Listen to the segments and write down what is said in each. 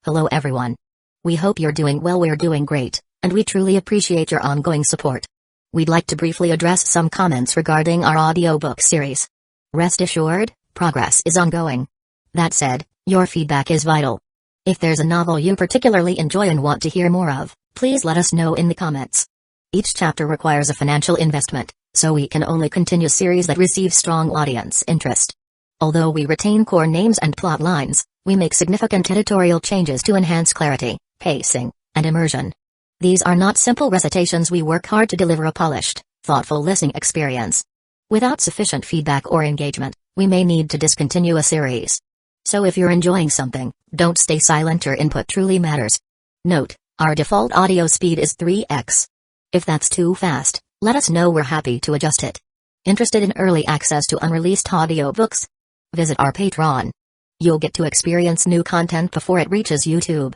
Hello everyone. We hope you're doing well. We're doing great, and we truly appreciate your ongoing support. We'd like to briefly address some comments regarding our audiobook series. Rest assured, progress is ongoing. That said, your feedback is vital. If there's a novel you particularly enjoy and want to hear more of, please let us know in the comments. Each chapter requires a financial investment, so we can only continue series that receive strong audience interest. Although we retain core names and plot lines, we make significant editorial changes to enhance clarity, pacing, and immersion. These are not simple recitations. We work hard to deliver a polished, thoughtful listening experience. Without sufficient feedback or engagement, we may need to discontinue a series. So if you're enjoying something, don't stay silent. Your input truly matters. Note, our default audio speed is 3x. If that's too fast, let us know. We're happy to adjust it. Interested in early access to unreleased audiobooks? Visit our Patreon. You'll get to experience new content before it reaches YouTube.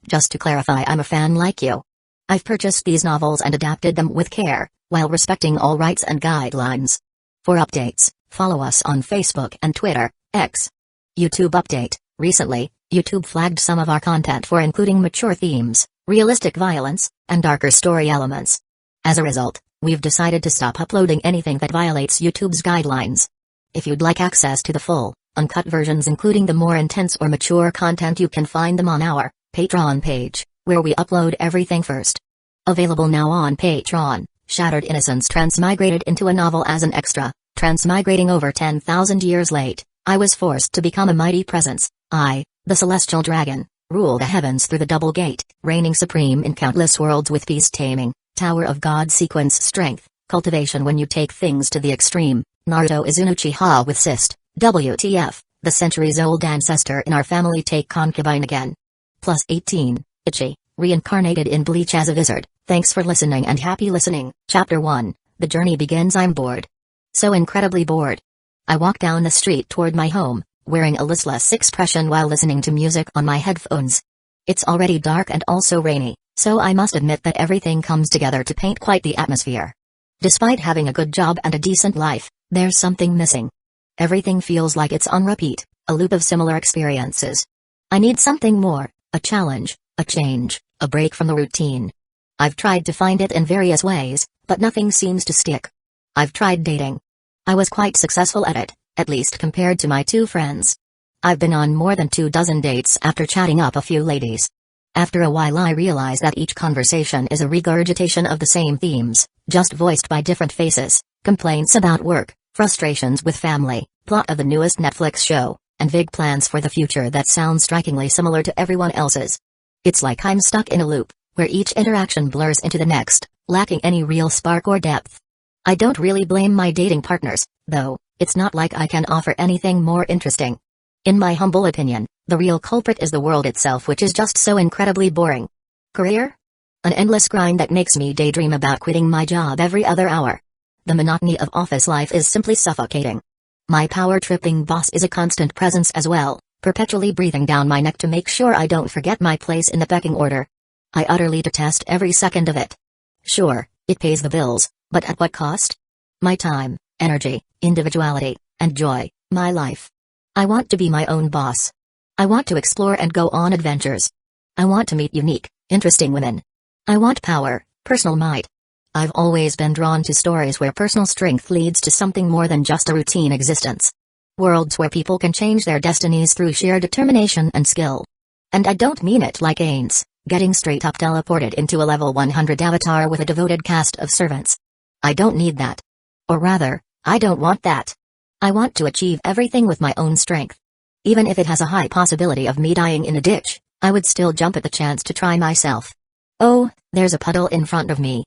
Just to clarify, I'm a fan like you. I've purchased these novels and adapted them with care, while respecting all rights and guidelines. For updates, follow us on Facebook and Twitter, X. YouTube update: recently, YouTube flagged some of our content for including mature themes, realistic violence, and darker story elements. As a result, we've decided to stop uploading anything that violates YouTube's guidelines. If you'd like access to the full, uncut versions including the more intense or mature content, you can find them on our Patreon page, where we upload everything first. Available now on Patreon: Shattered Innocence transmigrated into a novel as an extra. Transmigrating over 10,000 years late, I was forced to become a mighty presence. I, the celestial dragon, rule the heavens through the double gate, reigning supreme in countless worlds with peace taming, Tower of God sequence strength, cultivation when you take things to the extreme. Naruto is an Uchiha with cyst. WTF, the centuries-old ancestor in our family take concubine again. Plus 18, Ichi, reincarnated in Bleach as a wizard. Thanks for listening and happy listening. Chapter 1, The Journey Begins. I'm bored. So incredibly bored. I walk down the street toward my home, wearing a listless expression while listening to music on my headphones. It's already dark and also rainy, so I must admit that everything comes together to paint quite the atmosphere. Despite having a good job and a decent life, there's something missing. Everything feels like it's on repeat, a loop of similar experiences. I need something more, a challenge, a change, a break from the routine. I've tried to find it in various ways, but nothing seems to stick. I've tried dating. I was quite successful at it, at least compared to my two friends. I've been on more than 24 dates after chatting up a few ladies. After a while I realize that each conversation is a regurgitation of the same themes, just voiced by different faces: complaints about work, frustrations with family, plot of the newest Netflix show, and vague plans for the future that sound strikingly similar to everyone else's. It's like I'm stuck in a loop, where each interaction blurs into the next, lacking any real spark or depth. I don't really blame my dating partners, though. It's not like I can offer anything more interesting. In my humble opinion, the real culprit is the world itself, which is just so incredibly boring. Career? An endless grind that makes me daydream about quitting my job every other hour. The monotony of office life is simply suffocating. My power-tripping boss is a constant presence as well, perpetually breathing down my neck to make sure I don't forget my place in the pecking order. I utterly detest every second of it. Sure, it pays the bills, but at what cost? My time, energy, individuality, and joy, my life. I want to be my own boss. I want to explore and go on adventures. I want to meet unique, interesting women. I want power, personal might. I've always been drawn to stories where personal strength leads to something more than just a routine existence. Worlds where people can change their destinies through sheer determination and skill. And I don't mean it like Ainz, getting straight up teleported into a level 100 avatar with a devoted cast of servants. I don't need that. Or rather, I don't want that. I want to achieve everything with my own strength. Even if it has a high possibility of me dying in a ditch, I would still jump at the chance to try myself. Oh, there's a puddle in front of me.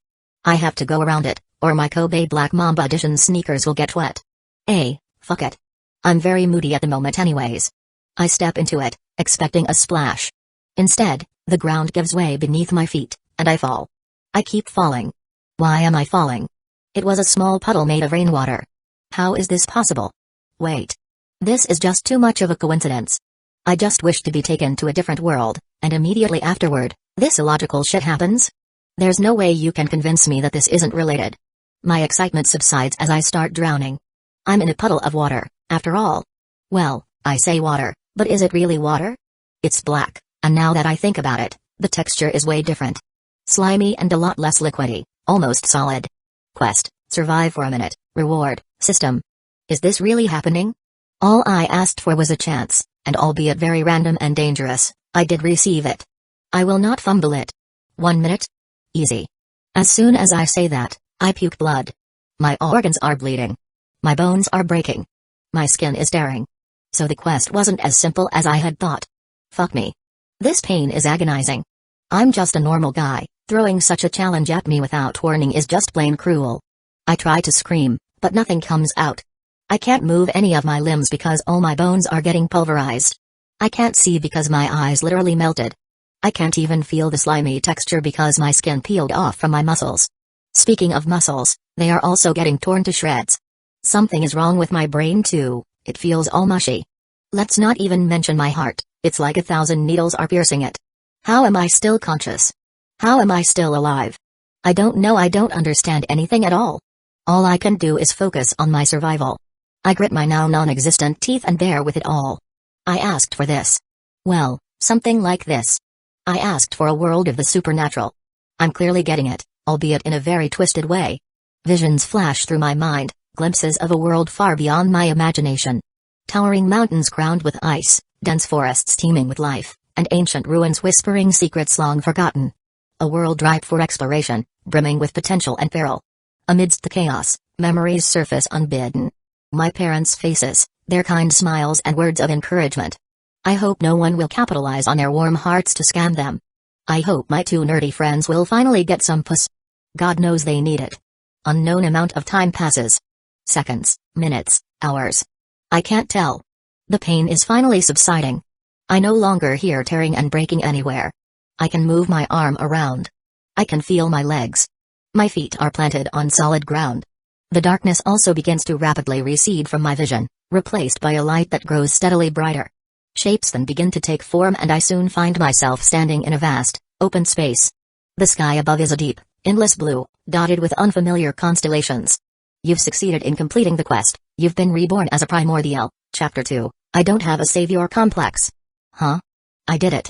I have to go around it, or my Kobe Black Mamba Edition sneakers will get wet. Fuck it. I'm very moody at the moment anyways. I step into it, expecting a splash. Instead, the ground gives way beneath my feet, and I fall. I keep falling. Why am I falling? It was a small puddle made of rainwater. How is this possible? Wait. This is just too much of a coincidence. I just wish to be taken to a different world, and immediately afterward, this illogical shit happens? There's no way you can convince me that this isn't related. My excitement subsides as I start drowning. I'm in a puddle of water, after all. Well, I say water, but is it really water? It's black, And now that I think about it, the texture is way different. Slimy and a lot less liquidy, almost solid. Quest, survive for a minute, reward, system. Is this really happening? All I asked for was a chance, and albeit very random and dangerous, I did receive it. I will not fumble it. 1 minute? Easy. As soon as I say that, I puke blood. My organs are bleeding. My bones are breaking. My skin is tearing. So the quest wasn't as simple as I had thought. Fuck me. This pain is agonizing. I'm just a normal guy, throwing such a challenge at me without warning is just plain cruel. I try to scream, but nothing comes out. I can't move any of my limbs because all my bones are getting pulverized. I can't see because my eyes literally melted. I can't even feel the slimy texture because my skin peeled off from my muscles. Speaking of muscles, they are also getting torn to shreds. Something is wrong with my brain too, it feels all mushy. Let's not even mention my heart, it's like 1,000 needles are piercing it. How am I still conscious? How am I still alive? I don't know, I don't understand anything at all. All I can do is focus on my survival. I grit my now non-existent teeth and bear with it all. I asked for this. Well, something like this. I asked for a world of the supernatural. I'm clearly getting it, albeit in a very twisted way. Visions flash through my mind, glimpses of a world far beyond my imagination. Towering mountains crowned with ice, dense forests teeming with life, and ancient ruins whispering secrets long forgotten. A world ripe for exploration, brimming with potential and peril. Amidst the chaos, memories surface unbidden. My parents' faces, their kind smiles and words of encouragement. I hope no one will capitalize on their warm hearts to scam them. I hope my 2 nerdy friends will finally get some puss. God knows they need it. Unknown amount of time passes. Seconds, minutes, hours. I can't tell. The pain is finally subsiding. I no longer hear tearing and breaking anywhere. I can move my arm around. I can feel my legs. My feet are planted on solid ground. The darkness also begins to rapidly recede from my vision, replaced by a light that grows steadily brighter. Shapes then begin to take form and I soon find myself standing in a vast, open space. The sky above is a deep, endless blue, dotted with unfamiliar constellations. You've succeeded in completing the quest, you've been reborn as a Primordial, Chapter 2, I don't have a savior complex. Huh? I did it.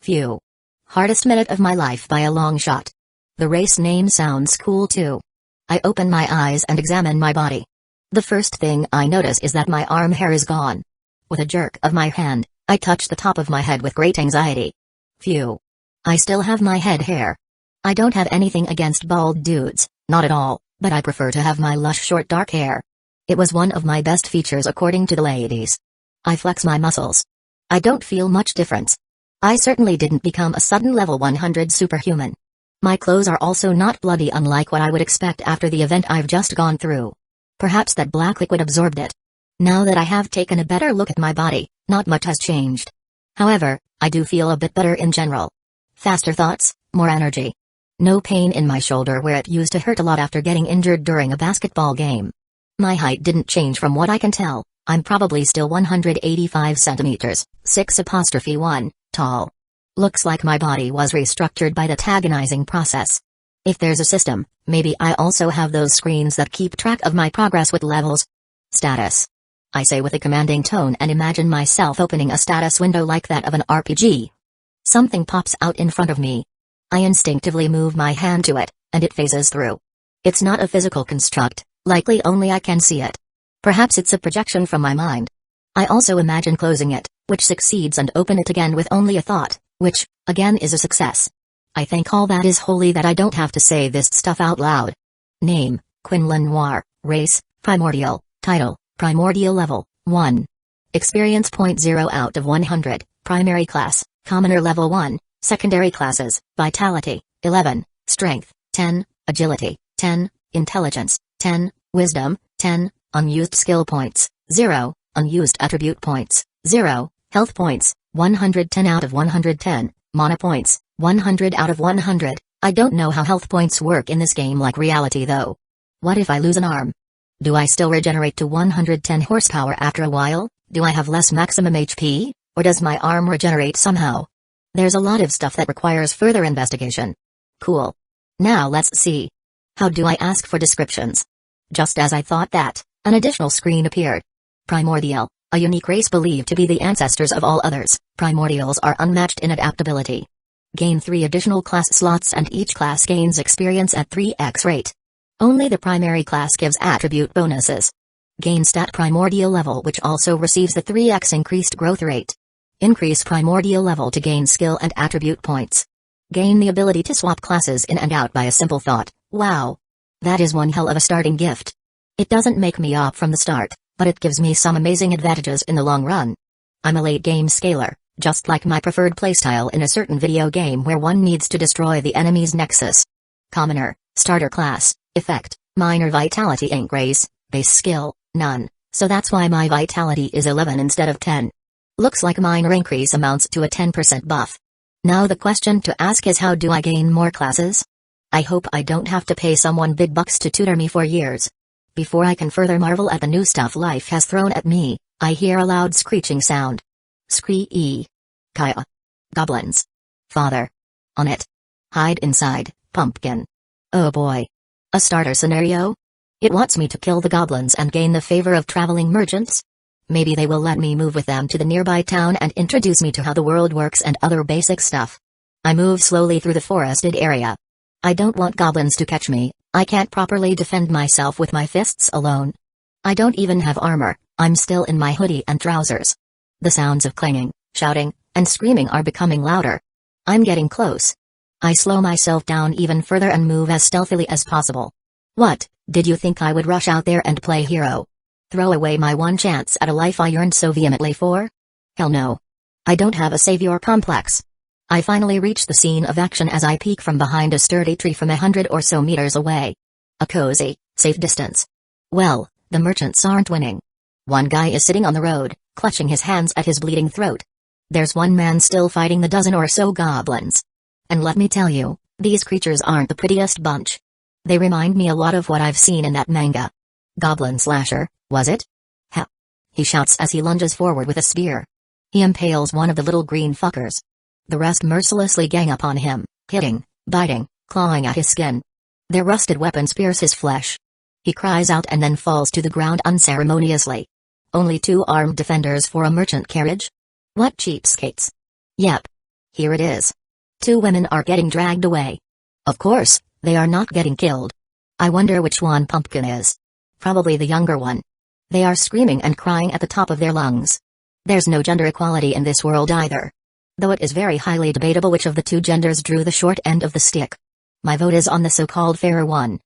Phew. Hardest minute of my life by a long shot. The race name sounds cool too. I open my eyes and examine my body. The first thing I notice is that my arm hair is gone. With a jerk of my hand, I touch the top of my head with great anxiety. Phew. I still have my head hair. I don't have anything against bald dudes, not at all, but I prefer to have my lush short dark hair. It was one of my best features according to the ladies. I flex my muscles. I don't feel much difference. I certainly didn't become a sudden level 100 superhuman. My clothes are also not bloody unlike what I would expect after the event I've just gone through. Perhaps that black liquid absorbed it. Now that I have taken a better look at my body, not much has changed. However, I do feel a bit better in general. Faster thoughts, more energy. No pain in my shoulder where it used to hurt a lot after getting injured during a basketball game. My height didn't change from what I can tell, I'm probably still 185 centimeters, 6'1", tall. Looks like my body was restructured by the tagonizing process. If there's a system, maybe I also have those screens that keep track of my progress with levels. Status. I say with a commanding tone and imagine myself opening a status window like that of an RPG. Something pops out in front of me. I instinctively move my hand to it, and it phases through. It's not a physical construct, likely only I can see it. Perhaps it's a projection from my mind. I also imagine closing it, which succeeds, and open it again with only a thought, which, again, is a success. I think all that is holy that I don't have to say this stuff out loud. Name, Quinlan Noir, race, Primordial, title, Primordial level, 1. Experience point 0 out of 100, primary class, commoner level 1, secondary classes, vitality, 11, strength, 10, agility, 10, intelligence, 10, wisdom, 10, unused skill points, 0, unused attribute points, 0, health points, 110 out of 110, mana points, 100 out of 100. I don't know how health points work in this game like reality though. What if I lose an arm? Do I still regenerate to 110 horsepower after a while? Do I have less maximum HP? Or does my arm regenerate somehow? There's a lot of stuff that requires further investigation. Cool. Now let's see. How do I ask for descriptions? Just as I thought that, an additional screen appeared. Primordial, a unique race believed to be the ancestors of all others, Primordials are unmatched in adaptability. Gain 3 additional class slots and each class gains experience at 3x rate. Only the primary class gives attribute bonuses. Gain stat primordial level, which also receives the 3x increased growth rate. Increase primordial level to gain skill and attribute points. Gain the ability to swap classes in and out by a simple thought. Wow! That is one hell of a starting gift. It doesn't make me up from the start, but it gives me some amazing advantages in the long run. I'm a late game scaler, just like my preferred playstyle in a certain video game where one needs to destroy the enemy's nexus. Commoner, starter class, effect, minor vitality increase, base skill, none, so that's why my vitality is 11 instead of 10. Looks like minor increase amounts to a 10% buff. Now the question to ask is, how do I gain more classes? I hope I don't have to pay someone big bucks to tutor me for years. Before I can further marvel at the new stuff life has thrown at me, I hear a loud screeching sound. Scree-ee. Kaya. Goblins. Father. On it. Hide inside, pumpkin. Oh boy. A starter scenario? It wants me to kill the goblins and gain the favor of traveling merchants? Maybe they will let me move with them to the nearby town and introduce me to how the world works and other basic stuff. I move slowly through the forested area. I don't want goblins to catch me. I can't properly defend myself with my fists alone. I don't even have armor, I'm still in my hoodie and trousers. The sounds of clanging, shouting, and screaming are becoming louder. I'm getting close. I slow myself down even further and move as stealthily as possible. What, did you think I would rush out there and play hero? Throw away my one chance at a life I yearned so vehemently for? Hell no. I don't have a savior complex. I finally reach the scene of action as I peek from behind a sturdy tree from 100 or so meters away. A cozy, safe distance. Well, the merchants aren't winning. One guy is sitting on the road, clutching his hands at his bleeding throat. There's one man still fighting the dozen or so goblins. And let me tell you, these creatures aren't the prettiest bunch. They remind me a lot of what I've seen in that manga. Goblin Slasher, was it? Ha! He shouts as he lunges forward with a spear. He impales one of the little green fuckers. The rest mercilessly gang upon him, hitting, biting, clawing at his skin. Their rusted weapons pierce his flesh. He cries out and then falls to the ground unceremoniously. Only 2 armed defenders for a merchant carriage? What cheapskates. Yep. Here it is. 2 women are getting dragged away. Of course, they are not getting killed. I wonder which one Pumpkin is. Probably the younger one. They are screaming and crying at the top of their lungs. There's no gender equality in this world either. Though it is very highly debatable which of the 2 genders drew the short end of the stick. My vote is on the so-called fairer one.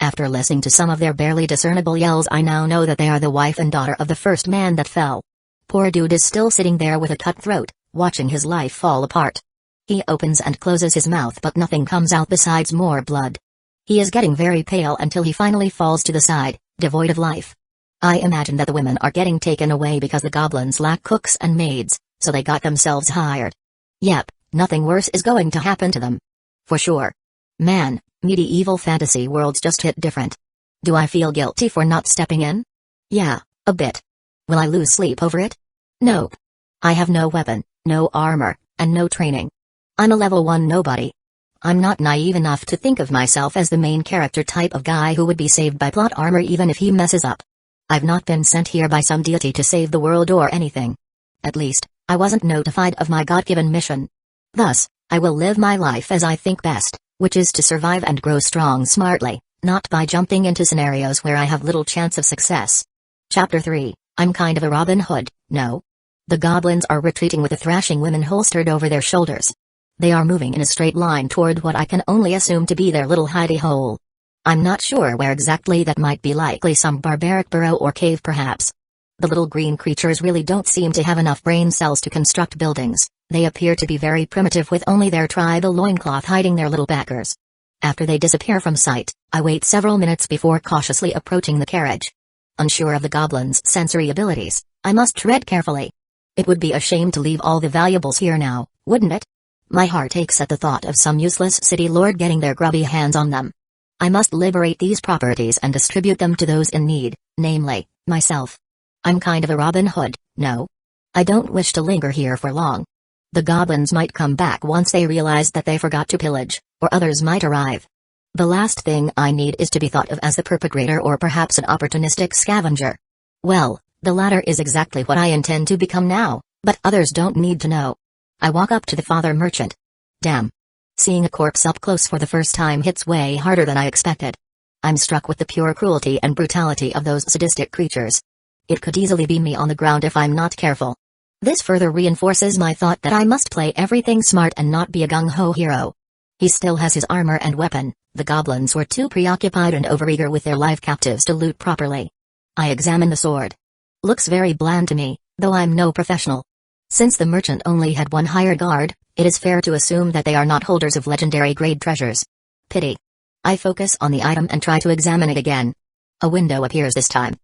After listening to some of their barely discernible yells, I now know that they are the wife and daughter of the first man that fell. Poor dude is still sitting there with a cut throat, watching his life fall apart. He opens and closes his mouth but nothing comes out besides more blood. He is getting very pale until he finally falls to the side, devoid of life. I imagine that the women are getting taken away because the goblins lack cooks and maids, so they got themselves hired. Yep, nothing worse is going to happen to them. For sure. Man, medieval fantasy worlds just hit different. Do I feel guilty for not stepping in? Yeah, a bit. Will I lose sleep over it? Nope. I have no weapon, no armor, and no training. I'm a level 1 nobody. I'm not naive enough to think of myself as the main character type of guy who would be saved by plot armor even if he messes up. I've not been sent here by some deity to save the world or anything. At least, I wasn't notified of my God-given mission. Thus, I will live my life as I think best, which is to survive and grow strong smartly, not by jumping into scenarios where I have little chance of success. Chapter 3, I'm kind of a Robin Hood, no? The goblins are retreating with the thrashing women holstered over their shoulders. They are moving in a straight line toward what I can only assume to be their little hidey hole. I'm not sure where exactly that might be, likely some barbaric burrow or cave perhaps. The little green creatures really don't seem to have enough brain cells to construct buildings. They appear to be very primitive with only their tribal loincloth hiding their little backers. After they disappear from sight, I wait several minutes before cautiously approaching the carriage. Unsure of the goblins' sensory abilities, I must tread carefully. It would be a shame to leave all the valuables here now, wouldn't it? My heart aches at the thought of some useless city lord getting their grubby hands on them. I must liberate these properties and distribute them to those in need, namely, myself. I'm kind of a Robin Hood, no? I don't wish to linger here for long. The goblins might come back once they realize that they forgot to pillage, or others might arrive. The last thing I need is to be thought of as the perpetrator or perhaps an opportunistic scavenger. Well, the latter is exactly what I intend to become now, But others don't need to know. I walk up to the father merchant. Damn. Seeing a corpse up close for the first time hits way harder than I expected. I'm struck with the pure cruelty and brutality of those sadistic creatures. It could easily be me on the ground if I'm not careful. This further reinforces my thought that I must play everything smart and not be a gung-ho hero. He still has his armor and weapon. The goblins were too preoccupied and overeager with their live captives to loot properly. I examine the sword. Looks very bland to me, though I'm no professional. Since the merchant only had one hired guard, it is fair to assume that they are not holders of legendary grade treasures. Pity. I focus on the item and try to examine it again. A window appears this time.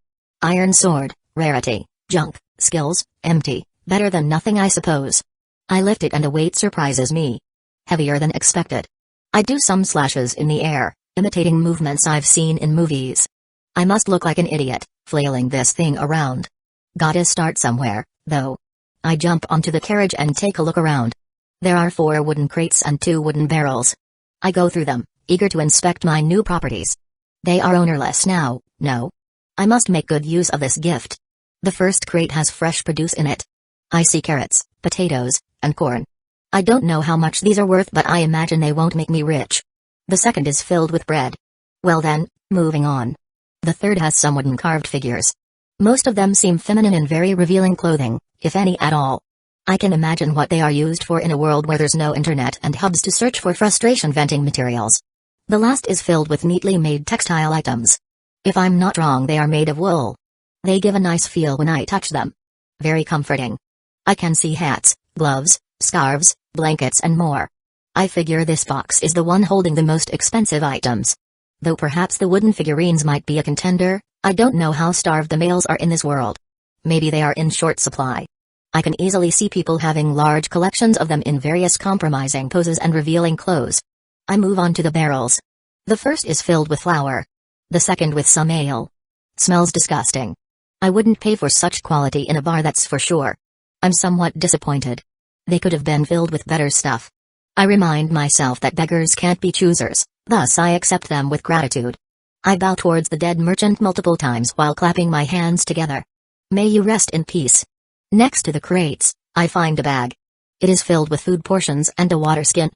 Iron sword, rarity, junk, skills, empty, better than nothing I suppose. I lift it and a weight surprises me. Heavier than expected. I do some slashes in the air, imitating movements I've seen in movies. I must look like an idiot, flailing this thing around. Gotta start somewhere, though. I jump onto the carriage and take a look around. There are 4 wooden crates and 2 wooden barrels. I go through them, eager to inspect my new properties. They are ownerless now, no. I must make good use of this gift. The first crate has fresh produce in it. I see carrots, potatoes, and corn. I don't know how much these are worth, but I imagine they won't make me rich. The second is filled with bread. Well then, moving on. The third has some wooden carved figures. Most of them seem feminine and very revealing clothing, if any at all. I can imagine what they are used for in a world where there's no internet and hubs to search for frustration venting materials. The last is filled with neatly made textile items. If I'm not wrong, they are made of wool. They give a nice feel when I touch them. Very comforting. I can see hats, gloves, scarves, blankets and more. I figure this box is the one holding the most expensive items. Though perhaps the wooden figurines might be a contender, I don't know how starved the males are in this world. Maybe they are in short supply. I can easily see people having large collections of them in various compromising poses and revealing clothes. I move on to the barrels. The first is filled with flour. The second with some ale. Smells disgusting. I wouldn't pay for such quality in a bar, that's for sure. I'm somewhat disappointed. They could have been filled with better stuff. I remind myself that beggars can't be choosers, thus I accept them with gratitude. I bow towards the dead merchant multiple times while clapping my hands together. May you rest in peace. Next to the crates, I find a bag. It is filled with food portions and a water skin.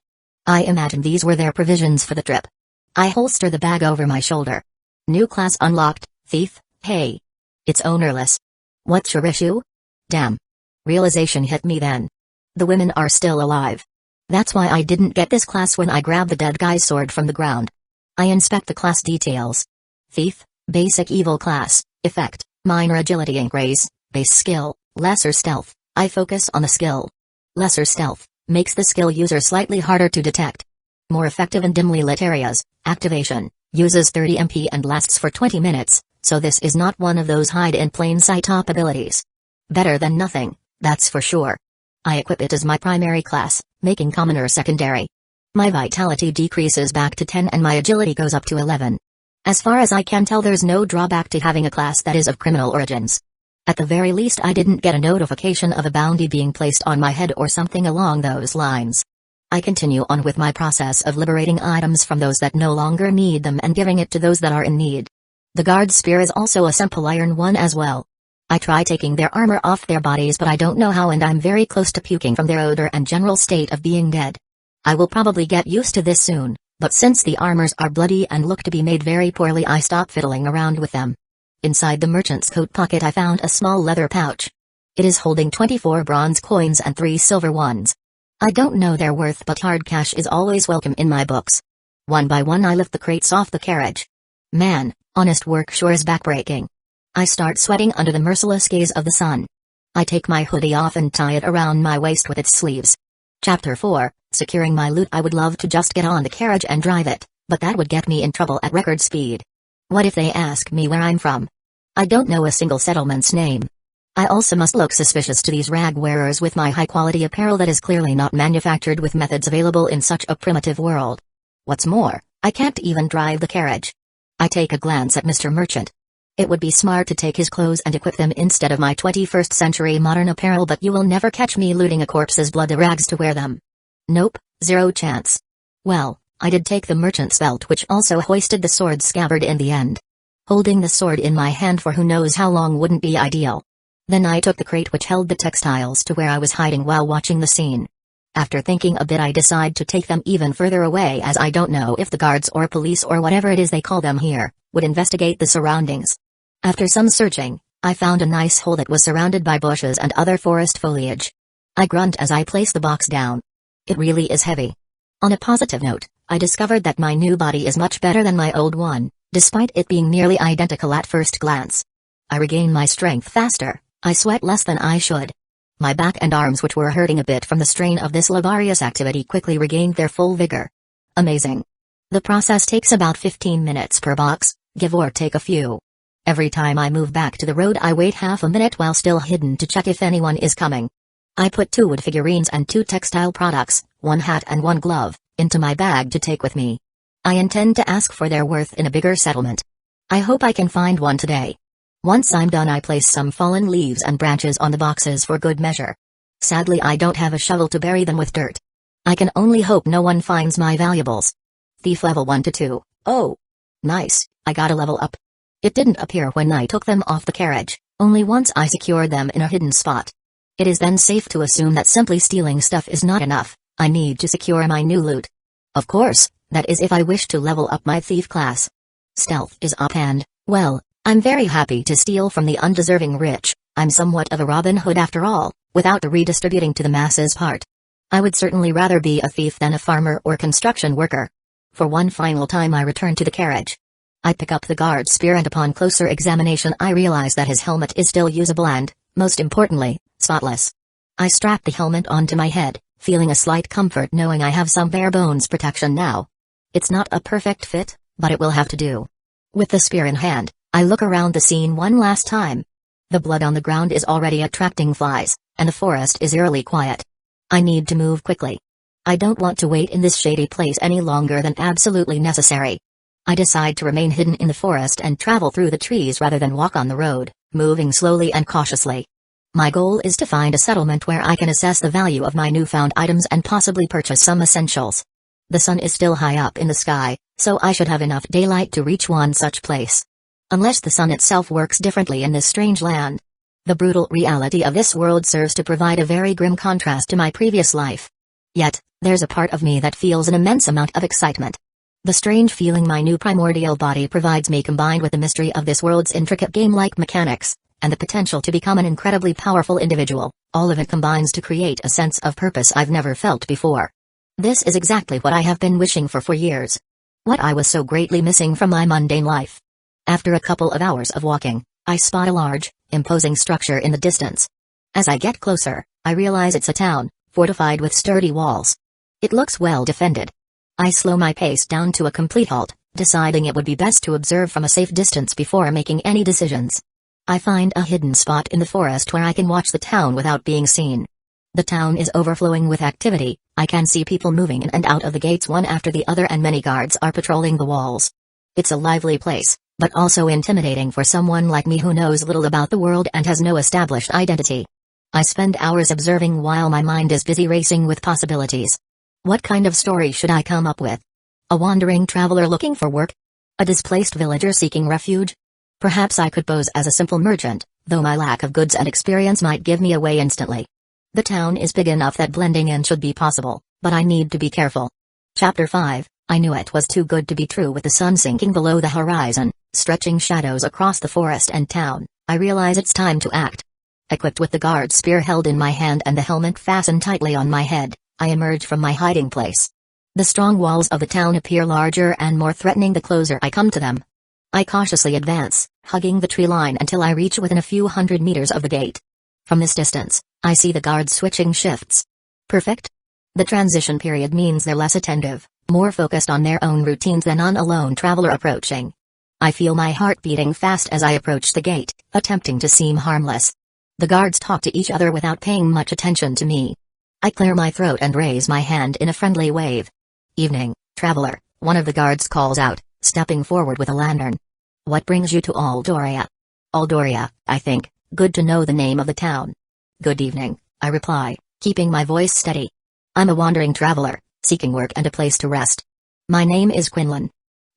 I imagine these were their provisions for the trip. I holster the bag over my shoulder. New class unlocked, thief, hey. It's ownerless. What's your issue? Damn. Realization hit me then. The women are still alive. That's why I didn't get this class when I grabbed the dead guy's sword from the ground. I inspect the class details. Thief, basic evil class, effect, minor agility increase, base skill, lesser stealth. I focus on the skill. Lesser stealth, makes the skill user slightly harder to detect. More effective in dimly lit areas, activation, uses 30 MP and lasts for 20 minutes, so this is not one of those hide in plain sight top abilities. Better than nothing, that's for sure. I equip it as my primary class, making commoner secondary. My vitality decreases back to 10 and my agility goes up to 11. As far as I can tell, there's no drawback to having a class that is of criminal origins. At the very least, I didn't get a notification of a bounty being placed on my head or something along those lines. I continue on with my process of liberating items from those that no longer need them and giving it to those that are in need. The guard spear is also a simple iron one as well. I try taking their armor off their bodies, but I don't know how, and I'm very close to puking from their odor and general state of being dead. I will probably get used to this soon, but since the armors are bloody and look to be made very poorly, I stop fiddling around with them. Inside the merchant's coat pocket I found a small leather pouch. It is holding 24 bronze coins and 3 silver ones. I don't know their worth, but hard cash is always welcome in my books. One by one I lift the crates off the carriage. Man, honest work sure is backbreaking. I start sweating under the merciless gaze of the sun. I take my hoodie off and tie it around my waist with its sleeves. Chapter 4, Securing my loot. I would love to just get on the carriage and drive it, but that would get me in trouble at record speed. What if they ask me where I'm from? I don't know a single settlement's name. I also must look suspicious to these rag wearers with my high-quality apparel that is clearly not manufactured with methods available in such a primitive world. What's more, I can't even drive the carriage. I take a glance at Mr. Merchant. It would be smart to take his clothes and equip them instead of my 21st century modern apparel, but you will never catch me looting a corpse's bloody rags to wear them. Nope, zero chance. Well, I did take the merchant's belt, which also hoisted the sword scabbard in the end. Holding the sword in my hand for who knows how long wouldn't be ideal. Then I took the crate which held the textiles to where I was hiding while watching the scene. After thinking a bit, I decide to take them even further away, as I don't know if the guards or police or whatever it is they call them here would investigate the surroundings. After some searching, I found a nice hole that was surrounded by bushes and other forest foliage. I grunt as I place the box down. It really is heavy. On a positive note, I discovered that my new body is much better than my old one, despite it being nearly identical at first glance. I regain my strength faster. I sweat less than I should. My back and arms, which were hurting a bit from the strain of this laborious activity, quickly regained their full vigor. Amazing. The process takes about 15 minutes per box, give or take a few. Every time I move back to the road, I wait half a minute while still hidden to check if anyone is coming. I put 2 wood figurines and 2 textile products, 1 hat and 1 glove, into my bag to take with me. I intend to ask for their worth in a bigger settlement. I hope I can find one today. Once I'm done, I place some fallen leaves and branches on the boxes for good measure. Sadly, I don't have a shovel to bury them with dirt. I can only hope no one finds my valuables. Thief level 1 to 2. Oh. Nice, I got a level up. It didn't appear when I took them off the carriage, only once I secured them in a hidden spot. It is then safe to assume that simply stealing stuff is not enough. I need to secure my new loot. Of course, that is if I wish to level up my thief class. Stealth is up and, well, I'm very happy to steal from the undeserving rich. I'm somewhat of a Robin Hood after all, without the redistributing to the masses part. I would certainly rather be a thief than a farmer or construction worker. For one final time I return to the carriage. I pick up the guard's spear, and upon closer examination I realize that his helmet is still usable and, most importantly, spotless. I strap the helmet onto my head, feeling a slight comfort knowing I have some bare-bones protection now. It's not a perfect fit, but it will have to do. With the spear in hand, I look around the scene one last time. The blood on the ground is already attracting flies, and the forest is eerily quiet. I need to move quickly. I don't want to wait in this shady place any longer than absolutely necessary. I decide to remain hidden in the forest and travel through the trees rather than walk on the road, moving slowly and cautiously. My goal is to find a settlement where I can assess the value of my newfound items and possibly purchase some essentials. The sun is still high up in the sky, so I should have enough daylight to reach one such place. Unless the sun itself works differently in this strange land. The brutal reality of this world serves to provide a very grim contrast to my previous life. Yet, there's a part of me that feels an immense amount of excitement. The strange feeling my new primordial body provides me, combined with the mystery of this world's intricate game-like mechanics, and the potential to become an incredibly powerful individual, all of it combines to create a sense of purpose I've never felt before. This is exactly what I have been wishing for years. What I was so greatly missing from my mundane life. After a couple of hours of walking, I spot a large, imposing structure in the distance. As I get closer, I realize it's a town, fortified with sturdy walls. It looks well defended. I slow my pace down to a complete halt, deciding it would be best to observe from a safe distance before making any decisions. I find a hidden spot in the forest where I can watch the town without being seen. The town is overflowing with activity. I can see people moving in and out of the gates one after the other, and many guards are patrolling the walls. It's a lively place, but also intimidating for someone like me who knows little about the world and has no established identity. I spend hours observing while my mind is busy racing with possibilities. What kind of story should I come up with? A wandering traveler looking for work? A displaced villager seeking refuge? Perhaps I could pose as a simple merchant, though my lack of goods and experience might give me away instantly. The town is big enough that blending in should be possible, but I need to be careful. Chapter 5. I knew it was too good to be true. With the sun sinking below the horizon, stretching shadows across the forest and town, I realize it's time to act. Equipped with the guard spear held in my hand and the helmet fastened tightly on my head, I emerge from my hiding place. The strong walls of the town appear larger and more threatening the closer I come to them. I cautiously advance, hugging the tree line until I reach within a few hundred meters of the gate. From this distance, I see the guards switching shifts. Perfect? The transition period means they're less attentive, more focused on their own routines than on a lone traveler approaching. I feel my heart beating fast as I approach the gate, attempting to seem harmless. The guards talk to each other without paying much attention to me. I clear my throat and raise my hand in a friendly wave. Evening, traveler, one of the guards calls out, stepping forward with a lantern. What brings you to Aldoria? Aldoria, I think. Good to know the name of the town. Good evening, I reply, keeping my voice steady. I'm a wandering traveler, seeking work and a place to rest. My name is Quinlan.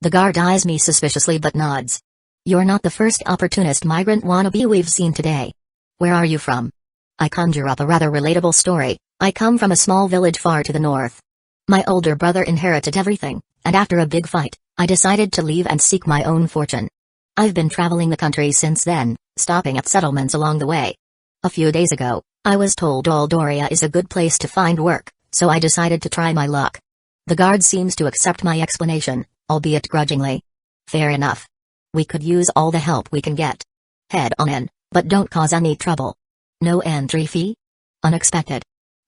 The guard eyes me suspiciously but nods. You're not the first opportunist migrant wannabe we've seen today. Where are you from? I conjure up a rather relatable story. I come from a small village far to the north. My older brother inherited everything, and after a big fight, I decided to leave and seek my own fortune. I've been traveling the country since then, stopping at settlements along the way. A few days ago, I was told Aldoria is a good place to find work, so I decided to try my luck. The guard seems to accept my explanation, albeit grudgingly. Fair enough. We could use all the help we can get. Head on in, but don't cause any trouble. No entry fee? Unexpected.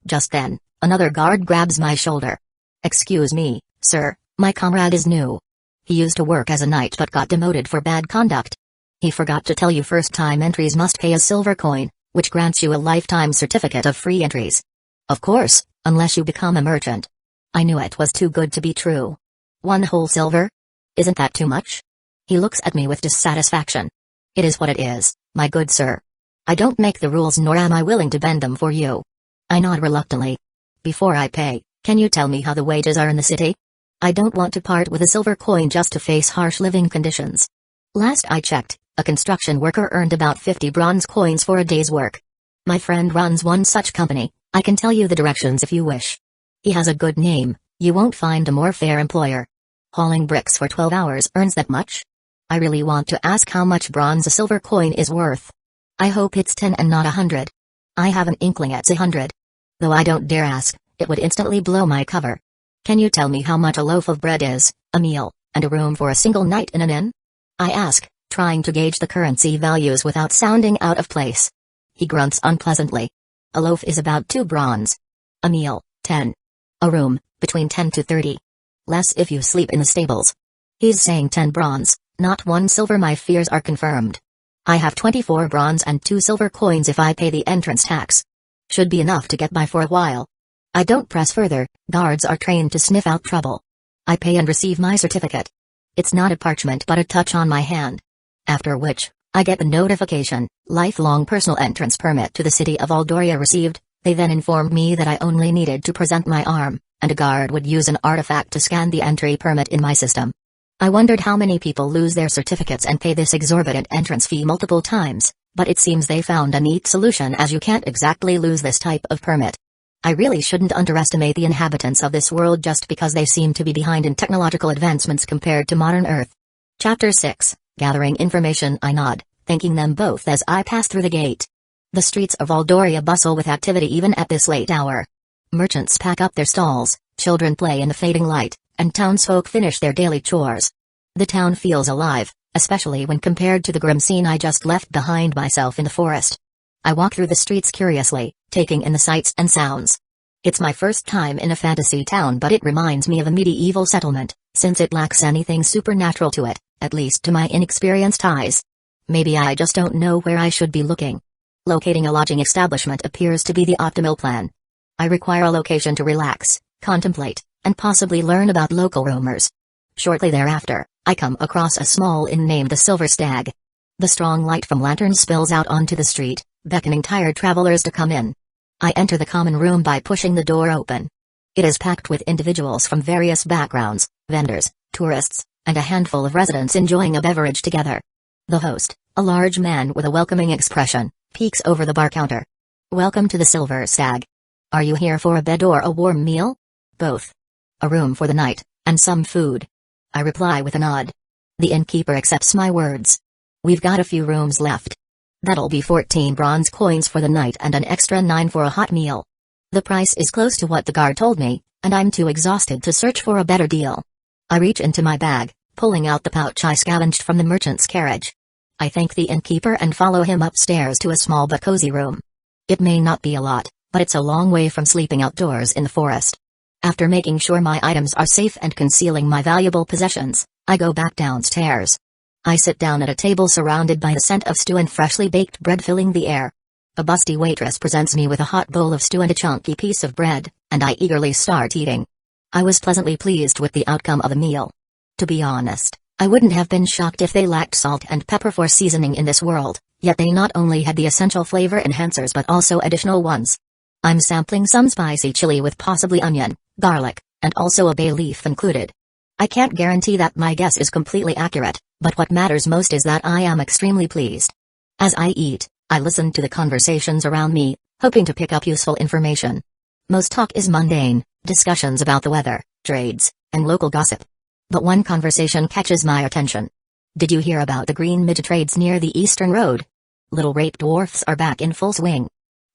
Just then, another guard grabs my shoulder. Excuse me, sir, my comrade is new. He used to work as a knight but got demoted for bad conduct. He forgot to tell you first-time entries must pay a silver coin, which grants you a lifetime certificate of free entries. Of course, unless you become a merchant. I knew it was too good to be true. 1 whole silver? Isn't that too much? He looks at me with dissatisfaction. It is what it is, my good sir. I don't make the rules nor am I willing to bend them for you. I nod reluctantly. Before I pay, can you tell me how the wages are in the city? I don't want to part with a silver coin just to face harsh living conditions. Last I checked, a construction worker earned about 50 bronze coins for a day's work. My friend runs one such company. I can tell you the directions if you wish. He has a good name, you won't find a more fair employer. Hauling bricks for 12 hours earns that much? I really want to ask how much bronze a silver coin is worth. I hope it's 10 and not 100. I have an inkling it's 100. Though I don't dare ask, it would instantly blow my cover. Can you tell me how much a loaf of bread is, a meal, and a room for a single night in an inn? I ask, trying to gauge the currency values without sounding out of place. He grunts unpleasantly. A loaf is about 2 bronze. A meal, 10. A room, between 10 to 30. Less if you sleep in the stables. He's saying 10 bronze, not 1 silver. My fears are confirmed. I have 24 bronze and 2 silver coins if I pay the entrance tax. Should be enough to get by for a while. I don't press further, guards are trained to sniff out trouble. I pay and receive my certificate. It's not a parchment but a touch on my hand. After which, I get the notification, lifelong personal entrance permit to the city of Aldoria received. They then informed me that I only needed to present my arm, and a guard would use an artifact to scan the entry permit in my system. I wondered how many people lose their certificates and pay this exorbitant entrance fee multiple times, but it seems they found a neat solution as you can't exactly lose this type of permit. I really shouldn't underestimate the inhabitants of this world just because they seem to be behind in technological advancements compared to modern Earth. Chapter 6, Gathering Information. I nod, thanking them both as I pass through the gate. The streets of Aldoria bustle with activity even at this late hour. Merchants pack up their stalls, children play in the fading light, and townsfolk finish their daily chores. The town feels alive, especially when compared to the grim scene I just left behind myself in the forest. I walk through the streets curiously, taking in the sights and sounds. It's my first time in a fantasy town, but it reminds me of a medieval settlement, since it lacks anything supernatural to it, at least to my inexperienced eyes. Maybe I just don't know where I should be looking. Locating a lodging establishment appears to be the optimal plan. I require a location to relax, contemplate, and possibly learn about local rumors. Shortly thereafter, I come across a small inn named the Silver Stag. The strong light from lanterns spills out onto the street, beckoning tired travelers to come in. I enter the common room by pushing the door open. It is packed with individuals from various backgrounds, vendors, tourists, and a handful of residents enjoying a beverage together. The host, a large man with a welcoming expression, peeks over the bar counter. Welcome to the Silver Stag. Are you here for a bed or a warm meal? Both. A room for the night, and some food. I reply with a nod. The innkeeper accepts my words. We've got a few rooms left. That'll be 14 bronze coins for the night and an extra 9 for a hot meal. The price is close to what the guard told me, and I'm too exhausted to search for a better deal. I reach into my bag, pulling out the pouch I scavenged from the merchant's carriage. I thank the innkeeper and follow him upstairs to a small but cozy room. It may not be a lot, but it's a long way from sleeping outdoors in the forest. After making sure my items are safe and concealing my valuable possessions, I go back downstairs. I sit down at a table surrounded by the scent of stew and freshly baked bread filling the air. A busty waitress presents me with a hot bowl of stew and a chunky piece of bread, and I eagerly start eating. I was pleasantly pleased with the outcome of the meal. To be honest, I wouldn't have been shocked if they lacked salt and pepper for seasoning in this world, yet they not only had the essential flavor enhancers but also additional ones. I'm sampling some spicy chili with possibly onion, garlic, and also a bay leaf included. I can't guarantee that my guess is completely accurate, but what matters most is that I am extremely pleased. As I eat, I listened to the conversations around me, hoping to pick up useful information. Most talk is mundane, discussions about the weather, trades, and local gossip. But one conversation catches my attention. Did you hear about the green midget trades near the Eastern Road? Little rape dwarfs are back in full swing.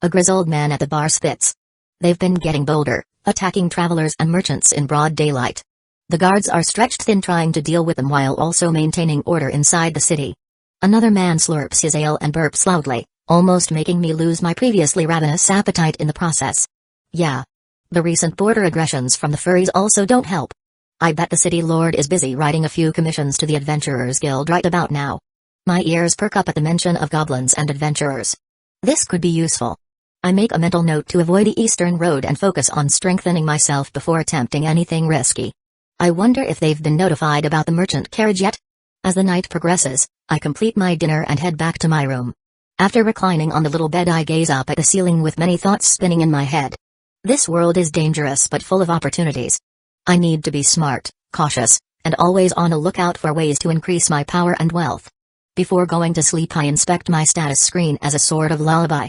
A grizzled man at the bar spits. They've been getting bolder, attacking travelers and merchants in broad daylight. The guards are stretched thin trying to deal with them while also maintaining order inside the city. Another man slurps his ale and burps loudly, almost making me lose my previously ravenous appetite in the process. Yeah. The recent border aggressions from the furries also don't help. I bet the city lord is busy writing a few commissions to the Adventurers Guild right about now. My ears perk up at the mention of goblins and adventurers. This could be useful. I make a mental note to avoid the Eastern Road and focus on strengthening myself before attempting anything risky. I wonder if they've been notified about the merchant carriage yet? As the night progresses, I complete my dinner and head back to my room. After reclining on the little bed, I gaze up at the ceiling with many thoughts spinning in my head. This world is dangerous but full of opportunities. I need to be smart, cautious, and always on a lookout for ways to increase my power and wealth. Before going to sleep, I inspect my status screen as a sort of lullaby.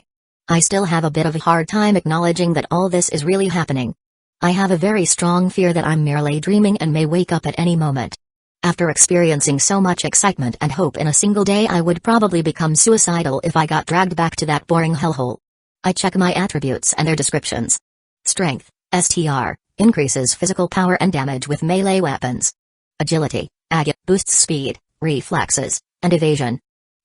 I still have a bit of a hard time acknowledging that all this is really happening. I have a very strong fear that I'm merely dreaming and may wake up at any moment. After experiencing so much excitement and hope in a single day, I would probably become suicidal if I got dragged back to that boring hellhole. I check my attributes and their descriptions. Strength, STR, increases physical power and damage with melee weapons. Agility, AG, boosts speed, reflexes, and evasion.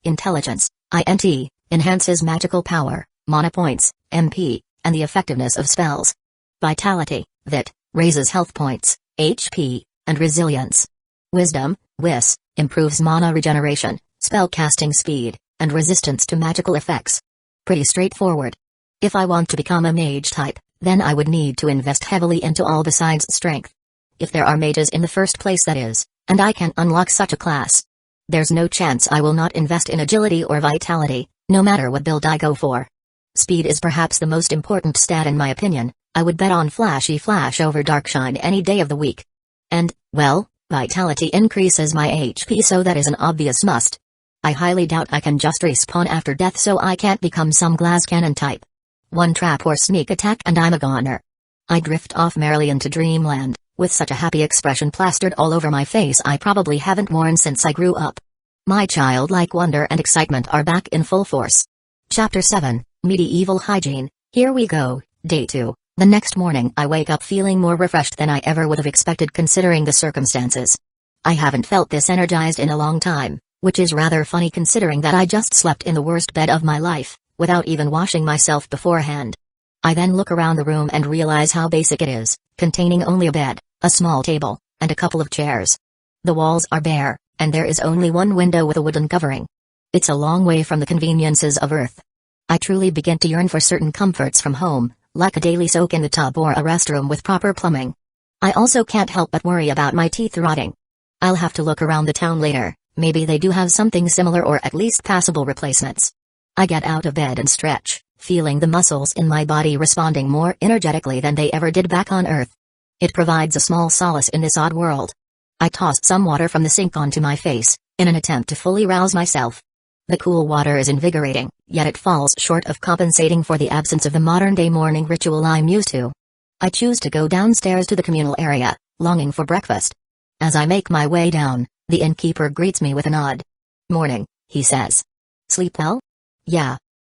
Intelligence, INT, enhances magical power, mana points, MP, and the effectiveness of spells. Vitality, VIT, raises health points, HP, and resilience. Wisdom, WIS, improves mana regeneration, spell casting speed, and resistance to magical effects. Pretty straightforward. If I want to become a mage type, then I would need to invest heavily into all besides strength. If there are mages in the first place, that is, and I can unlock such a class. There's no chance I will not invest in agility or vitality, no matter what build I go for. Speed is perhaps the most important stat in my opinion. I would bet on Flashy Flash over Darkshine any day of the week. And, well, vitality increases my HP, so that is an obvious must. I highly doubt I can just respawn after death, so I can't become some glass cannon type. One trap or sneak attack and I'm a goner. I drift off merrily into dreamland, with such a happy expression plastered all over my face I probably haven't worn since I grew up. My childlike wonder and excitement are back in full force. Chapter 7, Medieval Hygiene. Here we go, Day 2. The next morning I wake up feeling more refreshed than I ever would have expected considering the circumstances. I haven't felt this energized in a long time, which is rather funny considering that I just slept in the worst bed of my life, without even washing myself beforehand. I then look around the room and realize how basic it is, containing only a bed, a small table, and a couple of chairs. The walls are bare, and there is only one window with a wooden covering. It's a long way from the conveniences of Earth. I truly begin to yearn for certain comforts from home, like a daily soak in the tub or a restroom with proper plumbing. I also can't help but worry about my teeth rotting. I'll have to look around the town later, maybe they do have something similar or at least passable replacements. I get out of bed and stretch, feeling the muscles in my body responding more energetically than they ever did back on Earth. It provides a small solace in this odd world. I tossed some water from the sink onto my face, in an attempt to fully rouse myself. The cool water is invigorating, yet it falls short of compensating for the absence of the modern-day morning ritual I'm used to. I choose to go downstairs to the communal area, longing for breakfast. As I make my way down, the innkeeper greets me with a nod. "Morning," he says. "Sleep well?" "Yeah.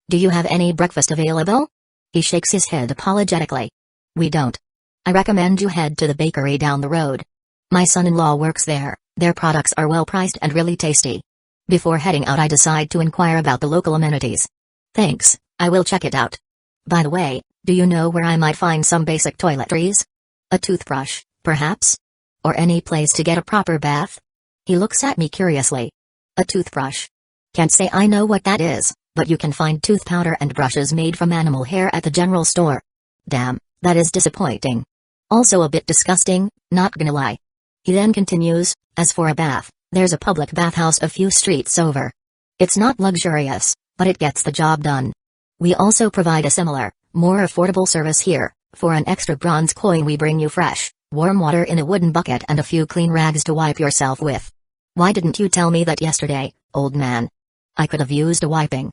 Do you have any breakfast available?" He shakes his head apologetically. "We don't. I recommend you head to the bakery down the road. My son-in-law works there, their products are well priced and really tasty." Before heading out I decide to inquire about the local amenities. "Thanks, I will check it out. By the way, do you know where I might find some basic toiletries? A toothbrush, perhaps? Or any place to get a proper bath?" He looks at me curiously. "A toothbrush? Can't say I know what that is, but you can find tooth powder and brushes made from animal hair at the general store." "Damn, that is disappointing. Also a bit disgusting, not gonna lie." He then continues, "As for a bath, there's a public bathhouse a few streets over. It's not luxurious, but it gets the job done. We also provide a similar, more affordable service here. For an extra bronze coin we bring you fresh, warm water in a wooden bucket and a few clean rags to wipe yourself with. Why didn't you tell me that yesterday, old man? I could have used a wiping."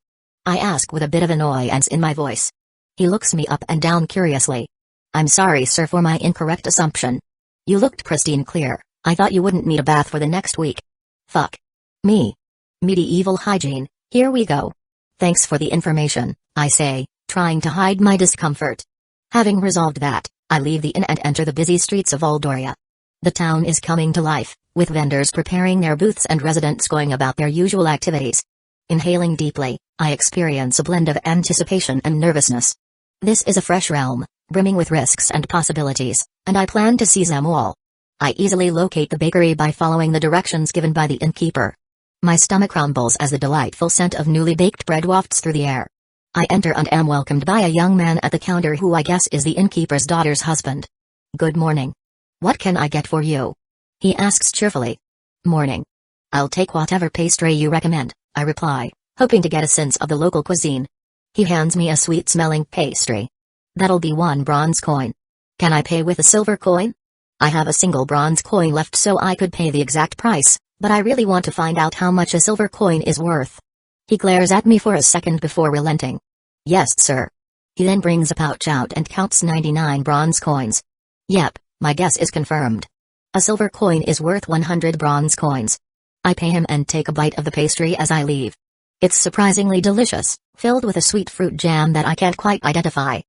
I ask with a bit of annoyance in my voice. He looks me up and down curiously. I'm sorry, sir, for my incorrect assumption. You looked pristine clear. I thought you wouldn't need a bath for the next week. Fuck me. Medieval hygiene, here we go. Thanks for the information, I say, trying to hide my discomfort. Having resolved that, I leave the inn and enter the busy streets of Aldoria. The town is coming to life, with vendors preparing their booths and residents going about their usual activities. Inhaling deeply, I experience a blend of anticipation and nervousness. This is a fresh realm, brimming with risks and possibilities, and I plan to seize them all. I easily locate the bakery by following the directions given by the innkeeper. My stomach rumbles as the delightful scent of newly baked bread wafts through the air. I enter and am welcomed by a young man at the counter who I guess is the innkeeper's daughter's husband. Good morning. What can I get for you? He asks cheerfully. Morning. I'll take whatever pastry you recommend, I reply, hoping to get a sense of the local cuisine. He hands me a sweet-smelling pastry. That'll be 1 bronze coin. Can I pay with a silver coin? I have a single bronze coin left so I could pay the exact price, but I really want to find out how much a silver coin is worth. He glares at me for a second before relenting. Yes, sir. He then brings a pouch out and counts 99 bronze coins. Yep, my guess is confirmed. A silver coin is worth 100 bronze coins. I pay him and take a bite of the pastry as I leave. It's surprisingly delicious, filled with a sweet fruit jam that I can't quite identify.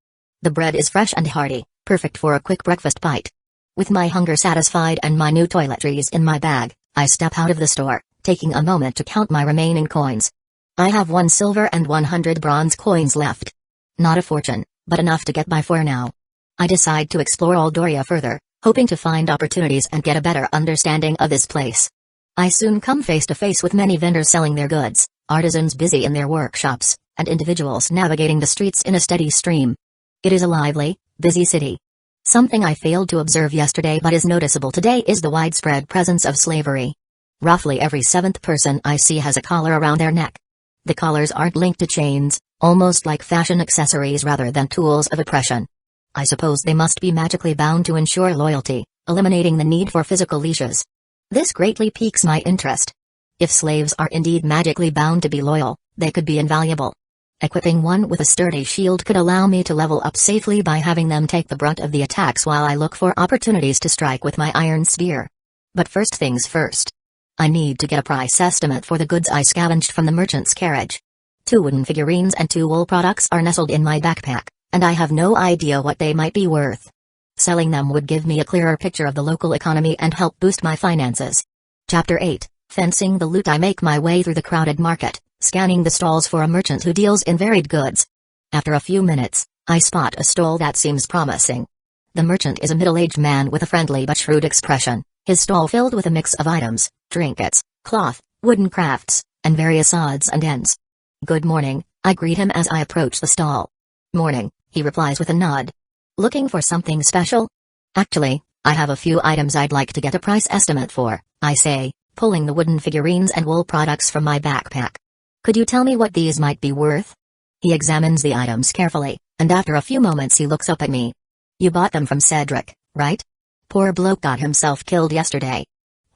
The bread is fresh and hearty, perfect for a quick breakfast bite. With my hunger satisfied and my new toiletries in my bag, I step out of the store, taking a moment to count my remaining coins. I have 1 silver and 100 bronze coins left. Not a fortune, but enough to get by for now. I decide to explore Aldoria further, hoping to find opportunities and get a better understanding of this place. I soon come face to face with many vendors selling their goods, artisans busy in their workshops, and individuals navigating the streets in a steady stream. It is a lively, busy city. Something I failed to observe yesterday but is noticeable today is the widespread presence of slavery. Roughly every 7th person I see has a collar around their neck. The collars aren't linked to chains, almost like fashion accessories rather than tools of oppression. I suppose they must be magically bound to ensure loyalty, eliminating the need for physical leashes. This greatly piques my interest. If slaves are indeed magically bound to be loyal, they could be invaluable. Equipping one with a sturdy shield could allow me to level up safely by having them take the brunt of the attacks while I look for opportunities to strike with my iron spear. But first things first. I need to get a price estimate for the goods I scavenged from the merchant's carriage. 2 wooden figurines and 2 wool products are nestled in my backpack, and I have no idea what they might be worth. Selling them would give me a clearer picture of the local economy and help boost my finances. Chapter 8, Fencing the Loot. I make my way through the crowded market, scanning the stalls for a merchant who deals in varied goods. After a few minutes, I spot a stall that seems promising. The merchant is a middle-aged man with a friendly but shrewd expression, his stall filled with a mix of items, trinkets, cloth, wooden crafts, and various odds and ends. Good morning, I greet him as I approach the stall. Morning, he replies with a nod. Looking for something special? Actually, I have a few items I'd like to get a price estimate for, I say, pulling the wooden figurines and wool products from my backpack. Could you tell me what these might be worth? He examines the items carefully, and after a few moments he looks up at me. You bought them from Cedric, right? Poor bloke got himself killed yesterday.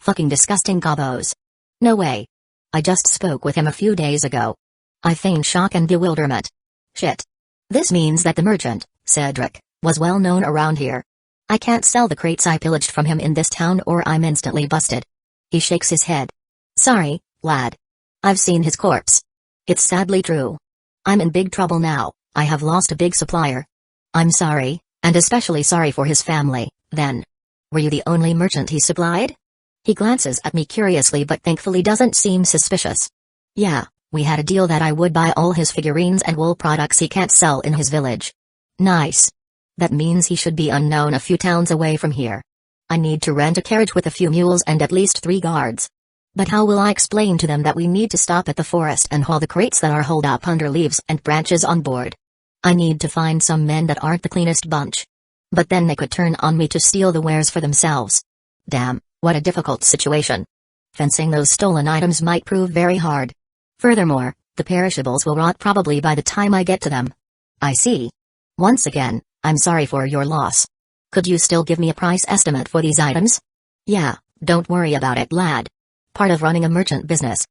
Fucking disgusting gobos. No way. I just spoke with him a few days ago. I feign shock and bewilderment. Shit. This means that the merchant, Cedric, was well known around here. I can't sell the crates I pillaged from him in this town or I'm instantly busted. He shakes his head. Sorry, lad. I've seen his corpse. It's sadly true. I'm in big trouble now, I have lost a big supplier. I'm sorry, and especially sorry for his family, then. Were you the only merchant he supplied? He glances at me curiously but thankfully doesn't seem suspicious. Yeah, we had a deal that I would buy all his figurines and wool products he can't sell in his village. Nice. That means he should be unknown a few towns away from here. I need to rent a carriage with a few mules and at least 3 guards. But how will I explain to them that we need to stop at the forest and haul the crates that are holed up under leaves and branches on board? I need to find some men that aren't the cleanest bunch. But then they could turn on me to steal the wares for themselves. Damn, what a difficult situation. Fencing those stolen items might prove very hard. Furthermore, the perishables will rot probably by the time I get to them. I see. Once again, I'm sorry for your loss. Could you still give me a price estimate for these items? Yeah, don't worry about it, lad. Part of running a merchant business.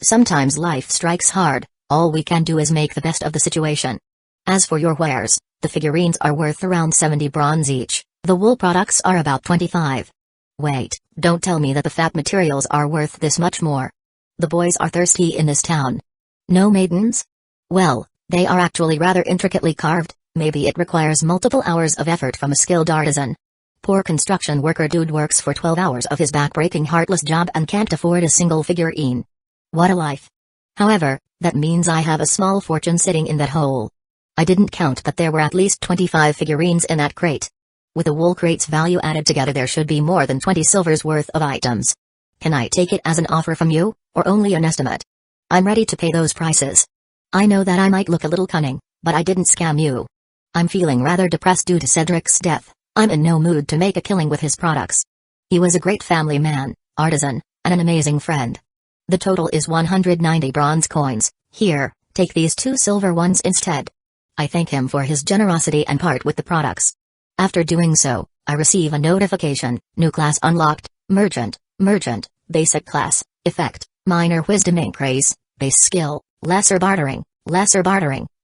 Sometimes life strikes hard, All we can do is make the best of the situation. As for your wares, the figurines are worth around 70 bronze each, the wool products are about 25. Wait, don't tell me that the fat materials are worth this much more. The boys are thirsty in this town. No maidens? Well, they are actually rather intricately carved, maybe it requires multiple hours of effort from a skilled artisan. Poor construction worker dude works for 12 hours of his back-breaking heartless job and can't afford a single figurine. What a life. However, that means I have a small fortune sitting in that hole. I didn't count that there were at least 25 figurines in that crate. With the wool crate's value added together there should be more than 20 silvers worth of items. Can I take it as an offer from you, or only an estimate? I'm ready to pay those prices. I know that I might look a little cunning, but I didn't scam you. I'm feeling rather depressed due to Cedric's death. I'm in no mood to make a killing with his products. He was a great family man, artisan, and an amazing friend. The total is 190 bronze coins. Here, take these 2 silver ones instead. I thank him for his generosity and part with the products. After doing so, I receive a notification, new class unlocked, Merchant, basic class, effect, minor wisdom increase, base skill, lesser bartering,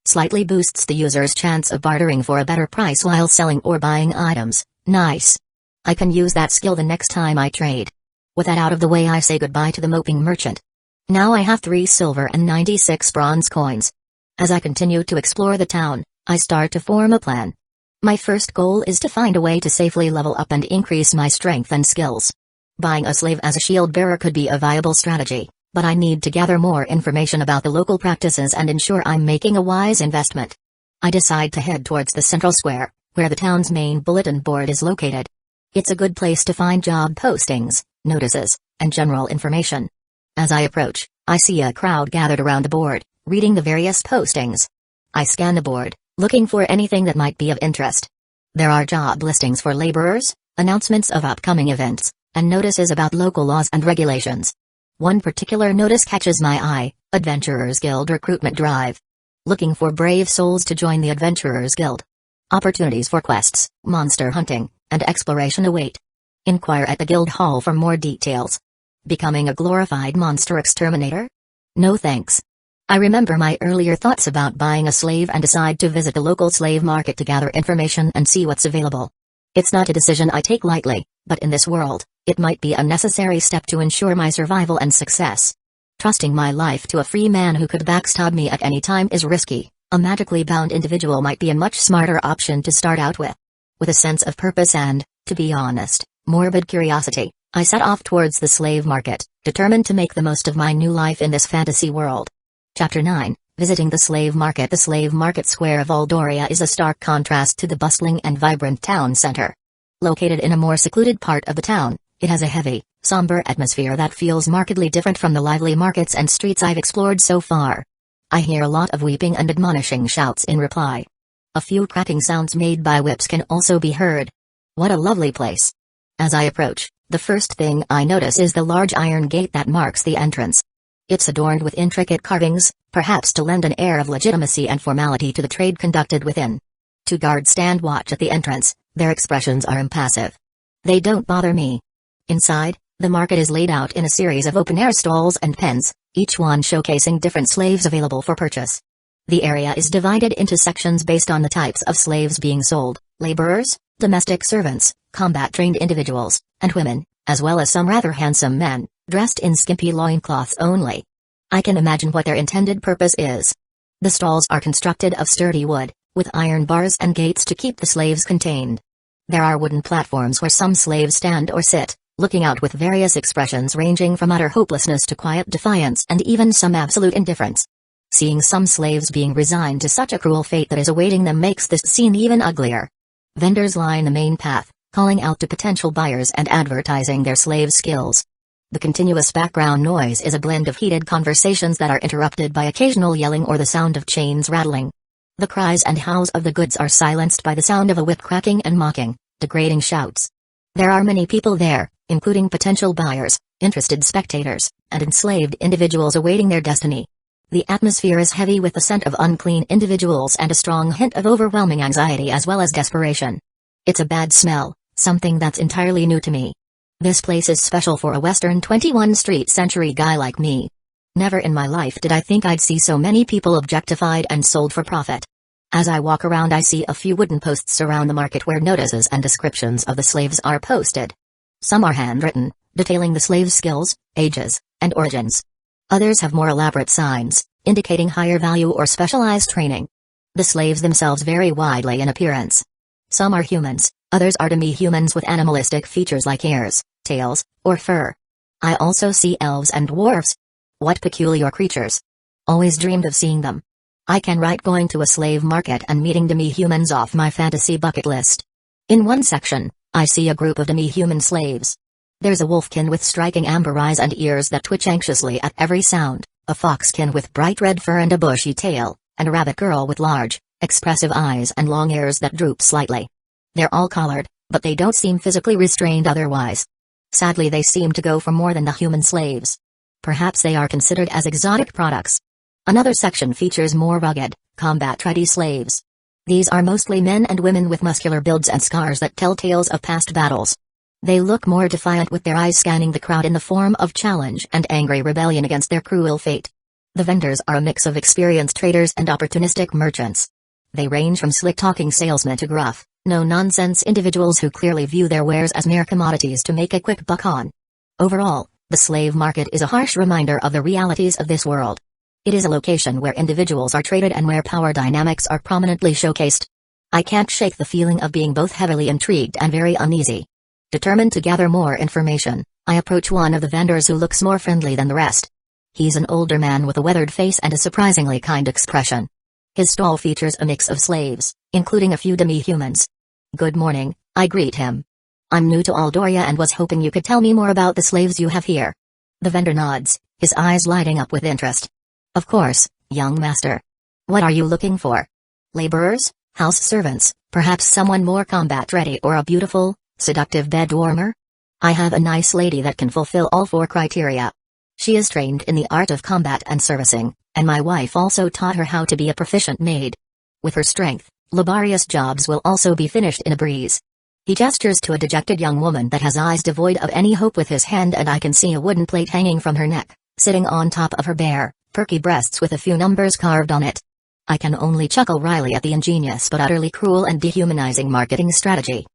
slightly boosts the user's chance of bartering for a better price while selling or buying items. Nice. I can use that skill the next time I trade. With that out of the way I say goodbye to the moping merchant. Now I have 3 silver and 96 bronze coins. As I continue to explore the town, I start to form a plan. My first goal is to find a way to safely level up and increase my strength and skills. Buying a slave as a shield bearer could be a viable strategy, but I need to gather more information about the local practices and ensure I'm making a wise investment. I decide to head towards the central square, where the town's main bulletin board is located. It's a good place to find job postings, notices, and general information. As I approach, I see a crowd gathered around the board, reading the various postings. I scan the board, looking for anything that might be of interest. There are job listings for laborers, announcements of upcoming events, and notices about local laws and regulations. One particular notice catches my eye: Adventurers Guild recruitment drive. Looking for brave souls to join the Adventurers Guild. Opportunities for quests, monster hunting, and exploration await. Inquire at the guild hall for more details. Becoming a glorified monster exterminator? No thanks. I remember my earlier thoughts about buying a slave and decide to visit the local slave market to gather information and see what's available. It's not a decision I take lightly, but in this world, it might be a necessary step to ensure my survival and success. Trusting my life to a free man who could backstab me at any time is risky. A magically bound individual might be a much smarter option to start out with. With a sense of purpose and, to be honest, morbid curiosity, I set off towards the slave market, determined to make the most of my new life in this fantasy world. Chapter 9, Visiting the Slave Market. The slave market square of Aldoria is a stark contrast to the bustling and vibrant town center. Located in a more secluded part of the town, it has a heavy, somber atmosphere that feels markedly different from the lively markets and streets I've explored so far. I hear a lot of weeping and admonishing shouts in reply. A few cracking sounds made by whips can also be heard. What a lovely place. As I approach, the first thing I notice is the large iron gate that marks the entrance. It's adorned with intricate carvings, perhaps to lend an air of legitimacy and formality to the trade conducted within. 2 guards stand watch at the entrance, their expressions are impassive. They don't bother me. Inside, the market is laid out in a series of open-air stalls and pens, each one showcasing different slaves available for purchase. The area is divided into sections based on the types of slaves being sold: laborers, domestic servants, combat-trained individuals, and women, as well as some rather handsome men, dressed in skimpy loincloths only. I can imagine what their intended purpose is. The stalls are constructed of sturdy wood, with iron bars and gates to keep the slaves contained. There are wooden platforms where some slaves stand or sit, looking out with various expressions ranging from utter hopelessness to quiet defiance and even some absolute indifference. Seeing some slaves being resigned to such a cruel fate that is awaiting them makes this scene even uglier. Vendors line the main path, calling out to potential buyers and advertising their slave skills. The continuous background noise is a blend of heated conversations that are interrupted by occasional yelling or the sound of chains rattling. The cries and howls of the goods are silenced by the sound of a whip cracking and mocking, degrading shouts. There are many people there, including potential buyers, interested spectators, and enslaved individuals awaiting their destiny. The atmosphere is heavy with the scent of unclean individuals and a strong hint of overwhelming anxiety as well as desperation. It's a bad smell, something that's entirely new to me. This place is special for a Western 21st century guy like me. Never in my life did I think I'd see so many people objectified and sold for profit. As I walk around, I see a few wooden posts around the market where notices and descriptions of the slaves are posted. Some are handwritten, detailing the slaves' skills, ages, and origins. Others have more elaborate signs, indicating higher value or specialized training. The slaves themselves vary widely in appearance. Some are humans, others are demi-humans with animalistic features like ears, tails, or fur. I also see elves and dwarves. What peculiar creatures. Always dreamed of seeing them. I can write going to a slave market and meeting demi-humans off my fantasy bucket list. In one section, I see a group of demi-human slaves. There's a wolfkin with striking amber eyes and ears that twitch anxiously at every sound, a foxkin with bright red fur and a bushy tail, and a rabbit girl with large, expressive eyes and long ears that droop slightly. They're all collared, but they don't seem physically restrained otherwise. Sadly, they seem to go for more than the human slaves. Perhaps they are considered as exotic products. Another section features more rugged, combat-ready slaves. These are mostly men and women with muscular builds and scars that tell tales of past battles. They look more defiant with their eyes scanning the crowd in the form of challenge and angry rebellion against their cruel fate. The vendors are a mix of experienced traders and opportunistic merchants. They range from slick-talking salesmen to gruff, no-nonsense individuals who clearly view their wares as mere commodities to make a quick buck on. Overall, the slave market is a harsh reminder of the realities of this world. It is a location where individuals are traded and where power dynamics are prominently showcased. I can't shake the feeling of being both heavily intrigued and very uneasy. Determined to gather more information, I approach one of the vendors who looks more friendly than the rest. He's an older man with a weathered face and a surprisingly kind expression. His stall features a mix of slaves, including a few demi-humans. "Good morning," I greet him. "I'm new to Aldoria and was hoping you could tell me more about the slaves you have here." The vendor nods, his eyes lighting up with interest. "Of course, young master. What are you looking for? Laborers, house servants, perhaps someone more combat-ready or a beautiful, seductive bed warmer? I have a nice lady that can fulfill all 4 criteria. She is trained in the art of combat and servicing, and my wife also taught her how to be a proficient maid. With her strength, laborious jobs will also be finished in a breeze." He gestures to a dejected young woman that has eyes devoid of any hope with his hand, and I can see a wooden plate hanging from her neck, sitting on top of her bare, perky breasts with a few numbers carved on it. I can only chuckle wryly at the ingenious but utterly cruel and dehumanizing marketing strategy.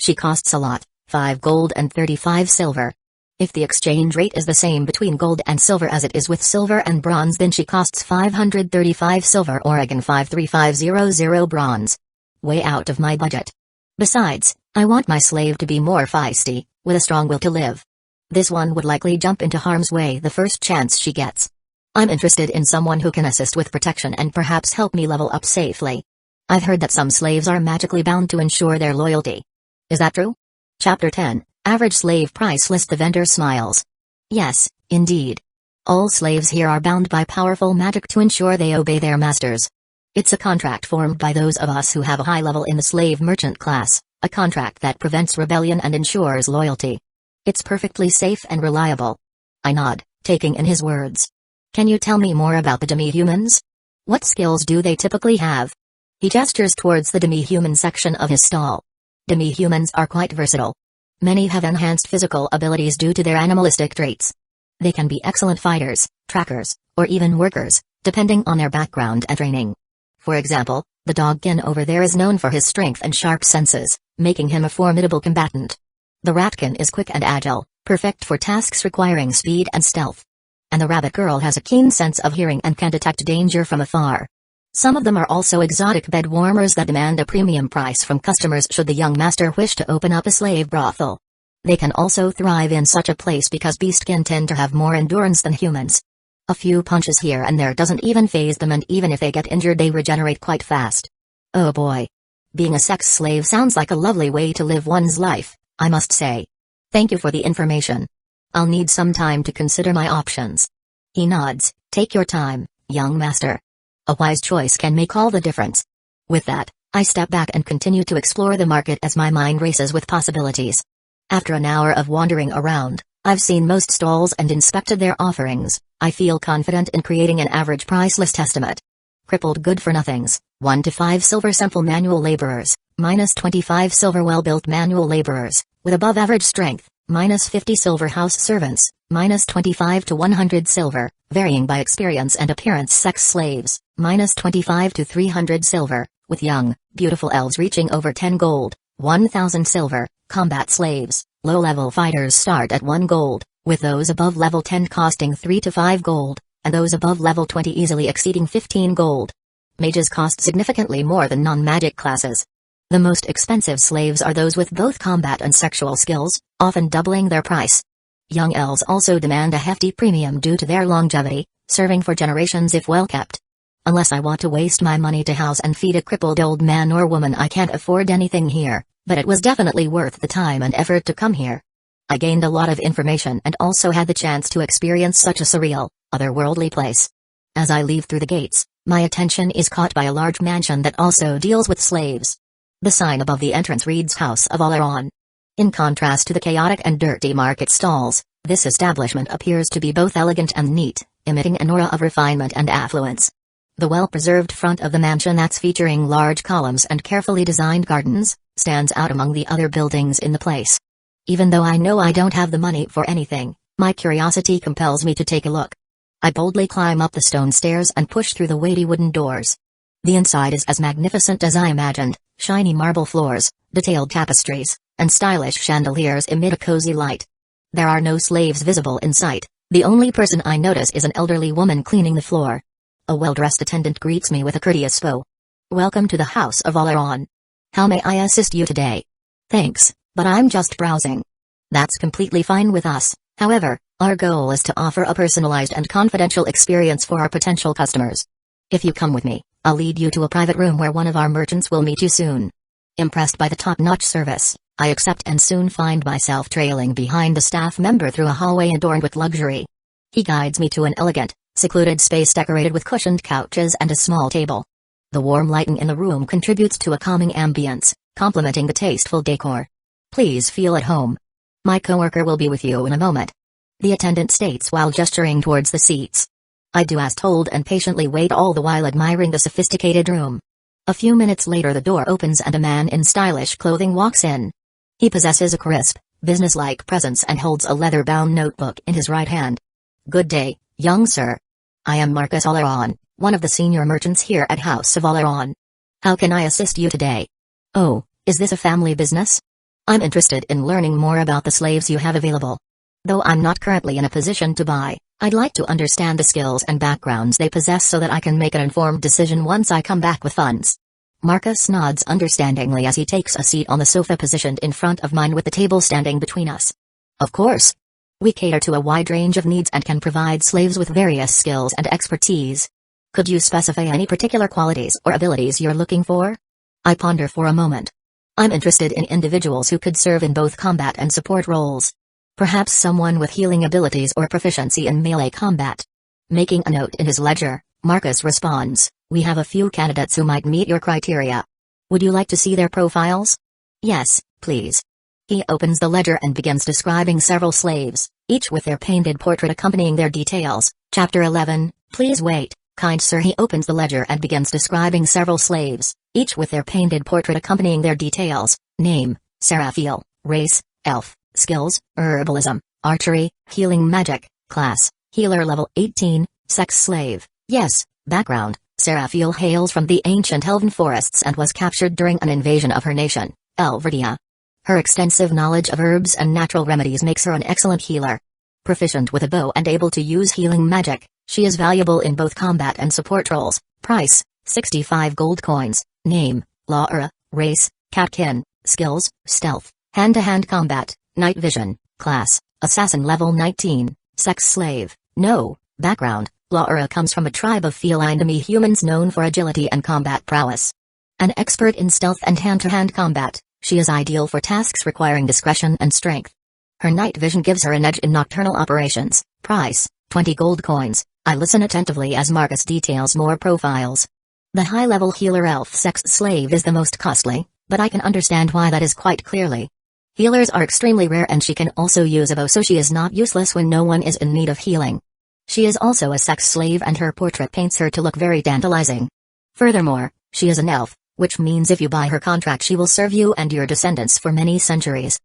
She costs a lot, 5 gold and 35 silver. If the exchange rate is the same between gold and silver as it is with silver and bronze, then she costs 535 silver or again 53500 bronze. Way out of my budget. Besides, I want my slave to be more feisty, with a strong will to live. This one would likely jump into harm's way the first chance she gets. I'm interested in someone who can assist with protection and perhaps help me level up safely. I've heard that some slaves are magically bound to ensure their loyalty. Is that true? Chapter 10, Average Slave Price List. The vendor smiles. Yes, indeed. All slaves here are bound by powerful magic to ensure they obey their masters. It's a contract formed by those of us who have a high level in the slave merchant class, a contract that prevents rebellion and ensures loyalty. It's perfectly safe and reliable. I nod, taking in his words. Can you tell me more about the demi-humans? What skills do they typically have? He gestures towards the demi-human section of his stall. Demi-humans are quite versatile. Many have enhanced physical abilities due to their animalistic traits. They can be excellent fighters, trackers, or even workers, depending on their background and training. For example, the dogkin over there is known for his strength and sharp senses, making him a formidable combatant. The ratkin is quick and agile, perfect for tasks requiring speed and stealth. And the rabbit girl has a keen sense of hearing and can detect danger from afar. Some of them are also exotic bed warmers that demand a premium price from customers should the young master wish to open up a slave brothel. They can also thrive in such a place because beastkin tend to have more endurance than humans. A few punches here and there doesn't even faze them, and even if they get injured they regenerate quite fast. Oh boy. Being a sex slave sounds like a lovely way to live one's life, I must say. Thank you for the information. I'll need some time to consider my options. He nods. Take your time, young master. A wise choice can make all the difference. With that, I step back and continue to explore the market as my mind races with possibilities. After an hour of wandering around, I've seen most stalls and inspected their offerings. I feel confident in creating an average price list estimate. Crippled good-for-nothings, 1 to 5 silver simple manual laborers, minus 25 silver well-built manual laborers, with above-average strength, -50 silver. House servants, -25 to 100 silver, varying by experience and appearance. Sex slaves, -25 to 300 silver, with young, beautiful elves reaching over 10 gold, 1,000 silver. Combat slaves, low-level fighters start at 1 gold, with those above level 10 costing 3 to 5 gold, and those above level 20 easily exceeding 15 gold. Mages cost significantly more than non-magic classes. The most expensive slaves are those with both combat and sexual skills, often doubling their price. Young elves also demand a hefty premium due to their longevity, serving for generations if well kept. Unless I want to waste my money to house and feed a crippled old man or woman, I can't afford anything here, but it was definitely worth the time and effort to come here. I gained a lot of information and also had the chance to experience such a surreal, otherworldly place. As I leave through the gates, my attention is caught by a large mansion that also deals with slaves. The sign above the entrance reads House of Oleron. In contrast to the chaotic and dirty market stalls, this establishment appears to be both elegant and neat, emitting an aura of refinement and affluence. The well-preserved front of the mansion, that's featuring large columns and carefully designed gardens, stands out among the other buildings in the place. Even though I know I don't have the money for anything, my curiosity compels me to take a look. I boldly climb up the stone stairs and push through the weighty wooden doors. The inside is as magnificent as I imagined, shiny marble floors, detailed tapestries, and stylish chandeliers emit a cozy light. There are no slaves visible in sight. The only person I notice is an elderly woman cleaning the floor. A well-dressed attendant greets me with a courteous bow. "Welcome to the House of Oleron. How may I assist you today?" "Thanks, but I'm just browsing." "That's completely fine with us. However, our goal is to offer a personalized and confidential experience for our potential customers. If you come with me, I'll lead you to a private room where one of our merchants will meet you soon." Impressed by the top-notch service, I accept and soon find myself trailing behind the staff member through a hallway adorned with luxury. He guides me to an elegant, secluded space decorated with cushioned couches and a small table. The warm lighting in the room contributes to a calming ambience, complementing the tasteful decor. "Please feel at home. My coworker will be with you in a moment," the attendant states while gesturing towards the seats. I do as told and patiently wait, all the while admiring the sophisticated room. A few minutes later the door opens and a man in stylish clothing walks in. He possesses a crisp, businesslike presence and holds a leather-bound notebook in his right hand. "Good day, young sir. I am Marcus Oleron, one of the senior merchants here at House of Oleron. How can I assist you today?" "Oh, is this a family business? I'm interested in learning more about the slaves you have available. Though I'm not currently in a position to buy, I'd like to understand the skills and backgrounds they possess so that I can make an informed decision once I come back with funds." Marcus nods understandingly as he takes a seat on the sofa positioned in front of mine with the table standing between us. "Of course. We cater to a wide range of needs and can provide slaves with various skills and expertise. Could you specify any particular qualities or abilities you're looking for?" I ponder for a moment. I'm interested in individuals who could serve in both combat and support roles. Perhaps someone with healing abilities or proficiency in melee combat. Making a note in his ledger, Marcus responds, "We have a few candidates who might meet your criteria. Would you like to see their profiles?" "Yes, please." He opens the ledger and begins describing several slaves, each with their painted portrait accompanying their details. Chapter 11, Please wait, kind sir. He opens the ledger and begins describing several slaves, each with their painted portrait accompanying their details. Name, Seraphiel. Race, elf. Skills, herbalism, archery, healing magic. Class, healer level 18, sex slave. Yes. Background, Seraphiel hails from the ancient elven forests and was captured during an invasion of her nation, Elverdia. Her extensive knowledge of herbs and natural remedies makes her an excellent healer. Proficient with a bow and able to use healing magic, she is valuable in both combat and support roles. Price, 65 gold coins. Name, Laura. Race, catkin. Skills, stealth, hand-to-hand combat, night vision. Class, assassin level 19, sex slave. No. Background, Laura comes from a tribe of feline demi-humans known for agility and combat prowess. An expert in stealth and hand-to-hand combat, she is ideal for tasks requiring discretion and strength. Her night vision gives her an edge in nocturnal operations. Price, 20 gold coins. I listen attentively as Marcus details more profiles. The high-level healer elf sex slave is the most costly, but I can understand why that is quite clearly. Healers are extremely rare and she can also use a bow, so she is not useless when no one is in need of healing. She is also a sex slave and her portrait paints her to look very tantalizing. Furthermore, she is an elf, which means if you buy her contract she will serve you and your descendants for many centuries.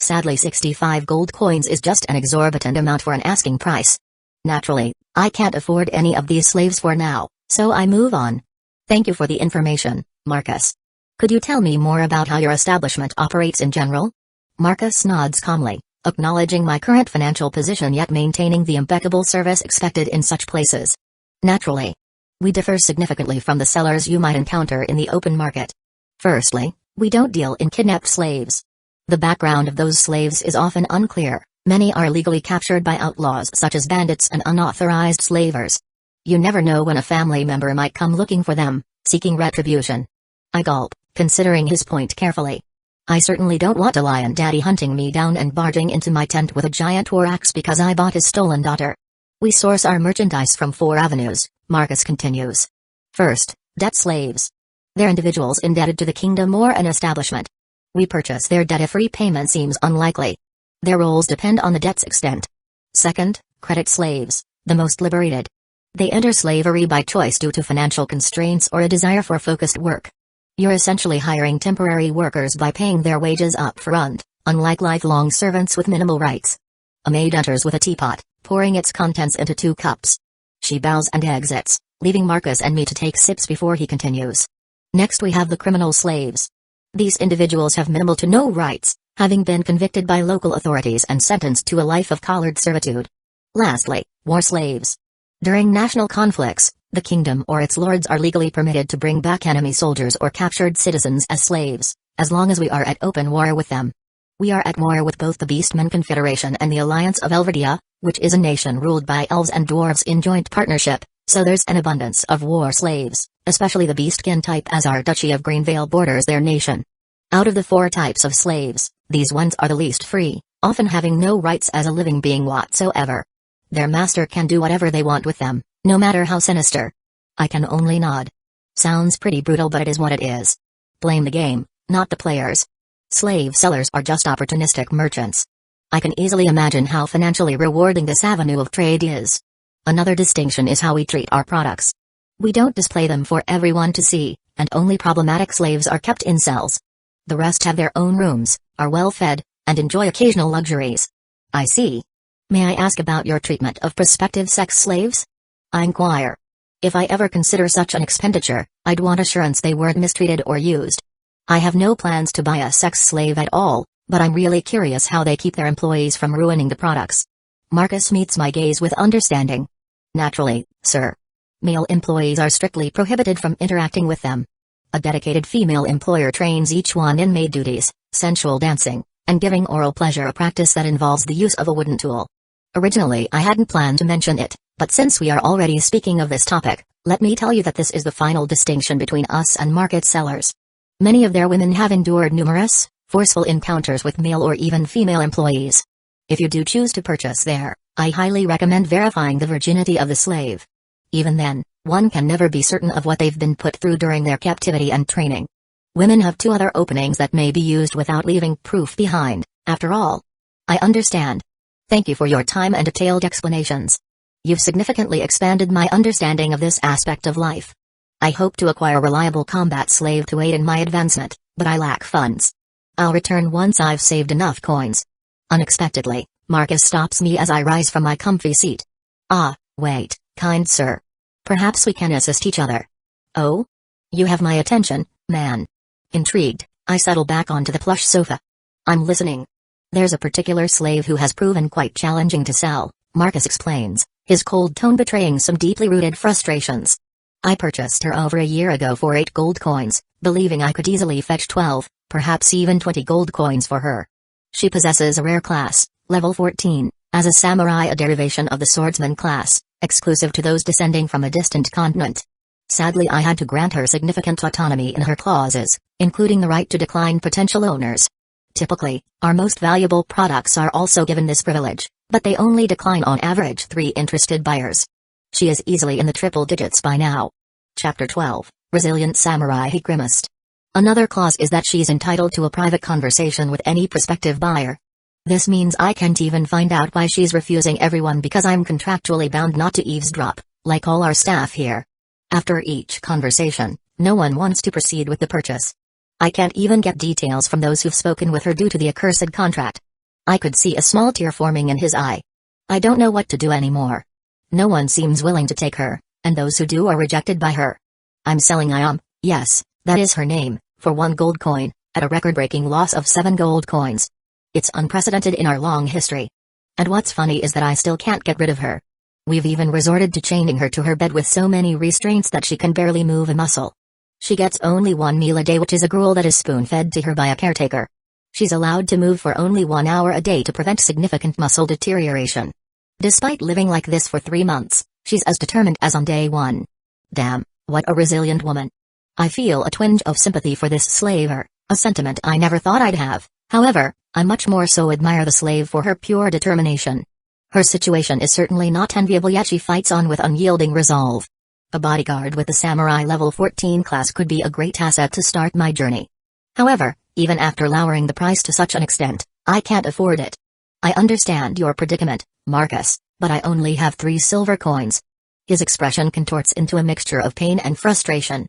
Sadly 65 gold coins is just an exorbitant amount for an asking price. Naturally, I can't afford any of these slaves for now, so I move on. Thank you for the information, Marcus. Could you tell me more about how your establishment operates in general? Marcus nods calmly, acknowledging my current financial position yet maintaining the impeccable service expected in such places. Naturally. We differ significantly from the sellers you might encounter in the open market. Firstly, we don't deal in kidnapped slaves. The background of those slaves is often unclear. Many are illegally captured by outlaws such as bandits and unauthorized slavers. You never know when a family member might come looking for them, seeking retribution. I gulp, considering his point carefully. I certainly don't want a lion daddy hunting me down and barging into my tent with a giant war axe because I bought his stolen daughter. We source our merchandise from 4 avenues, Marcus continues. First, debt slaves. They're individuals indebted to the kingdom or an establishment. We purchase their debt if repayment seems unlikely. Their roles depend on the debt's extent. Second, credit slaves, the most liberated. They enter slavery by choice due to financial constraints or a desire for focused work. You're essentially hiring temporary workers by paying their wages up front, unlike lifelong servants with minimal rights. A maid enters with a teapot, pouring its contents into 2 cups. She bows and exits, leaving Marcus and me to take sips before he continues. Next we have the criminal slaves. These individuals have minimal to no rights, having been convicted by local authorities and sentenced to a life of collared servitude. Lastly, war slaves. During national conflicts, the kingdom or its lords are legally permitted to bring back enemy soldiers or captured citizens as slaves, as long as we are at open war with them. We are at war with both the Beastmen Confederation and the Alliance of Elverdia, which is a nation ruled by elves and dwarves in joint partnership, so there's an abundance of war slaves, especially the beastkin type as our Duchy of Greenvale borders their nation. Out of the 4 types of slaves, these ones are the least free, often having no rights as a living being whatsoever. Their master can do whatever they want with them, no matter how sinister. I can only nod. Sounds pretty brutal, but it is what it is. Blame the game, not the players. Slave sellers are just opportunistic merchants. I can easily imagine how financially rewarding this avenue of trade is. Another distinction is how we treat our products. We don't display them for everyone to see, and only problematic slaves are kept in cells. The rest have their own rooms, are well fed, and enjoy occasional luxuries. I see. May I ask about your treatment of prospective sex slaves? I inquire. If I ever consider such an expenditure, I'd want assurance they weren't mistreated or used. I have no plans to buy a sex slave at all, but I'm really curious how they keep their employees from ruining the products. Marcus meets my gaze with understanding. Naturally, sir. Male employees are strictly prohibited from interacting with them. A dedicated female employer trains each one in maid duties, sensual dancing, and giving oral pleasure, a practice that involves the use of a wooden tool. Originally I hadn't planned to mention it, but since we are already speaking of this topic, let me tell you that this is the final distinction between us and market sellers. Many of their women have endured numerous, forceful encounters with male or even female employees. If you do choose to purchase there, I highly recommend verifying the virginity of the slave. Even then, one can never be certain of what they've been put through during their captivity and training. Women have 2 other openings that may be used without leaving proof behind, after all. I understand. Thank you for your time and detailed explanations. You've significantly expanded my understanding of this aspect of life. I hope to acquire a reliable combat slave to aid in my advancement, but I lack funds. I'll return once I've saved enough coins. Unexpectedly, Marcus stops me as I rise from my comfy seat. Ah, wait, kind sir. Perhaps we can assist each other. Oh? You have my attention, man. Intrigued, I settle back onto the plush sofa. I'm listening. There's a particular slave who has proven quite challenging to sell, Marcus explains, his cold tone betraying some deeply rooted frustrations. I purchased her over a year ago for 8 gold coins, believing I could easily fetch 12, perhaps even 20 gold coins for her. She possesses a rare class, level 14, as a samurai, a derivation of the swordsman class, exclusive to those descending from a distant continent. Sadly, I had to grant her significant autonomy in her clauses, including the right to decline potential owners. Typically, our most valuable products are also given this privilege, but they only decline on average 3 interested buyers. She is easily in the triple digits by now. Chapter 12, Resilient Samurai, he grimaced. Another clause is that she's entitled to a private conversation with any prospective buyer. This means I can't even find out why she's refusing everyone because I'm contractually bound not to eavesdrop, like all our staff here. After each conversation, no one wants to proceed with the purchase. I can't even get details from those who've spoken with her due to the accursed contract. I could see a small tear forming in his eye. I don't know what to do anymore. No one seems willing to take her, and those who do are rejected by her. I'm selling Ayam, yes, that is her name, for 1 gold coin, at a record-breaking loss of 7 gold coins. It's unprecedented in our long history. And what's funny is that I still can't get rid of her. We've even resorted to chaining her to her bed with so many restraints that she can barely move a muscle. She gets only 1 meal a day, which is a gruel that is spoon-fed to her by a caretaker. She's allowed to move for only 1 hour a day to prevent significant muscle deterioration. Despite living like this for 3 months, she's as determined as on day 1. Damn, what a resilient woman. I feel a twinge of sympathy for this slaver, a sentiment I never thought I'd have. However, I much more so admire the slave for her pure determination. Her situation is certainly not enviable, yet she fights on with unyielding resolve. A bodyguard with the samurai level 14 class could be a great asset to start my journey. However, even after lowering the price to such an extent, I can't afford it. I understand your predicament, Marcus, but I only have 3 silver coins. His expression contorts into a mixture of pain and frustration.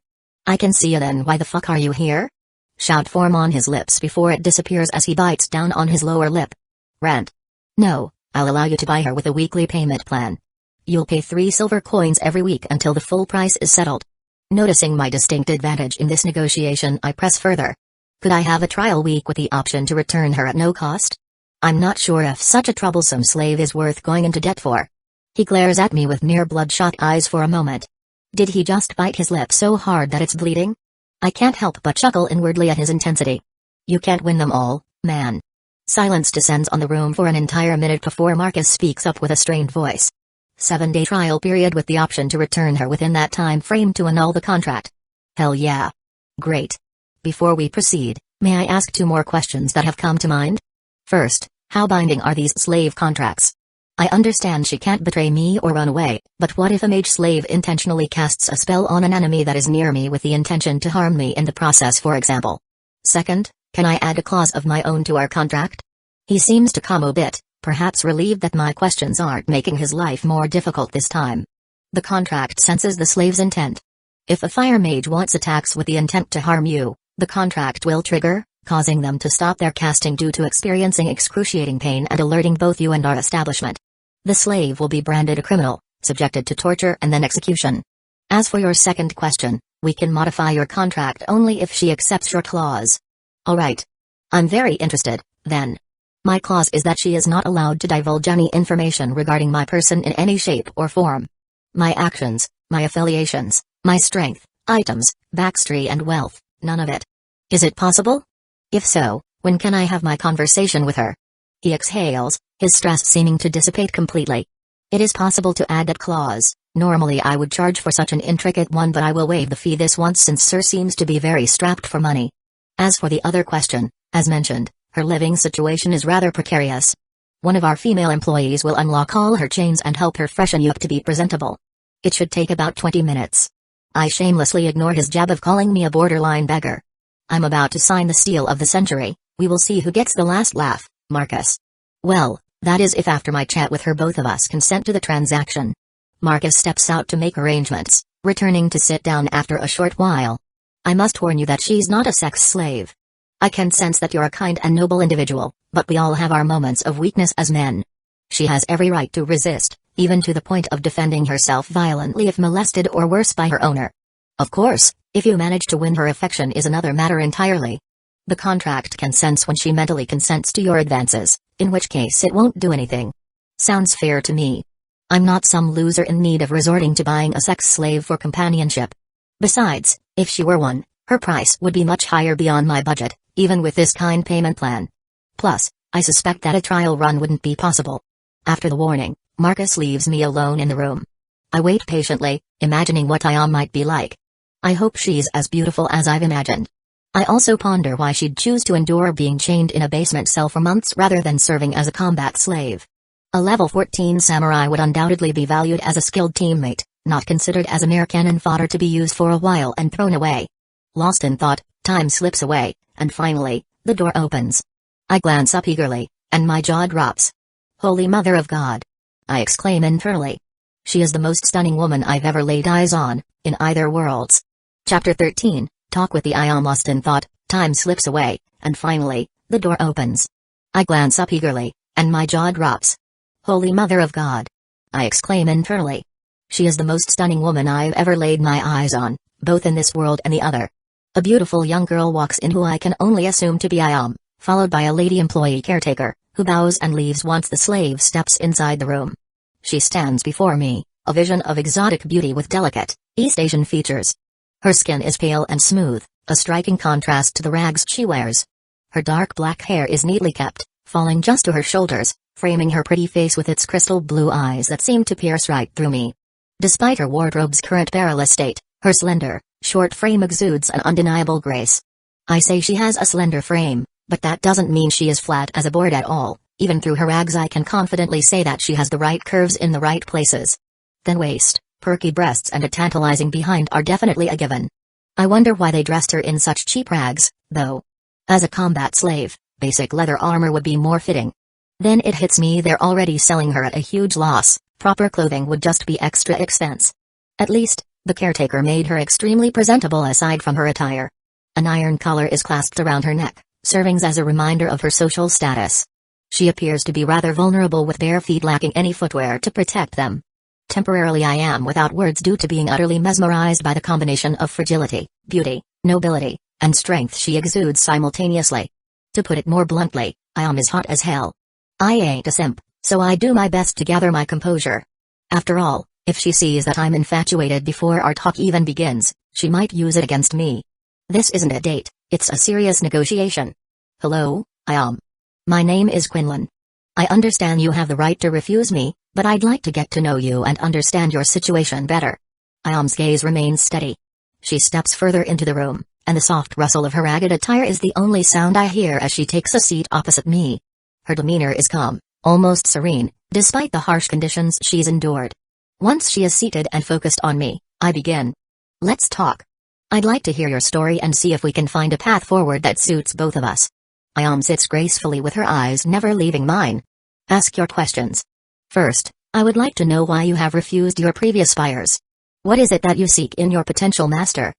I can see you then. Why the fuck are you here? Shout form on his lips before it disappears as he bites down on his lower lip. Rent. No, I'll allow you to buy her with a weekly payment plan. You'll pay 3 silver coins every week until the full price is settled. Noticing my distinct advantage in this negotiation, I press further. Could I have a trial week with the option to return her at no cost? I'm not sure if such a troublesome slave is worth going into debt for. He glares at me with near bloodshot eyes for a moment. Did he just bite his lip so hard that it's bleeding? I can't help but chuckle inwardly at his intensity. You can't win them all, man. Silence descends on the room for an entire minute before Marcus speaks up with a strained voice. 7-day trial period with the option to return her within that time frame to annul the contract. Hell yeah. Great. Before we proceed, may I ask 2 more questions that have come to mind? First, how binding are these slave contracts? I understand she can't betray me or run away, but what if a mage slave intentionally casts a spell on an enemy that is near me with the intention to harm me in the process, for example? Second, can I add a clause of my own to our contract? He seems to calm a bit, perhaps relieved that my questions aren't making his life more difficult this time. The contract senses the slave's intent. If a fire mage wants attacks with the intent to harm you, the contract will trigger, causing them to stop their casting due to experiencing excruciating pain and alerting both you and our establishment. The slave will be branded a criminal, subjected to torture and then execution. As for your second question, we can modify your contract only if she accepts your clause. Alright. I'm very interested, then. My clause is that she is not allowed to divulge any information regarding my person in any shape or form. My actions, my affiliations, my strength, items, backstory and wealth, none of it. Is it possible? If so, when can I have my conversation with her? He exhales, his stress seeming to dissipate completely. It is possible to add that clause. Normally I would charge for such an intricate one, but I will waive the fee this once since Sir seems to be very strapped for money. As for the other question, as mentioned, her living situation is rather precarious. One of our female employees will unlock all her chains and help her freshen you up to be presentable. It should take about 20 minutes. I shamelessly ignore his jab of calling me a borderline beggar. I'm about to sign the steal of the century. We will see who gets the last laugh, Marcus. Well, that is if after my chat with her both of us consent to the transaction. Marcus steps out to make arrangements, returning to sit down after a short while. I must warn you that she's not a sex slave. I can sense that you're a kind and noble individual, but we all have our moments of weakness as men. She has every right to resist, even to the point of defending herself violently if molested or worse by her owner. Of course, if you manage to win her affection is another matter entirely. The contract can sense when she mentally consents to your advances, in which case it won't do anything. Sounds fair to me. I'm not some loser in need of resorting to buying a sex slave for companionship. Besides, if she were one, her price would be much higher beyond my budget, even with this kind payment plan. Plus, I suspect that a trial run wouldn't be possible. After the warning, Marcus leaves me alone in the room. I wait patiently, imagining what Ayam might be like. I hope she's as beautiful as I've imagined. I also ponder why she'd choose to endure being chained in a basement cell for months rather than serving as a combat slave. A level 14 samurai would undoubtedly be valued as a skilled teammate, not considered as a mere cannon fodder to be used for a while and thrown away. Lost in thought, time slips away, and finally, the door opens. I glance up eagerly, and my jaw drops. Holy Mother of God! I exclaim internally. She is the most stunning woman I've ever laid eyes on, in either worlds. Chapter 13, Talk with the Ayam. Lost in thought, time slips away, and finally, the door opens. I glance up eagerly, and my jaw drops. Holy Mother of God! I exclaim internally. She is the most stunning woman I've ever laid my eyes on, both in this world and the other. A beautiful young girl walks in who I can only assume to be Ayam, followed by a lady employee caretaker, who bows and leaves once the slave steps inside the room. She stands before me, a vision of exotic beauty with delicate, East Asian features. Her skin is pale and smooth, a striking contrast to the rags she wears. Her dark black hair is neatly kept, falling just to her shoulders, framing her pretty face with its crystal blue eyes that seem to pierce right through me. Despite her wardrobe's current perilous state, her slender, short frame exudes an undeniable grace. I say she has a slender frame, but that doesn't mean she is flat as a board at all. Even through her rags I can confidently say that she has the right curves in the right places. Thin waist, perky breasts and a tantalizing behind are definitely a given. I wonder why they dressed her in such cheap rags, though. As a combat slave, basic leather armor would be more fitting. Then it hits me they're already selling her at a huge loss. Proper clothing would just be extra expense. At least, the caretaker made her extremely presentable aside from her attire. An iron collar is clasped around her neck, serving as a reminder of her social status. She appears to be rather vulnerable with bare feet lacking any footwear to protect them. Temporarily I am without words due to being utterly mesmerized by the combination of fragility, beauty, nobility, and strength she exudes simultaneously. To put it more bluntly, Ayam is hot as hell. I ain't a simp, so I do my best to gather my composure. After all, if she sees that I'm infatuated before our talk even begins, she might use it against me. This isn't a date, it's a serious negotiation. Hello, Ayam. My name is Quinlan. I understand you have the right to refuse me, but I'd like to get to know you and understand your situation better. Ayam's gaze remains steady. She steps further into the room, and the soft rustle of her ragged attire is the only sound I hear as she takes a seat opposite me. Her demeanor is calm, almost serene, despite the harsh conditions she's endured. Once she is seated and focused on me, I begin. Let's talk. I'd like to hear your story and see if we can find a path forward that suits both of us. Ayam sits gracefully with her eyes never leaving mine. Ask your questions. First, I would like to know why you have refused your previous buyers. What is it that you seek in your potential master?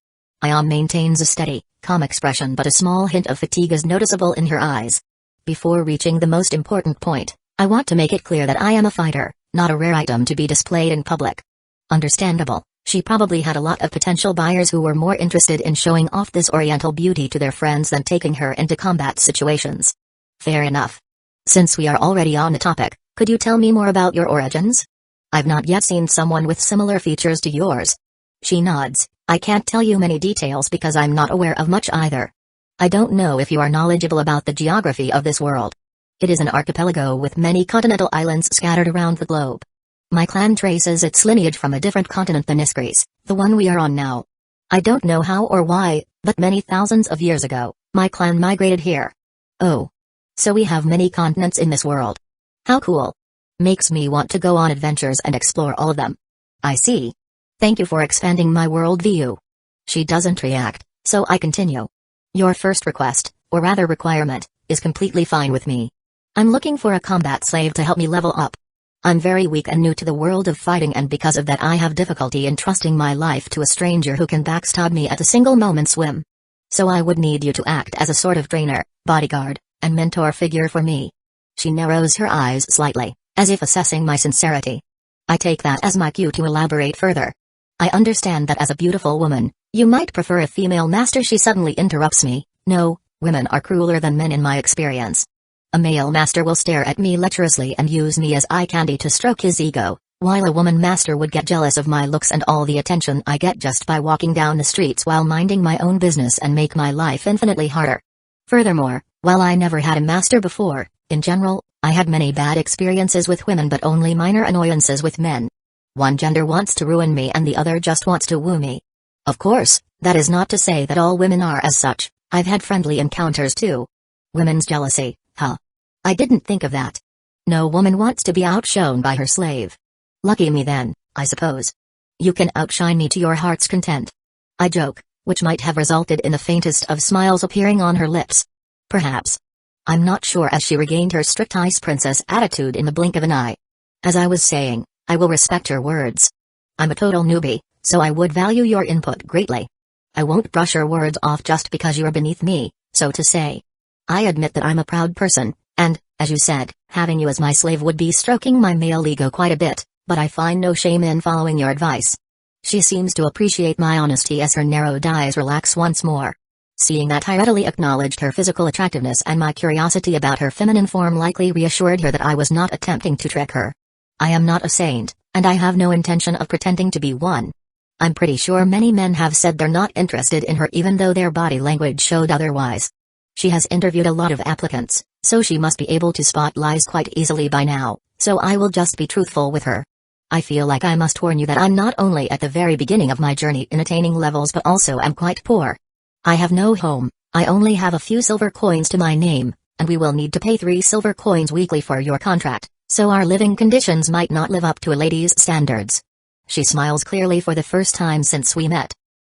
Ayam maintains a steady, calm expression, but a small hint of fatigue is noticeable in her eyes. Before reaching the most important point, I want to make it clear that I am a fighter, not a rare item to be displayed in public. Understandable, she probably had a lot of potential buyers who were more interested in showing off this oriental beauty to their friends than taking her into combat situations. Fair enough. Since we are already on the topic, could you tell me more about your origins? I've not yet seen someone with similar features to yours. She nods. I can't tell you many details because I'm not aware of much either. I don't know if you are knowledgeable about the geography of this world. It is an archipelago with many continental islands scattered around the globe. My clan traces its lineage from a different continent than Iskris, the one we are on now. I don't know how or why, but many thousands of years ago, my clan migrated here. Oh. So we have many continents in this world. How cool. Makes me want to go on adventures and explore all of them. I see. Thank you for expanding my worldview. She doesn't react, so I continue. Your first request, or rather requirement, is completely fine with me. I'm looking for a combat slave to help me level up. I'm very weak and new to the world of fighting, and because of that I have difficulty in trusting my life to a stranger who can backstab me at a single moment's whim. So I would need you to act as a sort of trainer, bodyguard, and mentor figure for me. She narrows her eyes slightly, as if assessing my sincerity. I take that as my cue to elaborate further. I understand that as a beautiful woman, you might prefer a female master. She suddenly interrupts me. No, women are crueler than men in my experience. A male master will stare at me lecherously and use me as eye candy to stroke his ego, while a woman master would get jealous of my looks and all the attention I get just by walking down the streets while minding my own business and make my life infinitely harder. Furthermore, while I never had a master before, in general, I had many bad experiences with women but only minor annoyances with men. One gender wants to ruin me and the other just wants to woo me. Of course, that is not to say that all women are as such. I've had friendly encounters too. Women's jealousy, huh? I didn't think of that. No woman wants to be outshone by her slave. Lucky me then, I suppose. You can outshine me to your heart's content. I joke, which might have resulted in the faintest of smiles appearing on her lips. Perhaps. I'm not sure, as she regained her strict ice princess attitude in the blink of an eye. As I was saying, I will respect your words. I'm a total newbie, so I would value your input greatly. I won't brush your words off just because you're beneath me, so to say. I admit that I'm a proud person, and, As you said, having you as my slave would be stroking my male ego quite a bit, but I find no shame in following your advice. She seems to appreciate my honesty as her narrowed eyes relax once more. Seeing that I readily acknowledged her physical attractiveness and my curiosity about her feminine form likely reassured her that I was not attempting to trick her. I am not a saint, and I have no intention of pretending to be one. I'm pretty sure many men have said they're not interested in her even though their body language showed otherwise. She has interviewed a lot of applicants, so she must be able to spot lies quite easily by now, so I will just be truthful with her. I feel like I must warn you that I'm not only at the very beginning of my journey in attaining levels but also am quite poor. I have no home, I only have a few silver coins to my name, and we will need to pay 3 silver coins weekly for your contract, so our living conditions might not live up to a lady's standards. She smiles clearly for the first time since we met.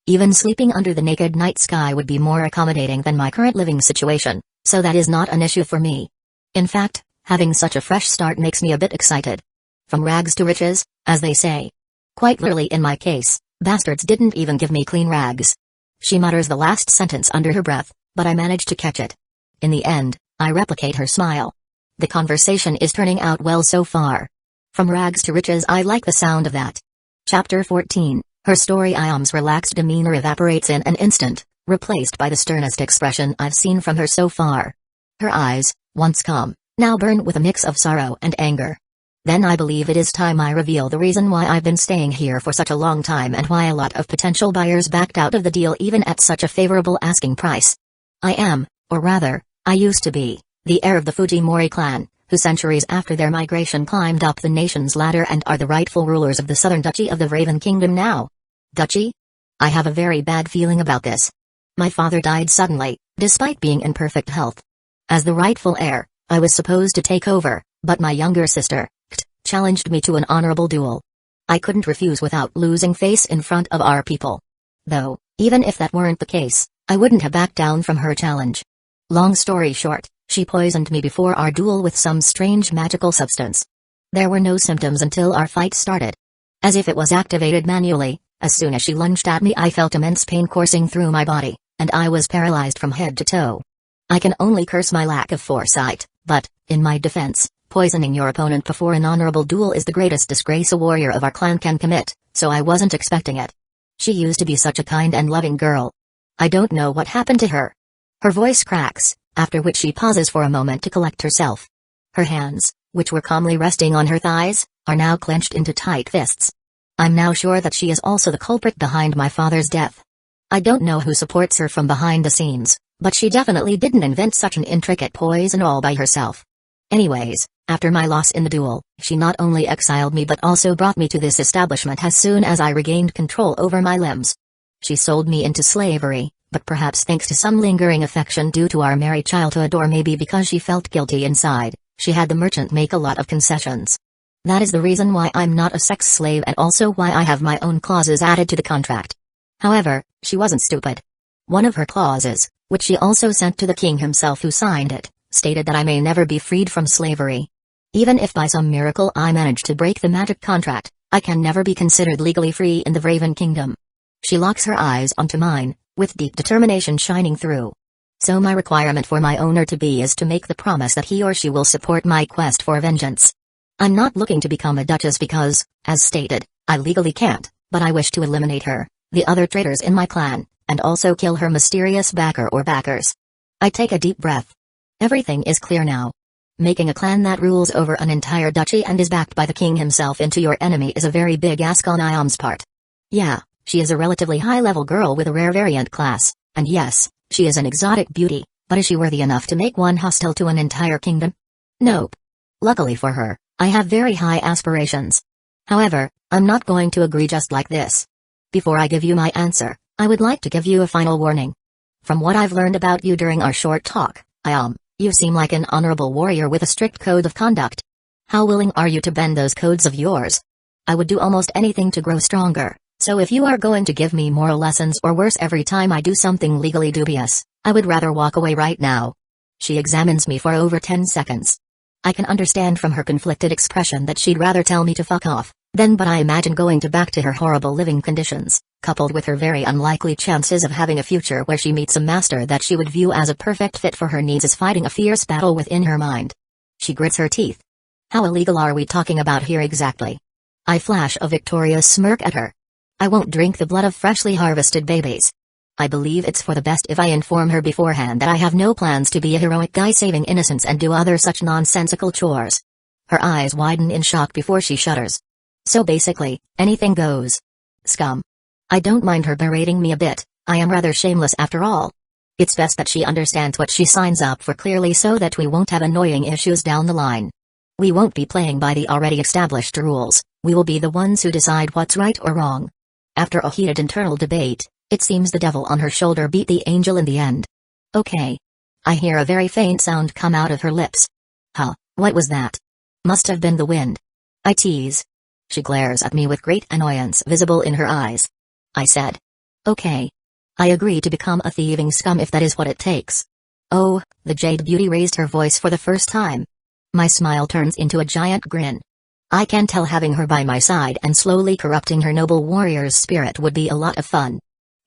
Even sleeping under the naked night sky would be more accommodating than my current living situation, so that is not an issue for me. In fact, having such a fresh start makes me a bit excited. From rags to riches, as they say. Quite literally in my case, bastards didn't even give me clean rags. She mutters the last sentence under her breath, but I manage to catch it. In the end, I replicate her smile. The conversation is turning out well so far. From rags to riches, I like the sound of that. Chapter 14. Her story. Ayam's relaxed demeanor evaporates in an instant, replaced by the sternest expression I've seen from her so far. Her eyes, once calm, now burn with a mix of sorrow and anger. Then I believe it is time I reveal the reason why I've been staying here for such a long time and why a lot of potential buyers backed out of the deal even at such a favorable asking price. I am, or rather, I used to be, the heir of the Fujimori clan, who centuries after their migration climbed up the nation's ladder and are the rightful rulers of the southern duchy of the Raven Kingdom now. Duchy? I have a very bad feeling about this. My father died suddenly, despite being in perfect health. As the rightful heir, I was supposed to take over, but my younger sister, challenged me to an honorable duel. I couldn't refuse without losing face in front of our people. Though, even if that weren't the case, I wouldn't have backed down from her challenge. Long story short, she poisoned me before our duel with some strange magical substance. There were no symptoms until our fight started. As if it was activated manually, as soon as she lunged at me I felt immense pain coursing through my body, and I was paralyzed from head to toe. I can only curse my lack of foresight, but, in my defense, poisoning your opponent before an honorable duel is the greatest disgrace a warrior of our clan can commit, so I wasn't expecting it. She used to be such a kind and loving girl. I don't know what happened to her. Her voice cracks, after which she pauses for a moment to collect herself. Her hands, which were calmly resting on her thighs, are now clenched into tight fists. I'm now sure that she is also the culprit behind my father's death. I don't know who supports her from behind the scenes, but she definitely didn't invent such an intricate poison all by herself. Anyways, after my loss in the duel, she not only exiled me but also brought me to this establishment as soon as I regained control over my limbs. She sold me into slavery, but perhaps thanks to some lingering affection due to our merry childhood or maybe because she felt guilty inside, she had the merchant make a lot of concessions. That is the reason why I'm not a sex slave and also why I have my own clauses added to the contract. However, she wasn't stupid. One of her clauses, which she also sent to the king himself who signed it, stated that I may never be freed from slavery. Even if by some miracle I manage to break the magic contract, I can never be considered legally free in the Raven Kingdom. She locks her eyes onto mine, with deep determination shining through. So my requirement for my owner-to-be is to make the promise that he or she will support my quest for vengeance. I'm not looking to become a duchess because, as stated, I legally can't, but I wish to eliminate her, the other traitors in my clan, and also kill her mysterious backer or backers. I take a deep breath. Everything is clear now. Making a clan that rules over an entire duchy and is backed by the king himself into your enemy is a very big ask on Ayam's part. Yeah, she is a relatively high-level girl with a rare variant class, and yes, she is an exotic beauty, but is she worthy enough to make one hostile to an entire kingdom? Nope. Luckily for her, I have very high aspirations. However, I'm not going to agree just like this. Before I give you my answer, I would like to give you a final warning. From what I've learned about you during our short talk, Ayam, you seem like an honorable warrior with a strict code of conduct. How willing are you to bend those codes of yours? I would do almost anything to grow stronger, so if you are going to give me moral lessons or worse every time I do something legally dubious, I would rather walk away right now. She examines me for over 10 seconds. I can understand from her conflicted expression that she'd rather tell me to fuck off, but I imagine going back to her horrible living conditions, coupled with her very unlikely chances of having a future where she meets a master that she would view as a perfect fit for her needs is fighting a fierce battle within her mind. She grits her teeth. How illegal are we talking about here exactly? I flash a victorious smirk at her. I won't drink the blood of freshly harvested babies. I believe it's for the best if I inform her beforehand that I have no plans to be a heroic guy saving innocents and do other such nonsensical chores. Her eyes widen in shock before she shudders. So basically, anything goes. Scum. I don't mind her berating me a bit, I am rather shameless after all. It's best that she understands what she signs up for clearly so that we won't have annoying issues down the line. We won't be playing by the already established rules, we will be the ones who decide what's right or wrong. After a heated internal debate, it seems the devil on her shoulder beat the angel in the end. Okay. I hear a very faint sound come out of her lips. Huh, what was that? Must have been the wind. I tease. She glares at me with great annoyance visible in her eyes. I said. Okay. I agree to become a thieving scum if that is what it takes. Oh, the Jade Beauty raised her voice for the first time. My smile turns into a giant grin. I can tell having her by my side and slowly corrupting her noble warrior's spirit would be a lot of fun.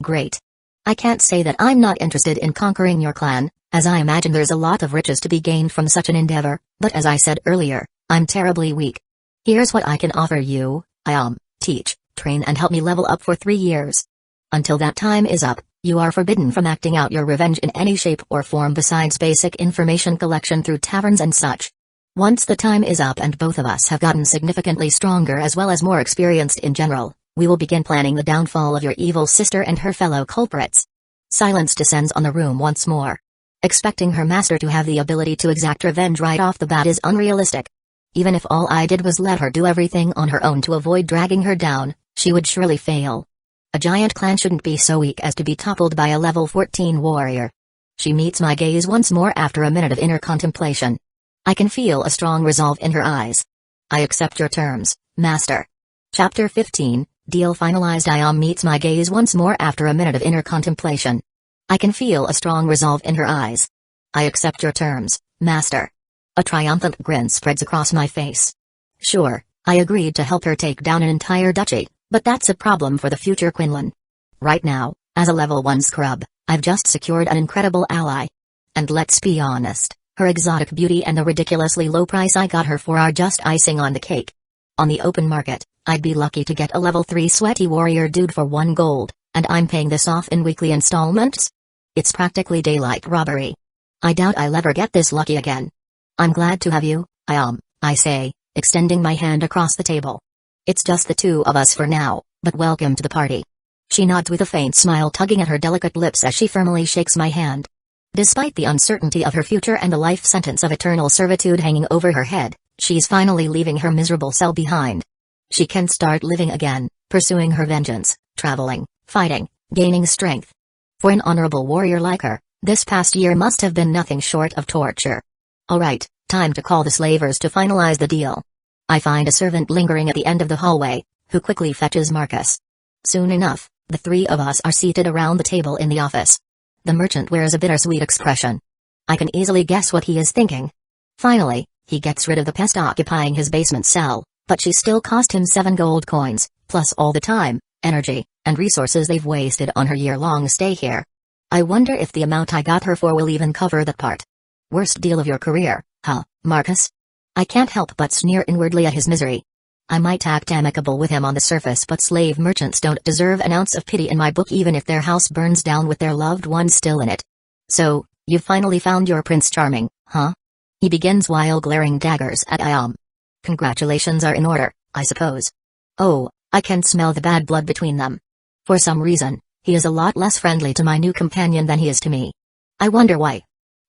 Great. I can't say that I'm not interested in conquering your clan, as I imagine there's a lot of riches to be gained from such an endeavor, but as I said earlier, I'm terribly weak. Here's what I can offer you, Ayam: teach, train and help me level up for 3 years. Until that time is up, you are forbidden from acting out your revenge in any shape or form besides basic information collection through taverns and such. Once the time is up and both of us have gotten significantly stronger as well as more experienced in general, we will begin planning the downfall of your evil sister and her fellow culprits. Silence descends on the room once more. Expecting her master to have the ability to exact revenge right off the bat is unrealistic. Even if all I did was let her do everything on her own to avoid dragging her down, she would surely fail. A giant clan shouldn't be so weak as to be toppled by a level 14 warrior. She meets my gaze once more after a minute of inner contemplation. I can feel a strong resolve in her eyes. I accept your terms, master. Chapter 15, Deal finalized. Ayam meets my gaze once more after a minute of inner contemplation. I can feel a strong resolve in her eyes. I accept your terms, master. A triumphant grin spreads across my face. Sure, I agreed to help her take down an entire duchy, but that's a problem for the future Quinlan. Right now, as a level 1 scrub, I've just secured an incredible ally. And let's be honest, her exotic beauty and the ridiculously low price I got her for are just icing on the cake. On the open market, I'd be lucky to get a level 3 sweaty warrior dude for 1 gold, and I'm paying this off in weekly installments? It's practically daylight robbery. I doubt I'll ever get this lucky again. I'm glad to have you, Ayam, I say, extending my hand across the table. It's just the two of us for now, but welcome to the party. She nods with a faint smile tugging at her delicate lips as she firmly shakes my hand. Despite the uncertainty of her future and the life sentence of eternal servitude hanging over her head, she's finally leaving her miserable cell behind. She can start living again, pursuing her vengeance, traveling, fighting, gaining strength. For an honorable warrior like her, this past year must have been nothing short of torture. Alright, time to call the slavers to finalize the deal. I find a servant lingering at the end of the hallway, who quickly fetches Marcus. Soon enough, the 3 of us are seated around the table in the office. The merchant wears a bittersweet expression. I can easily guess what he is thinking. Finally, he gets rid of the pest occupying his basement cell, but she still cost him 7 gold coins, plus all the time, energy, and resources they've wasted on her year-long stay here. I wonder if the amount I got her for will even cover that part. Worst deal of your career, huh, Marcus? I can't help but sneer inwardly at his misery. I might act amicable with him on the surface, but slave merchants don't deserve an ounce of pity in my book even if their house burns down with their loved ones still in it. So, you've finally found your Prince Charming, huh? He begins while glaring daggers at Ayam. Congratulations are in order, I suppose. Oh, I can smell the bad blood between them. For some reason, he is a lot less friendly to my new companion than he is to me. I wonder why.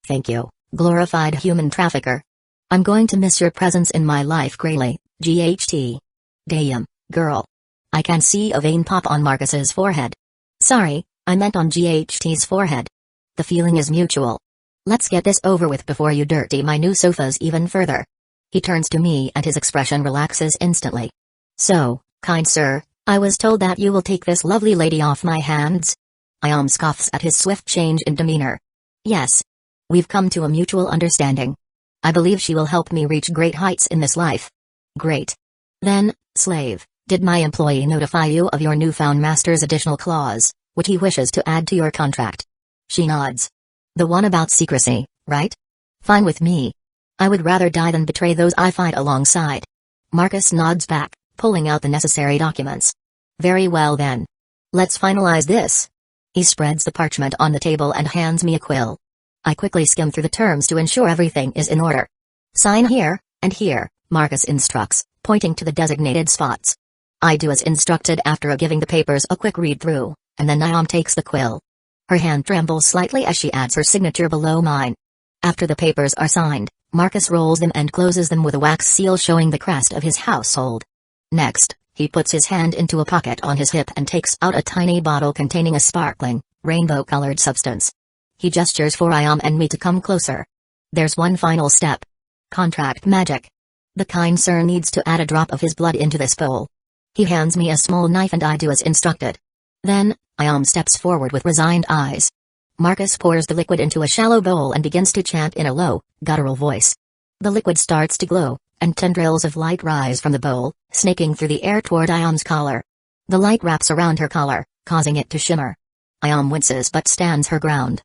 Thank you, glorified human trafficker. I'm going to miss your presence in my life greatly, GHT. Damn, girl. I can see a vein pop on Marcus's forehead. Sorry, I meant on GHT's forehead. The feeling is mutual. Let's get this over with before you dirty my new sofas even further. He turns to me and his expression relaxes instantly. So, kind sir, I was told that you will take this lovely lady off my hands? Ayam scoffs at his swift change in demeanor. Yes. We've come to a mutual understanding. I believe she will help me reach great heights in this life. Great. Then, slave, did my employee notify you of your newfound master's additional clause, which he wishes to add to your contract? She nods. The one about secrecy, right? Fine with me. I would rather die than betray those I fight alongside. Marcus nods back, pulling out the necessary documents. Very well then. Let's finalize this. He spreads the parchment on the table and hands me a quill. I quickly skim through the terms to ensure everything is in order. Sign here, and here, Marcus instructs, pointing to the designated spots. I do as instructed after giving the papers a quick read-through, and then Ayam takes the quill. Her hand trembles slightly as she adds her signature below mine. After the papers are signed, Marcus rolls them and closes them with a wax seal showing the crest of his household. Next, he puts his hand into a pocket on his hip and takes out a tiny bottle containing a sparkling, rainbow-colored substance. He gestures for Ayam and me to come closer. There's one final step. Contract magic. The kind sir needs to add a drop of his blood into this bowl. He hands me a small knife and I do as instructed. Then, Ayam steps forward with resigned eyes. Marcus pours the liquid into a shallow bowl and begins to chant in a low, guttural voice. The liquid starts to glow, and tendrils of light rise from the bowl, snaking through the air toward Ayam's collar. The light wraps around her collar, causing it to shimmer. Ayam winces but stands her ground.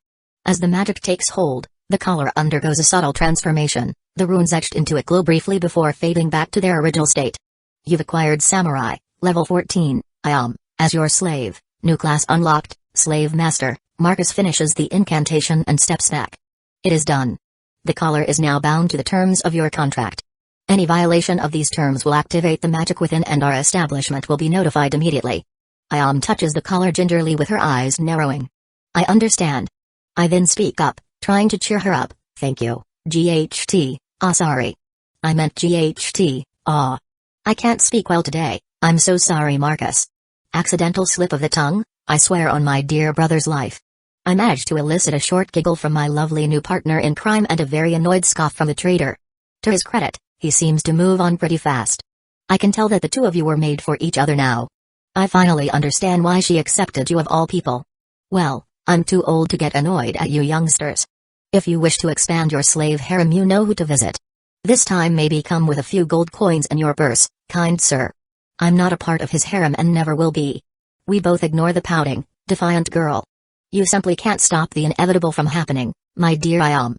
As the magic takes hold, the collar undergoes a subtle transformation, the runes etched into it glow briefly before fading back to their original state. You've acquired Samurai, level 14, Ayam, as your slave, new class unlocked, Slave Master. Marcus finishes the incantation and steps back. It is done. The collar is now bound to the terms of your contract. Any violation of these terms will activate the magic within and our establishment will be notified immediately. Ayam touches the collar gingerly with her eyes narrowing. I understand. I then speak up, trying to cheer her up. Thank you, GHT, sorry. I meant GHT, I can't speak well today, I'm so sorry Marcus. Accidental slip of the tongue, I swear on my dear brother's life. I managed to elicit a short giggle from my lovely new partner in crime and a very annoyed scoff from the traitor. To his credit, he seems to move on pretty fast. I can tell that the two of you were made for each other now. I finally understand why she accepted you of all people. Well, I'm too old to get annoyed at you youngsters. If you wish to expand your slave harem you know who to visit. This time maybe come with a few gold coins in your purse, kind sir. I'm not a part of his harem and never will be. We both ignore the pouting, defiant girl. You simply can't stop the inevitable from happening, my dear Ayam.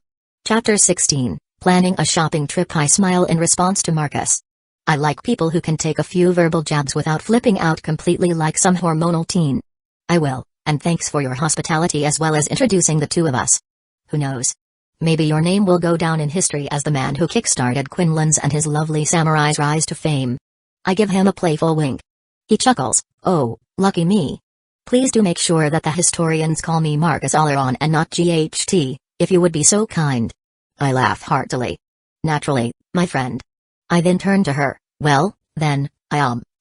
Chapter 16, Planning a Shopping Trip. I smile in response to Marcus. I like people who can take a few verbal jabs without flipping out completely like some hormonal teen. I will, and thanks for your hospitality as well as introducing the two of us. Who knows? Maybe your name will go down in history as the man who kickstarted Quinlan's and his lovely samurai's rise to fame. I give him a playful wink. He chuckles, oh, lucky me. Please do make sure that the historians call me Marcus Oleron and not GHT, if you would be so kind. I laugh heartily. Naturally, my friend. I then turn to her, well, then,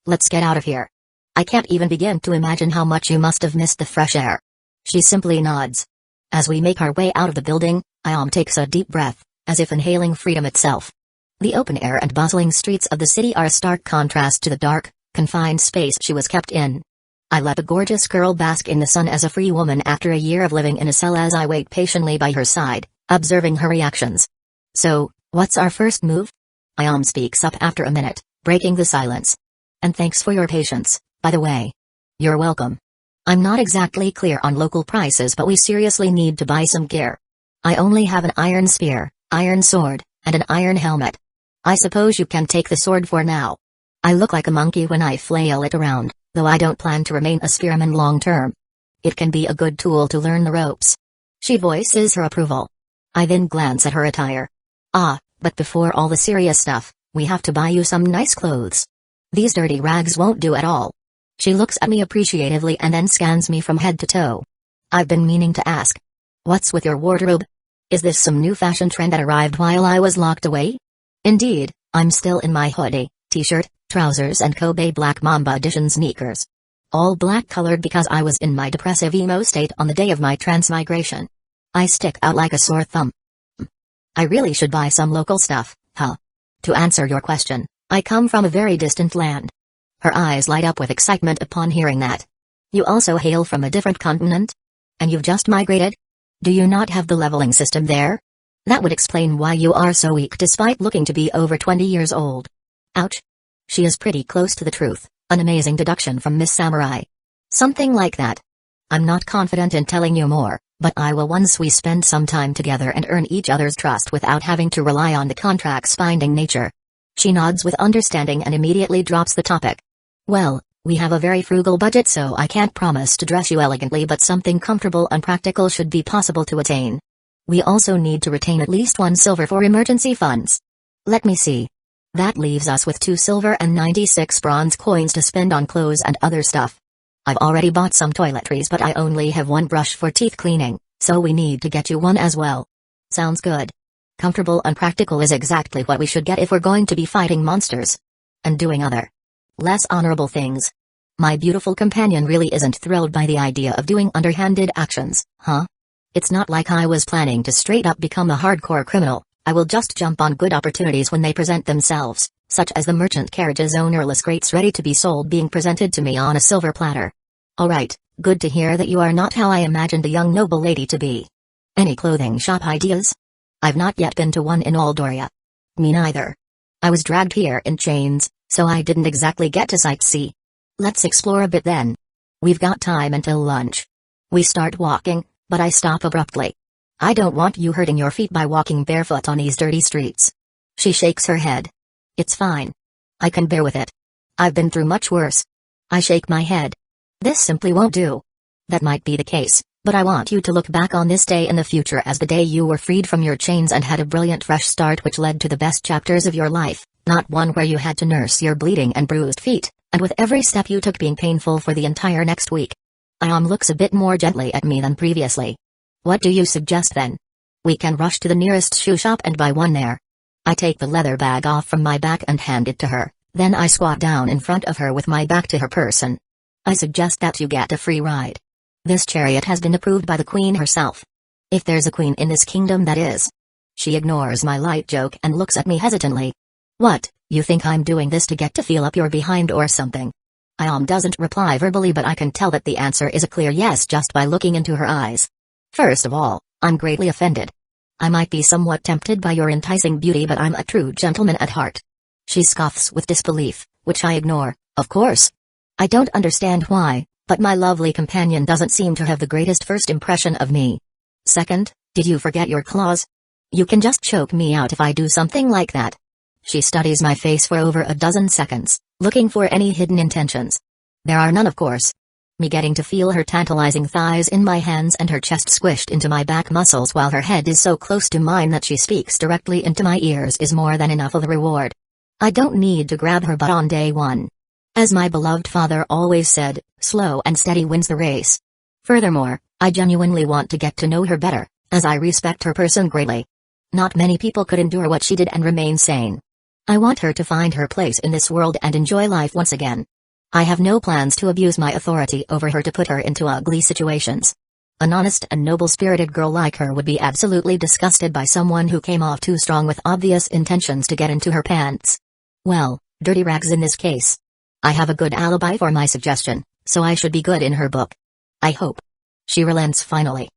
let's get out of here. I can't even begin to imagine how much you must have missed the fresh air. She simply nods. As we make our way out of the building, Ayam takes a deep breath, as if inhaling freedom itself. The open air and bustling streets of the city are a stark contrast to the dark, confined space she was kept in. I let the gorgeous girl bask in the sun as a free woman after a year of living in a cell as I wait patiently by her side, observing her reactions. So, what's our first move? Ayam speaks up after a minute, breaking the silence. And thanks for your patience, by the way. You're welcome. I'm not exactly clear on local prices but we seriously need to buy some gear. I only have an iron spear, iron sword, and an iron helmet. I suppose you can take the sword for now. I look like a monkey when I flail it around, though I don't plan to remain a spearman long term. It can be a good tool to learn the ropes. She voices her approval. I then glance at her attire. But before all the serious stuff, we have to buy you some nice clothes. These dirty rags won't do at all. She looks at me appreciatively and then scans me from head to toe. I've been meaning to ask. What's with your wardrobe? Is this some new fashion trend that arrived while I was locked away? Indeed, I'm still in my hoodie, t-shirt, trousers and Kobe Black Mamba Edition sneakers. All black colored because I was in my depressive emo state on the day of my transmigration. I stick out like a sore thumb. I really should buy some local stuff, huh? To answer your question, I come from a very distant land. Her eyes light up with excitement upon hearing that. You also hail from a different continent? And you've just migrated? Do you not have the leveling system there? That would explain why you are so weak despite looking to be over 20 years old. Ouch. She is pretty close to the truth, an amazing deduction from Miss Samurai. Something like that. I'm not confident in telling you more, But I will once we spend some time together and earn each other's trust without having to rely on the contract's binding nature. She nods with understanding and immediately drops the topic. Well, we have a very frugal budget, so I can't promise to dress you elegantly, but something comfortable and practical should be possible to attain. We also need to retain at least 1 silver for emergency funds. Let me see. That leaves us with 2 silver and 96 bronze coins to spend on clothes and other stuff. I've already bought some toiletries, but I only have 1 brush for teeth cleaning, so we need to get you one as well. Sounds good. Comfortable and practical is exactly what we should get if we're going to be fighting monsters. And doing other, less honorable things. My beautiful companion really isn't thrilled by the idea of doing underhanded actions, huh? It's not like I was planning to straight up become a hardcore criminal. I will just jump on good opportunities when they present themselves, such as the merchant carriage's ownerless crates ready to be sold being presented to me on a silver platter. Alright, good to hear that you are not how I imagined a young noble lady to be. Any clothing shop ideas? I've not yet been to one in Aldoria. Me neither. I was dragged here in chains, so I didn't exactly get to sightsee. Let's explore a bit then. We've got time until lunch. We start walking, but I stop abruptly. I don't want you hurting your feet by walking barefoot on these dirty streets. She shakes her head. It's fine. I can bear with it. I've been through much worse. I shake my head. This simply won't do. That might be the case, but I want you to look back on this day in the future as the day you were freed from your chains and had a brilliant fresh start which led to the best chapters of your life, not one where you had to nurse your bleeding and bruised feet, and with every step you took being painful for the entire next week. Ayam looks a bit more gently at me than previously. What do you suggest then? We can rush to the nearest shoe shop and buy one there. I take the leather bag off from my back and hand it to her, then I squat down in front of her with my back to her person. I suggest that you get a free ride. This chariot has been approved by the queen herself. If there's a queen in this kingdom, that is. She ignores my light joke and looks at me hesitantly. What, you think I'm doing this to get to feel up your behind or something? Ayam doesn't reply verbally, but I can tell that the answer is a clear yes just by looking into her eyes. First of all, I'm greatly offended. I might be somewhat tempted by your enticing beauty, but I'm a true gentleman at heart. She scoffs with disbelief, which I ignore, of course. I don't understand why, but my lovely companion doesn't seem to have the greatest first impression of me. Second, did you forget your claws? You can just choke me out if I do something like that. She studies my face for over a dozen seconds, looking for any hidden intentions. There are none, of course. Me getting to feel her tantalizing thighs in my hands and her chest squished into my back muscles while her head is so close to mine that she speaks directly into my ears is more than enough of a reward. I don't need to grab her butt on day one. As my beloved father always said, slow and steady wins the race. Furthermore, I genuinely want to get to know her better, as I respect her person greatly. Not many people could endure what she did and remain sane. I want her to find her place in this world and enjoy life once again. I have no plans to abuse my authority over her to put her into ugly situations. An honest and noble-spirited girl like her would be absolutely disgusted by someone who came off too strong with obvious intentions to get into her pants. Well, dirty rags in this case. I have a good alibi for my suggestion, so I should be good in her book. I hope. She relents finally.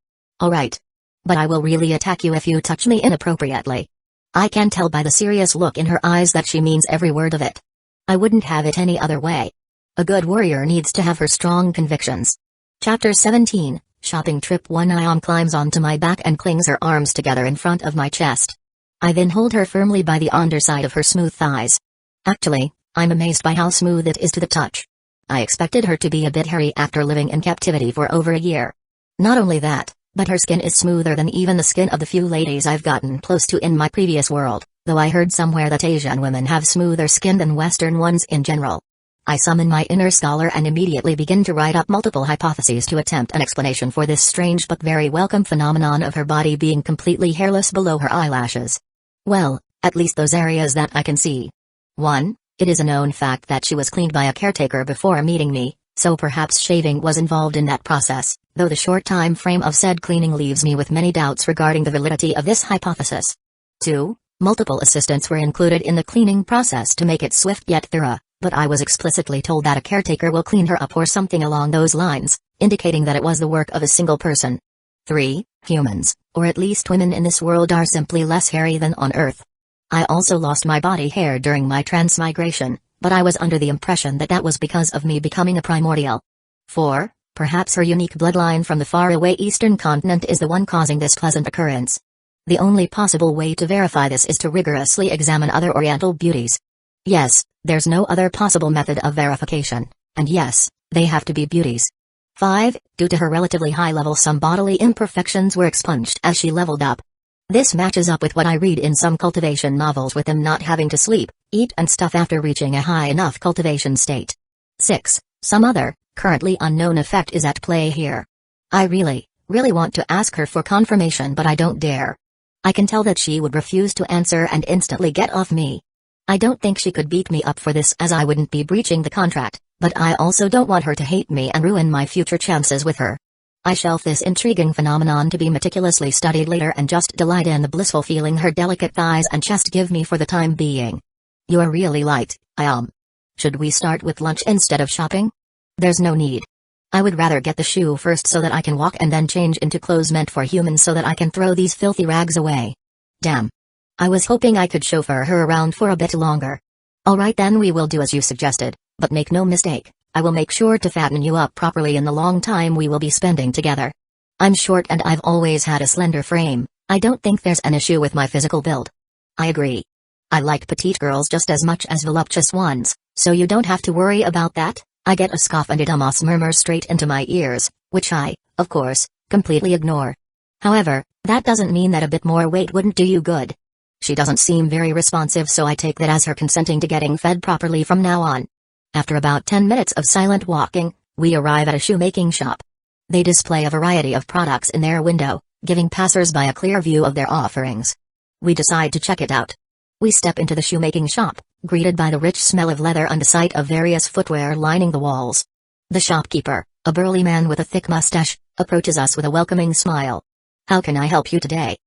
Alright. But I will really attack you if you touch me inappropriately. I can tell by the serious look in her eyes that she means every word of it. I wouldn't have it any other way. A good warrior needs to have her strong convictions. Chapter 17, Shopping Trip 1. Ayam climbs onto my back and clings her arms together in front of my chest. I then hold her firmly by the underside of her smooth thighs. Actually, I'm amazed by how smooth it is to the touch. I expected her to be a bit hairy after living in captivity for over a year. Not only that, but her skin is smoother than even the skin of the few ladies I've gotten close to in my previous world, though I heard somewhere that Asian women have smoother skin than Western ones in general. I summon my inner scholar and immediately begin to write up multiple hypotheses to attempt an explanation for this strange but very welcome phenomenon of her body being completely hairless below her eyelashes. Well, at least those areas that I can see. 1. It is a known fact that she was cleaned by a caretaker before meeting me, so perhaps shaving was involved in that process, though the short time frame of said cleaning leaves me with many doubts regarding the validity of this hypothesis. 2. Multiple assistants were included in the cleaning process to make it swift yet thorough, but I was explicitly told that a caretaker will clean her up or something along those lines, indicating that it was the work of a single person. 3. Humans, or at least women in this world, are simply less hairy than on Earth. I also lost my body hair during my transmigration, but I was under the impression that that was because of me becoming a primordial. 4. Perhaps her unique bloodline from the faraway eastern continent is the one causing this pleasant occurrence. The only possible way to verify this is to rigorously examine other Oriental beauties. Yes, there's no other possible method of verification, and yes, they have to be beauties. 5. Due to her relatively high level, some bodily imperfections were expunged as she leveled up. This matches up with what I read in some cultivation novels, with them not having to sleep, eat and stuff after reaching a high enough cultivation state. 6. Some other, currently unknown effect is at play here. I really want to ask her for confirmation, but I don't dare. I can tell that she would refuse to answer and instantly get off me. I don't think she could beat me up for this, as I wouldn't be breaching the contract, but I also don't want her to hate me and ruin my future chances with her. I shelf this intriguing phenomenon to be meticulously studied later and just delight in the blissful feeling her delicate thighs and chest give me for the time being. You are really light, Ayam. Should we start with lunch instead of shopping? There's no need. I would rather get the shoe first so that I can walk and then change into clothes meant for humans so that I can throw these filthy rags away. Damn. I was hoping I could chauffeur her around for a bit longer. Alright then, we will do as you suggested, but make no mistake, I will make sure to fatten you up properly in the long time we will be spending together. I'm short and I've always had a slender frame. I don't think there's an issue with my physical build. I agree. I like petite girls just as much as voluptuous ones, so you don't have to worry about that. I get a scoff and a dumbass murmur straight into my ears, which I, of course, completely ignore. However, that doesn't mean that a bit more weight wouldn't do you good. She doesn't seem very responsive, so I take that as her consenting to getting fed properly from now on. After about 10 minutes of silent walking, we arrive at a shoemaking shop. They display a variety of products in their window, giving passers-by a clear view of their offerings. We decide to check it out. We step into the shoemaking shop, greeted by the rich smell of leather and the sight of various footwear lining the walls. The shopkeeper, a burly man with a thick mustache, approaches us with a welcoming smile. How can I help you today?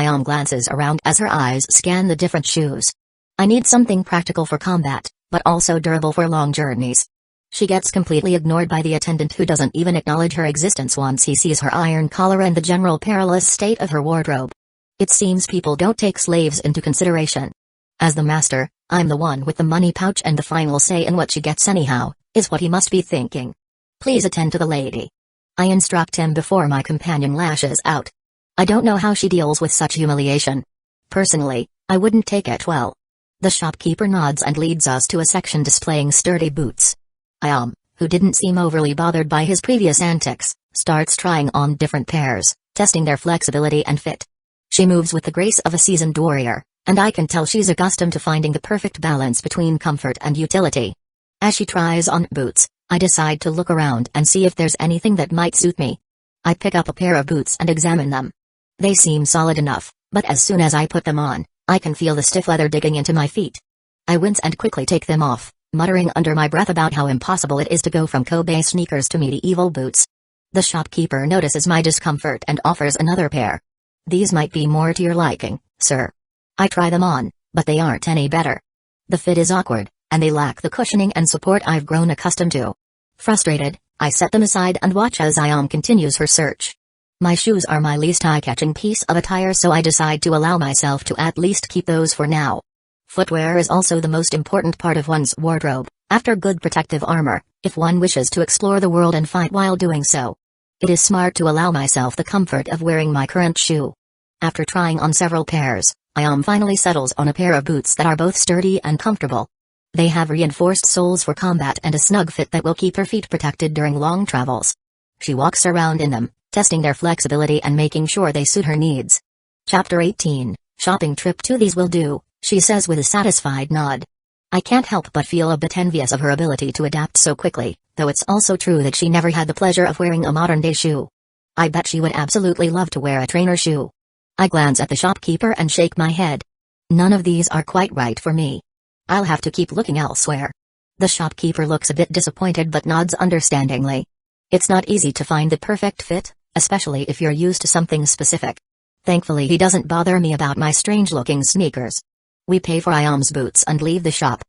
Ayam glances around as her eyes scan the different shoes. I need something practical for combat, but also durable for long journeys. She gets completely ignored by the attendant, who doesn't even acknowledge her existence once he sees her iron collar and the general perilous state of her wardrobe. It seems people don't take slaves into consideration. As the master, I'm the one with the money pouch and the final say in what she gets anyhow, is what he must be thinking. Please attend to the lady. I instruct him before my companion lashes out. I don't know how she deals with such humiliation. Personally, I wouldn't take it well. The shopkeeper nods and leads us to a section displaying sturdy boots. Ayam, who didn't seem overly bothered by his previous antics, starts trying on different pairs, testing their flexibility and fit. She moves with the grace of a seasoned warrior, and I can tell she's accustomed to finding the perfect balance between comfort and utility. As she tries on boots, I decide to look around and see if there's anything that might suit me. I pick up a pair of boots and examine them. They seem solid enough, but as soon as I put them on, I can feel the stiff leather digging into my feet. I wince and quickly take them off, muttering under my breath about how impossible it is to go from Kobe sneakers to medieval boots. The shopkeeper notices my discomfort and offers another pair. These might be more to your liking, sir. I try them on, but they aren't any better. The fit is awkward, and they lack the cushioning and support I've grown accustomed to. Frustrated, I set them aside and watch as Ayam continues her search. My shoes are my least eye-catching piece of attire, so I decide to allow myself to at least keep those for now. Footwear is also the most important part of one's wardrobe, after good protective armor, if one wishes to explore the world and fight while doing so. It is smart to allow myself the comfort of wearing my current shoe. After trying on several pairs, Ayam finally settles on a pair of boots that are both sturdy and comfortable. They have reinforced soles for combat and a snug fit that will keep her feet protected during long travels. She walks around in them, testing their flexibility and making sure they suit her needs. Chapter 18, Shopping trip to these will do, she says with a satisfied nod. I can't help but feel a bit envious of her ability to adapt so quickly, though it's also true that she never had the pleasure of wearing a modern-day shoe. I bet she would absolutely love to wear a trainer shoe. I glance at the shopkeeper and shake my head. None of these are quite right for me. I'll have to keep looking elsewhere. The shopkeeper looks a bit disappointed but nods understandingly. It's not easy to find the perfect fit, especially if you're used to something specific. Thankfully he doesn't bother me about my strange-looking sneakers. We pay for Ayam's boots and leave the shop.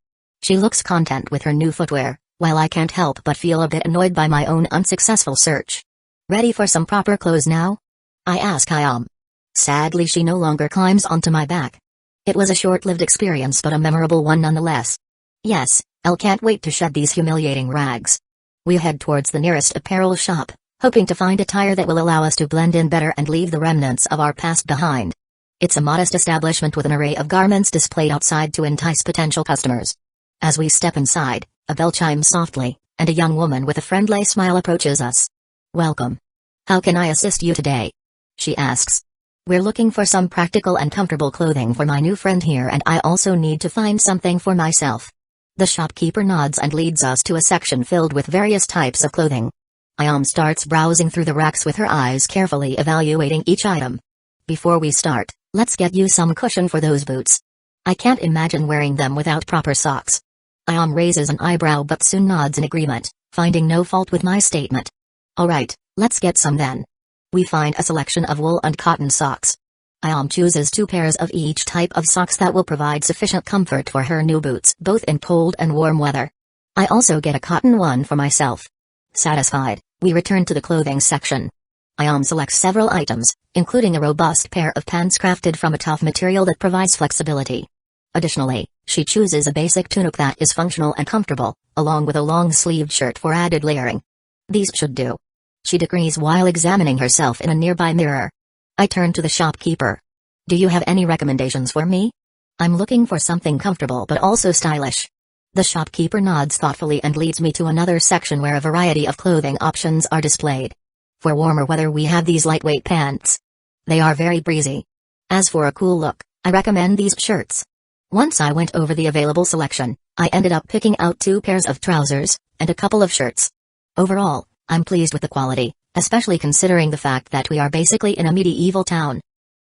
She looks content with her new footwear, while I can't help but feel a bit annoyed by my own unsuccessful search. Ready for some proper clothes now? I ask Ayam. Sadly she no longer climbs onto my back. It was a short-lived experience but a memorable one nonetheless. Yes, I can't wait to shed these humiliating rags. We head towards the nearest apparel shop, hoping to find attire that will allow us to blend in better and leave the remnants of our past behind. It's a modest establishment with an array of garments displayed outside to entice potential customers. As we step inside, a bell chimes softly, and a young woman with a friendly smile approaches us. "Welcome. How can I assist you today?" she asks. "We're looking for some practical and comfortable clothing for my new friend here, and I also need to find something for myself." The shopkeeper nods and leads us to a section filled with various types of clothing. Ayam starts browsing through the racks with her eyes carefully evaluating each item. "Before we start, let's get you some cushion for those boots. I can't imagine wearing them without proper socks." Ayam raises an eyebrow but soon nods in agreement, finding no fault with my statement. "Alright, let's get some then." We find a selection of wool and cotton socks. Ayam chooses 2 pairs of each type of socks that will provide sufficient comfort for her new boots both in cold and warm weather. I also get a cotton one for myself. Satisfied, we return to the clothing section. Ayam selects several items, including a robust pair of pants crafted from a tough material that provides flexibility. Additionally, she chooses a basic tunic that is functional and comfortable, along with a long-sleeved shirt for added layering. "These should do," she decrees while examining herself in a nearby mirror. I turn to the shopkeeper. "Do you have any recommendations for me? I'm looking for something comfortable but also stylish." The shopkeeper nods thoughtfully and leads me to another section where a variety of clothing options are displayed. For warmer weather we have these lightweight pants. They are very breezy. As for a cool look, I recommend these shirts. Once I went over the available selection, I ended up picking out 2 pairs of trousers, and a couple of shirts. Overall, I'm pleased with the quality, especially considering the fact that we are basically in a medieval town.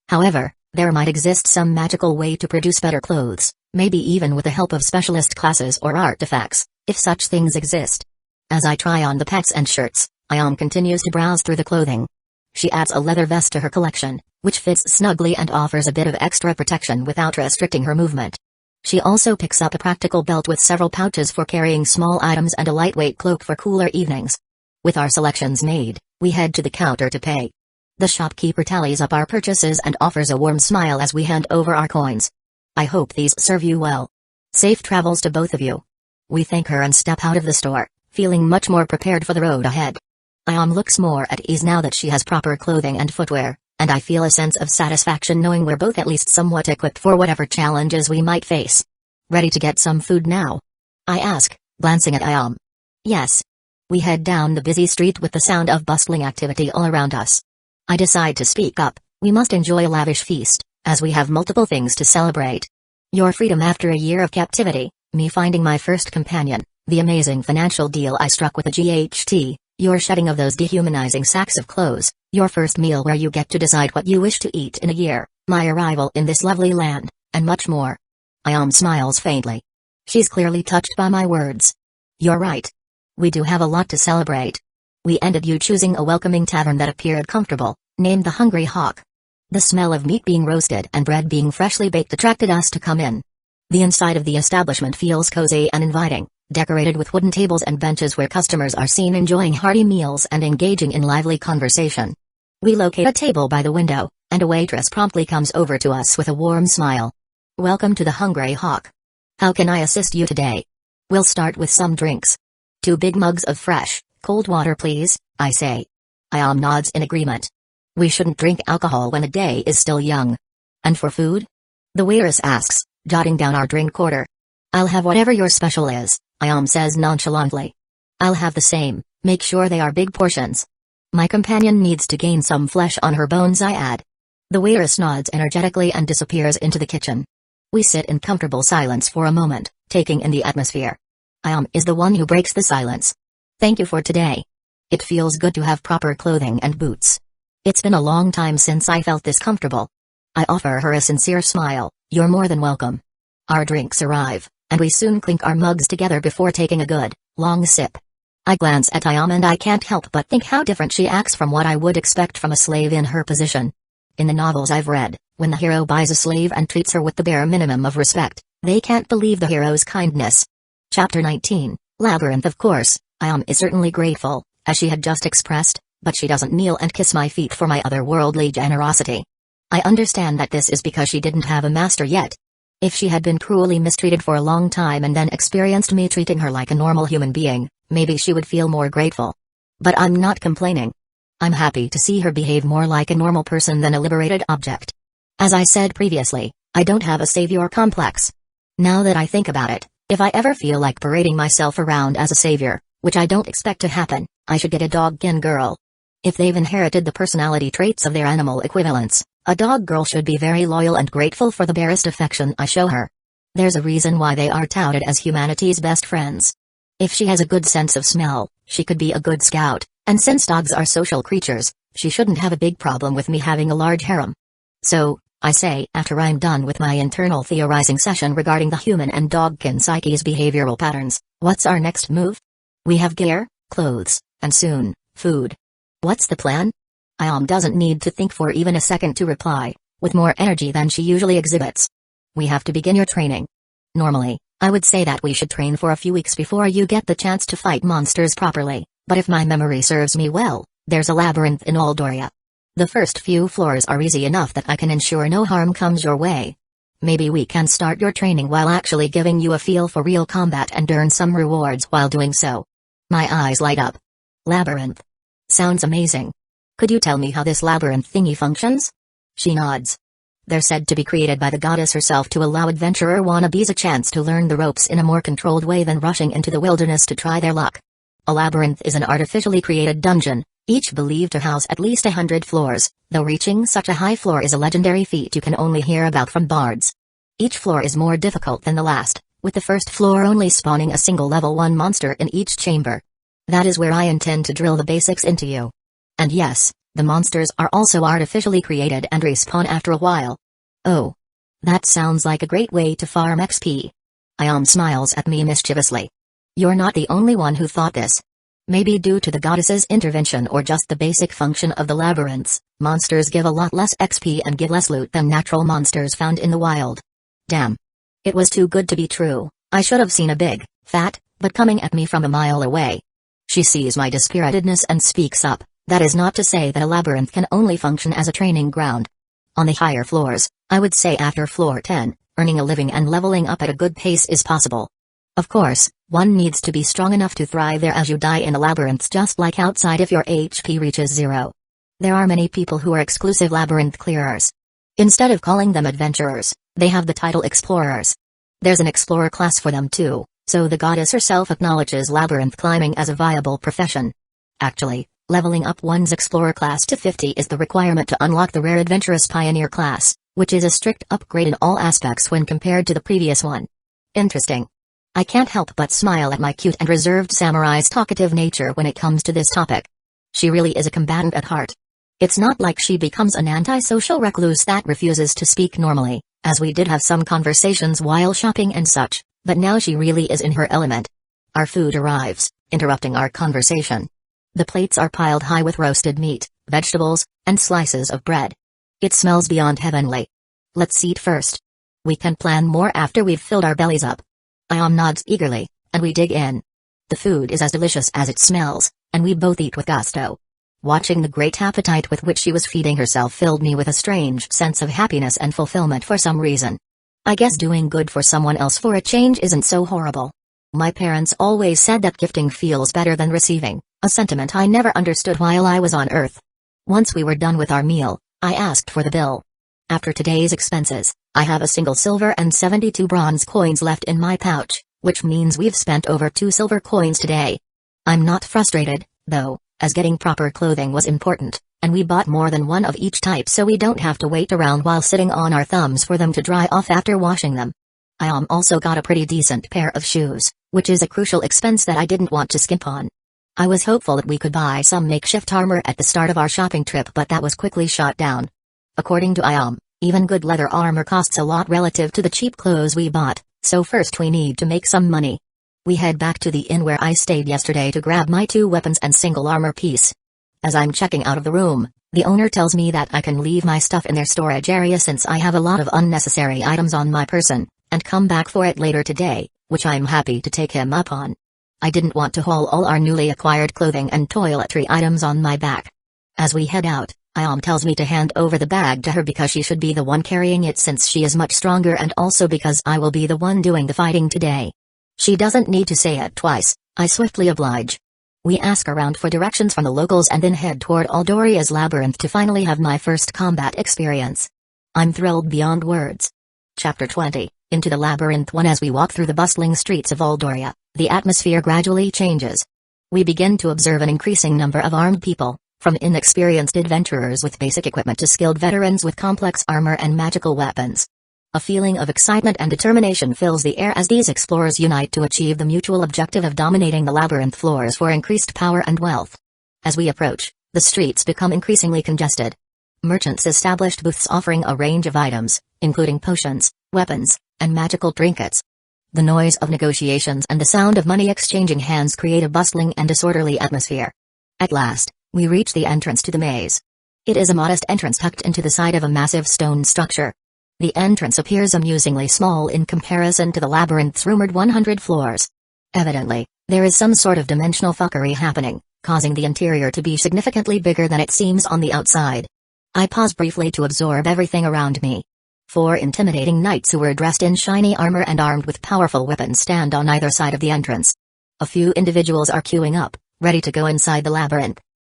However, there might exist some magical way to produce better clothes, maybe even with the help of specialist classes or artifacts, if such things exist. As I try on the pants and shirts, Ayam continues to browse through the clothing. She adds a leather vest to her collection, which fits snugly and offers a bit of extra protection without restricting her movement. She also picks up a practical belt with several pouches for carrying small items and a lightweight cloak for cooler evenings. With our selections made, we head to the counter to pay. The shopkeeper tallies up our purchases and offers a warm smile as we hand over our coins. "I hope these serve you well. Safe travels to both of you." We thank her and step out of the store, feeling much more prepared for the road ahead. Ayam looks more at ease now that she has proper clothing and footwear, and I feel a sense of satisfaction knowing we're both at least somewhat equipped for whatever challenges we might face. "Ready to get some food now?" I ask, glancing at Ayam. "Yes." We head down the busy street with the sound of bustling activity all around us. I decide to speak up. "We must enjoy a lavish feast, as we have multiple things to celebrate. Your freedom after a year of captivity, me finding my first companion, the amazing financial deal I struck with the GHT, your shedding of those dehumanizing sacks of clothes, your first meal where you get to decide what you wish to eat in a year, my arrival in this lovely land, and much more." Ayam smiles faintly. She's clearly touched by my words. "You're right. We do have a lot to celebrate. We ended you choosing a welcoming tavern that appeared comfortable, named the Hungry Hawk. The smell of meat being roasted and bread being freshly baked attracted us to come in. The inside of the establishment feels cozy and inviting, decorated with wooden tables and benches where customers are seen enjoying hearty meals and engaging in lively conversation. We locate a table by the window, and a waitress promptly comes over to us with a warm smile. "Welcome to the Hungry Hawk. How can I assist you today? We'll start with some drinks. 2 big mugs of fresh, cold water please," I say. Ayam nods in agreement. "We shouldn't drink alcohol when a day is still young." "And for food?" the waitress asks, jotting down our drink order. "I'll have whatever your special is," Ayam says nonchalantly. "I'll have the same, make sure they are big portions. My companion needs to gain some flesh on her bones," I add. The waitress nods energetically and disappears into the kitchen. We sit in comfortable silence for a moment, taking in the atmosphere. Ayam is the one who breaks the silence. "Thank you for today. It feels good to have proper clothing and boots. It's been a long time since I felt this comfortable." I offer her a sincere smile. "You're more than welcome." Our drinks arrive, and we soon clink our mugs together before taking a good, long sip. I glance at Ayam and I can't help but think how different she acts from what I would expect from a slave in her position. In the novels I've read, when the hero buys a slave and treats her with the bare minimum of respect, they can't believe the hero's kindness. Chapter 19, Labyrinth. Of course, Ayam is certainly grateful, as she had just expressed, but she doesn't kneel and kiss my feet for my otherworldly generosity. I understand that this is because she didn't have a master yet. If she had been cruelly mistreated for a long time and then experienced me treating her like a normal human being, maybe she would feel more grateful. But I'm not complaining. I'm happy to see her behave more like a normal person than a liberated object. As I said previously, I don't have a savior complex. Now that I think about it, if I ever feel like parading myself around as a savior, which I don't expect to happen, I should get a dog-kin girl. If they've inherited the personality traits of their animal equivalents, a dog girl should be very loyal and grateful for the barest affection I show her. There's a reason why they are touted as humanity's best friends. If she has a good sense of smell, she could be a good scout, and since dogs are social creatures, she shouldn't have a big problem with me having a large harem. So, I say after I'm done with my internal theorizing session regarding the human and dogkin psyche's behavioral patterns, what's our next move? We have gear, clothes, and soon, food. What's the plan? Ayam doesn't need to think for even a second to reply, with more energy than she usually exhibits. We have to begin your training. Normally, I would say that we should train for a few weeks before you get the chance to fight monsters properly, but if my memory serves me well, there's a labyrinth in Aldoria. The first few floors are easy enough that I can ensure no harm comes your way. Maybe we can start your training while actually giving you a feel for real combat and earn some rewards while doing so. My eyes light up. Labyrinth. Sounds amazing. Could you tell me how this labyrinth thingy functions? She nods. They're said to be created by the goddess herself to allow adventurer wannabes a chance to learn the ropes in a more controlled way than rushing into the wilderness to try their luck. A labyrinth is an artificially created dungeon, each believed to house at least 100 floors, though reaching such a high floor is a legendary feat you can only hear about from bards. Each floor is more difficult than the last, with the first floor only spawning a single level 1 monster in each chamber. That is where I intend to drill the basics into you. And yes, the monsters are also artificially created and respawn after a while. Oh. That sounds like a great way to farm XP. Ayam smiles at me mischievously. You're not the only one who thought this. Maybe due to the goddess's intervention or just the basic function of the labyrinths, monsters give a lot less XP and give less loot than natural monsters found in the wild. Damn. It was too good to be true. I should have seen a big, fat, but coming at me from a mile away. She sees my dispiritedness and speaks up. That is not to say that a labyrinth can only function as a training ground. On the higher floors, I would say after floor 10, earning a living and leveling up at a good pace is possible. Of course, one needs to be strong enough to thrive there as you die in the labyrinths just like outside if your HP reaches 0. There are many people who are exclusive labyrinth clearers. Instead of calling them adventurers, they have the title explorers. There's an explorer class for them too, so the goddess herself acknowledges labyrinth climbing as a viable profession. Actually, leveling up one's explorer class to 50 is the requirement to unlock the rare adventurous pioneer class, which is a strict upgrade in all aspects when compared to the previous one. Interesting. I can't help but smile at my cute and reserved samurai's talkative nature when it comes to this topic. She really is a combatant at heart. It's not like she becomes an antisocial recluse that refuses to speak normally, as we did have some conversations while shopping and such, but now she really is in her element. Our food arrives, interrupting our conversation. The plates are piled high with roasted meat, vegetables, and slices of bread. It smells beyond heavenly. Let's eat first. We can plan more after we've filled our bellies up. Ayam nods eagerly, and we dig in. The food is as delicious as it smells, and we both eat with gusto. Watching the great appetite with which she was feeding herself filled me with a strange sense of happiness and fulfillment for some reason. I guess doing good for someone else for a change isn't so horrible. My parents always said that gifting feels better than receiving, a sentiment I never understood while I was on Earth. Once we were done with our meal, I asked for the bill. After today's expenses, I have a single silver and 72 bronze coins left in my pouch, which means we've spent over 2 silver coins today. I'm not frustrated, though, as getting proper clothing was important, and we bought more than one of each type so we don't have to wait around while sitting on our thumbs for them to dry off after washing them. I also got a pretty decent pair of shoes, which is a crucial expense that I didn't want to skimp on. I was hopeful that we could buy some makeshift armor at the start of our shopping trip, but that was quickly shot down. According to Ayam, even good leather armor costs a lot relative to the cheap clothes we bought, so first we need to make some money. We head back to the inn where I stayed yesterday to grab my 2 weapons and single armor piece. As I'm checking out of the room, the owner tells me that I can leave my stuff in their storage area since I have a lot of unnecessary items on my person, and come back for it later today, which I'm happy to take him up on. I didn't want to haul all our newly acquired clothing and toiletry items on my back. As we head out, Ayam tells me to hand over the bag to her because she should be the one carrying it since she is much stronger, and also because I will be the one doing the fighting today. She doesn't need to say it twice, I swiftly oblige. We ask around for directions from the locals and then head toward Aldoria's labyrinth to finally have my first combat experience. I'm thrilled beyond words. Chapter 20, Into the Labyrinth 1. As we walk through the bustling streets of Aldoria, the atmosphere gradually changes. We begin to observe an increasing number of armed people, from inexperienced adventurers with basic equipment to skilled veterans with complex armor and magical weapons. A feeling of excitement and determination fills the air as these explorers unite to achieve the mutual objective of dominating the labyrinth floors for increased power and wealth. As we approach, the streets become increasingly congested. Merchants established booths offering a range of items, including potions, weapons, and magical trinkets. The noise of negotiations and the sound of money exchanging hands create a bustling and disorderly atmosphere. At last, we reach the entrance to the maze. It is a modest entrance tucked into the side of a massive stone structure. The entrance appears amusingly small in comparison to the labyrinth's rumored 100 floors. Evidently, there is some sort of dimensional fuckery happening, causing the interior to be significantly bigger than it seems on the outside. I pause briefly to absorb everything around me. 4 intimidating knights who were dressed in shiny armor and armed with powerful weapons stand on either side of the entrance. A few individuals are queuing up, ready to go inside the labyrinth.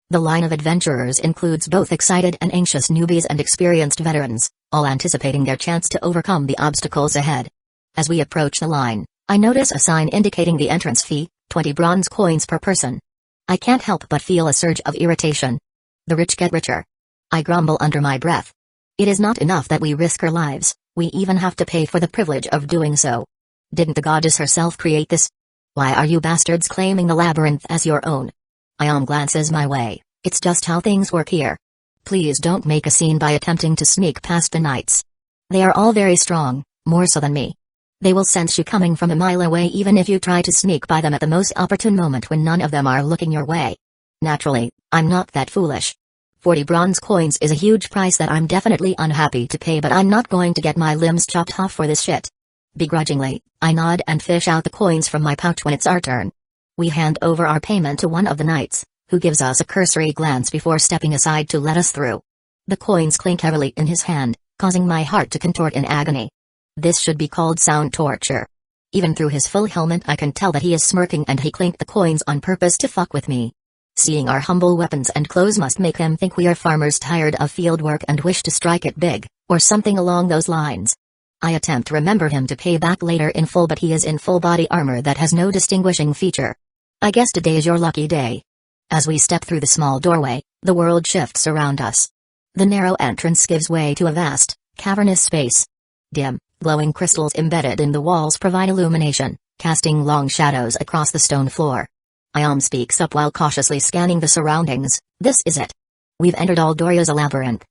The line of adventurers includes both excited and anxious newbies and experienced veterans, all anticipating their chance to overcome the obstacles ahead. As we approach the line, I notice a sign indicating the entrance fee, 20 bronze coins per person. I can't help but feel a surge of irritation. The rich get richer. I grumble under my breath. It is not enough that we risk our lives, we even have to pay for the privilege of doing so. Didn't the goddess herself create this? Why are you bastards claiming the labyrinth as your own? Ayam glances my way. It's just how things work here. Please don't make a scene by attempting to sneak past the knights. They are all very strong, more so than me. They will sense you coming from a mile away even if you try to sneak by them at the most opportune moment when none of them are looking your way. Naturally, I'm not that foolish. 40 bronze coins is a huge price that I'm definitely unhappy to pay, but I'm not going to get my limbs chopped off for this shit. Begrudgingly, I nod and fish out the coins from my pouch when it's our turn. We hand over our payment to one of the knights, who gives us a cursory glance before stepping aside to let us through. The coins clink heavily in his hand, causing my heart to contort in agony. This should be called sound torture. Even through his full helmet I can tell that he is smirking and he clinked the coins on purpose to fuck with me. Seeing our humble weapons and clothes must make him think we are farmers tired of field work and wish to strike it big, or something along those lines. I attempt to remember him to pay back later in full, but he is in full body armor that has no distinguishing feature. I guess today is your lucky day. As we step through the small doorway, the world shifts around us. The narrow entrance gives way to a vast, cavernous space. Dim, glowing crystals embedded in the walls provide illumination, casting long shadows across the stone floor. Ayam speaks up while cautiously scanning the surroundings. This is it. We've entered Aldoria's labyrinth.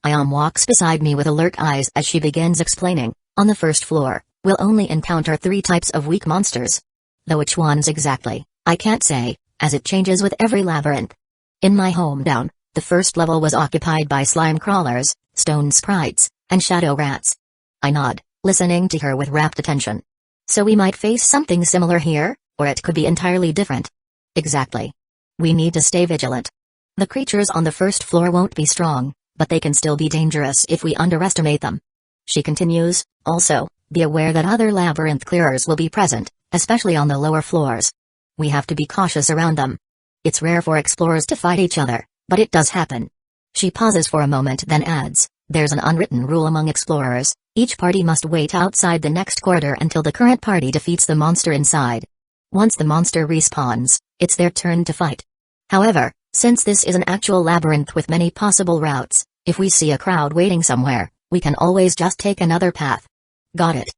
Ayam walks beside me with alert eyes as she begins explaining. On the first floor, we'll only encounter 3 types of weak monsters. Though which ones exactly, I can't say, as it changes with every labyrinth. In my hometown, the first level was occupied by slime crawlers, stone sprites, and shadow rats. I nod, listening to her with rapt attention. So we might face something similar here, or it could be entirely different. Exactly. We need to stay vigilant. The creatures on the first floor won't be strong, but they can still be dangerous if we underestimate them. She continues, also, be aware that other labyrinth clearers will be present, especially on the lower floors. We have to be cautious around them. It's rare for explorers to fight each other, but it does happen. She pauses for a moment then adds, there's an unwritten rule among explorers, each party must wait outside the next corridor until the current party defeats the monster inside. Once the monster respawns, it's their turn to fight. However, since this is an actual labyrinth with many possible routes, if we see a crowd waiting somewhere, we can always just take another path. Got it.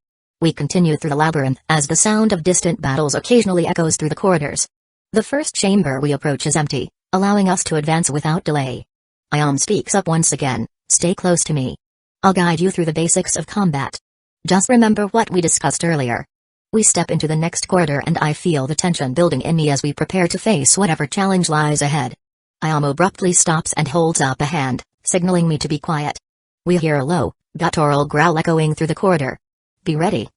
We continue through the labyrinth as the sound of distant battles occasionally echoes through the corridors. The first chamber we approach is empty, allowing us to advance without delay. Ayam speaks up once again, stay close to me. I'll guide you through the basics of combat. Just remember what we discussed earlier. We step into the next corridor and I feel the tension building in me as we prepare to face whatever challenge lies ahead. Ayam abruptly stops and holds up a hand, signaling me to be quiet. We hear a low, guttural growl echoing through the corridor. Be ready.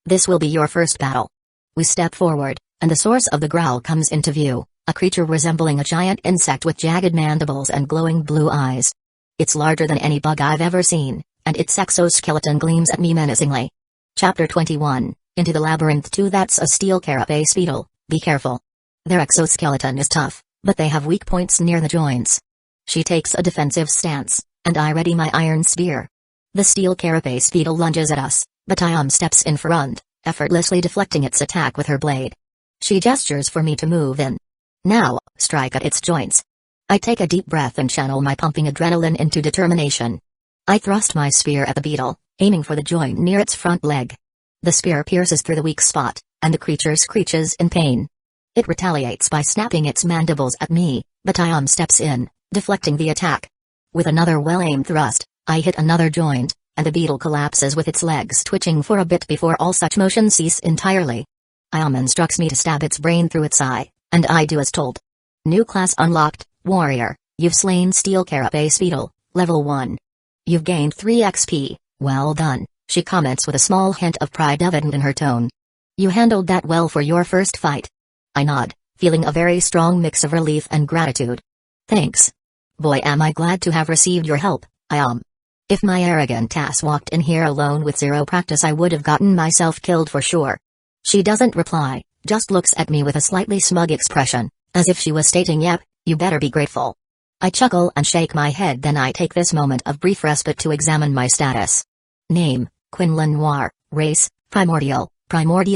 This will be your first battle. We step forward, and the source of the growl comes into view, a creature resembling a giant insect with jagged mandibles and glowing blue eyes. It's larger than any bug I've ever seen, and its exoskeleton gleams at me menacingly. Chapter 21, Into the Labyrinth 2. That's a steel carapace beetle, be careful. Their exoskeleton is tough, but they have weak points near the joints. She takes a defensive stance, and I ready my iron spear. The steel carapace beetle lunges at us, but Ayam steps in front, effortlessly deflecting its attack with her blade. She gestures for me to move in. Now, strike at its joints. I take a deep breath and channel my pumping adrenaline into determination. I thrust my spear at the beetle, aiming for the joint near its front leg. The spear pierces through the weak spot, and the creature screeches in pain. It retaliates by snapping its mandibles at me, but Ayam steps in, deflecting the attack. With another well-aimed thrust, I hit another joint, and the beetle collapses with its legs twitching for a bit before all such motion cease entirely. Ayam instructs me to stab its brain through its eye, and I do as told. New class unlocked, Warrior. You've slain Steel Carapace Beetle, level 1. You've gained 3 XP, well done, she comments with a small hint of pride evident in her tone. You handled that well for your first fight. I nod, feeling a very strong mix of relief and gratitude. Thanks. Boy, am I glad to have received your help, Ayam. If my arrogant ass walked in here alone with zero practice, I would have gotten myself killed for sure. She doesn't reply, just looks at me with a slightly smug expression, as if she was stating, yep, you better be grateful. I chuckle and shake my head, then I take this moment of brief respite to examine my status. Name, Quinlan Noir, race, Primordial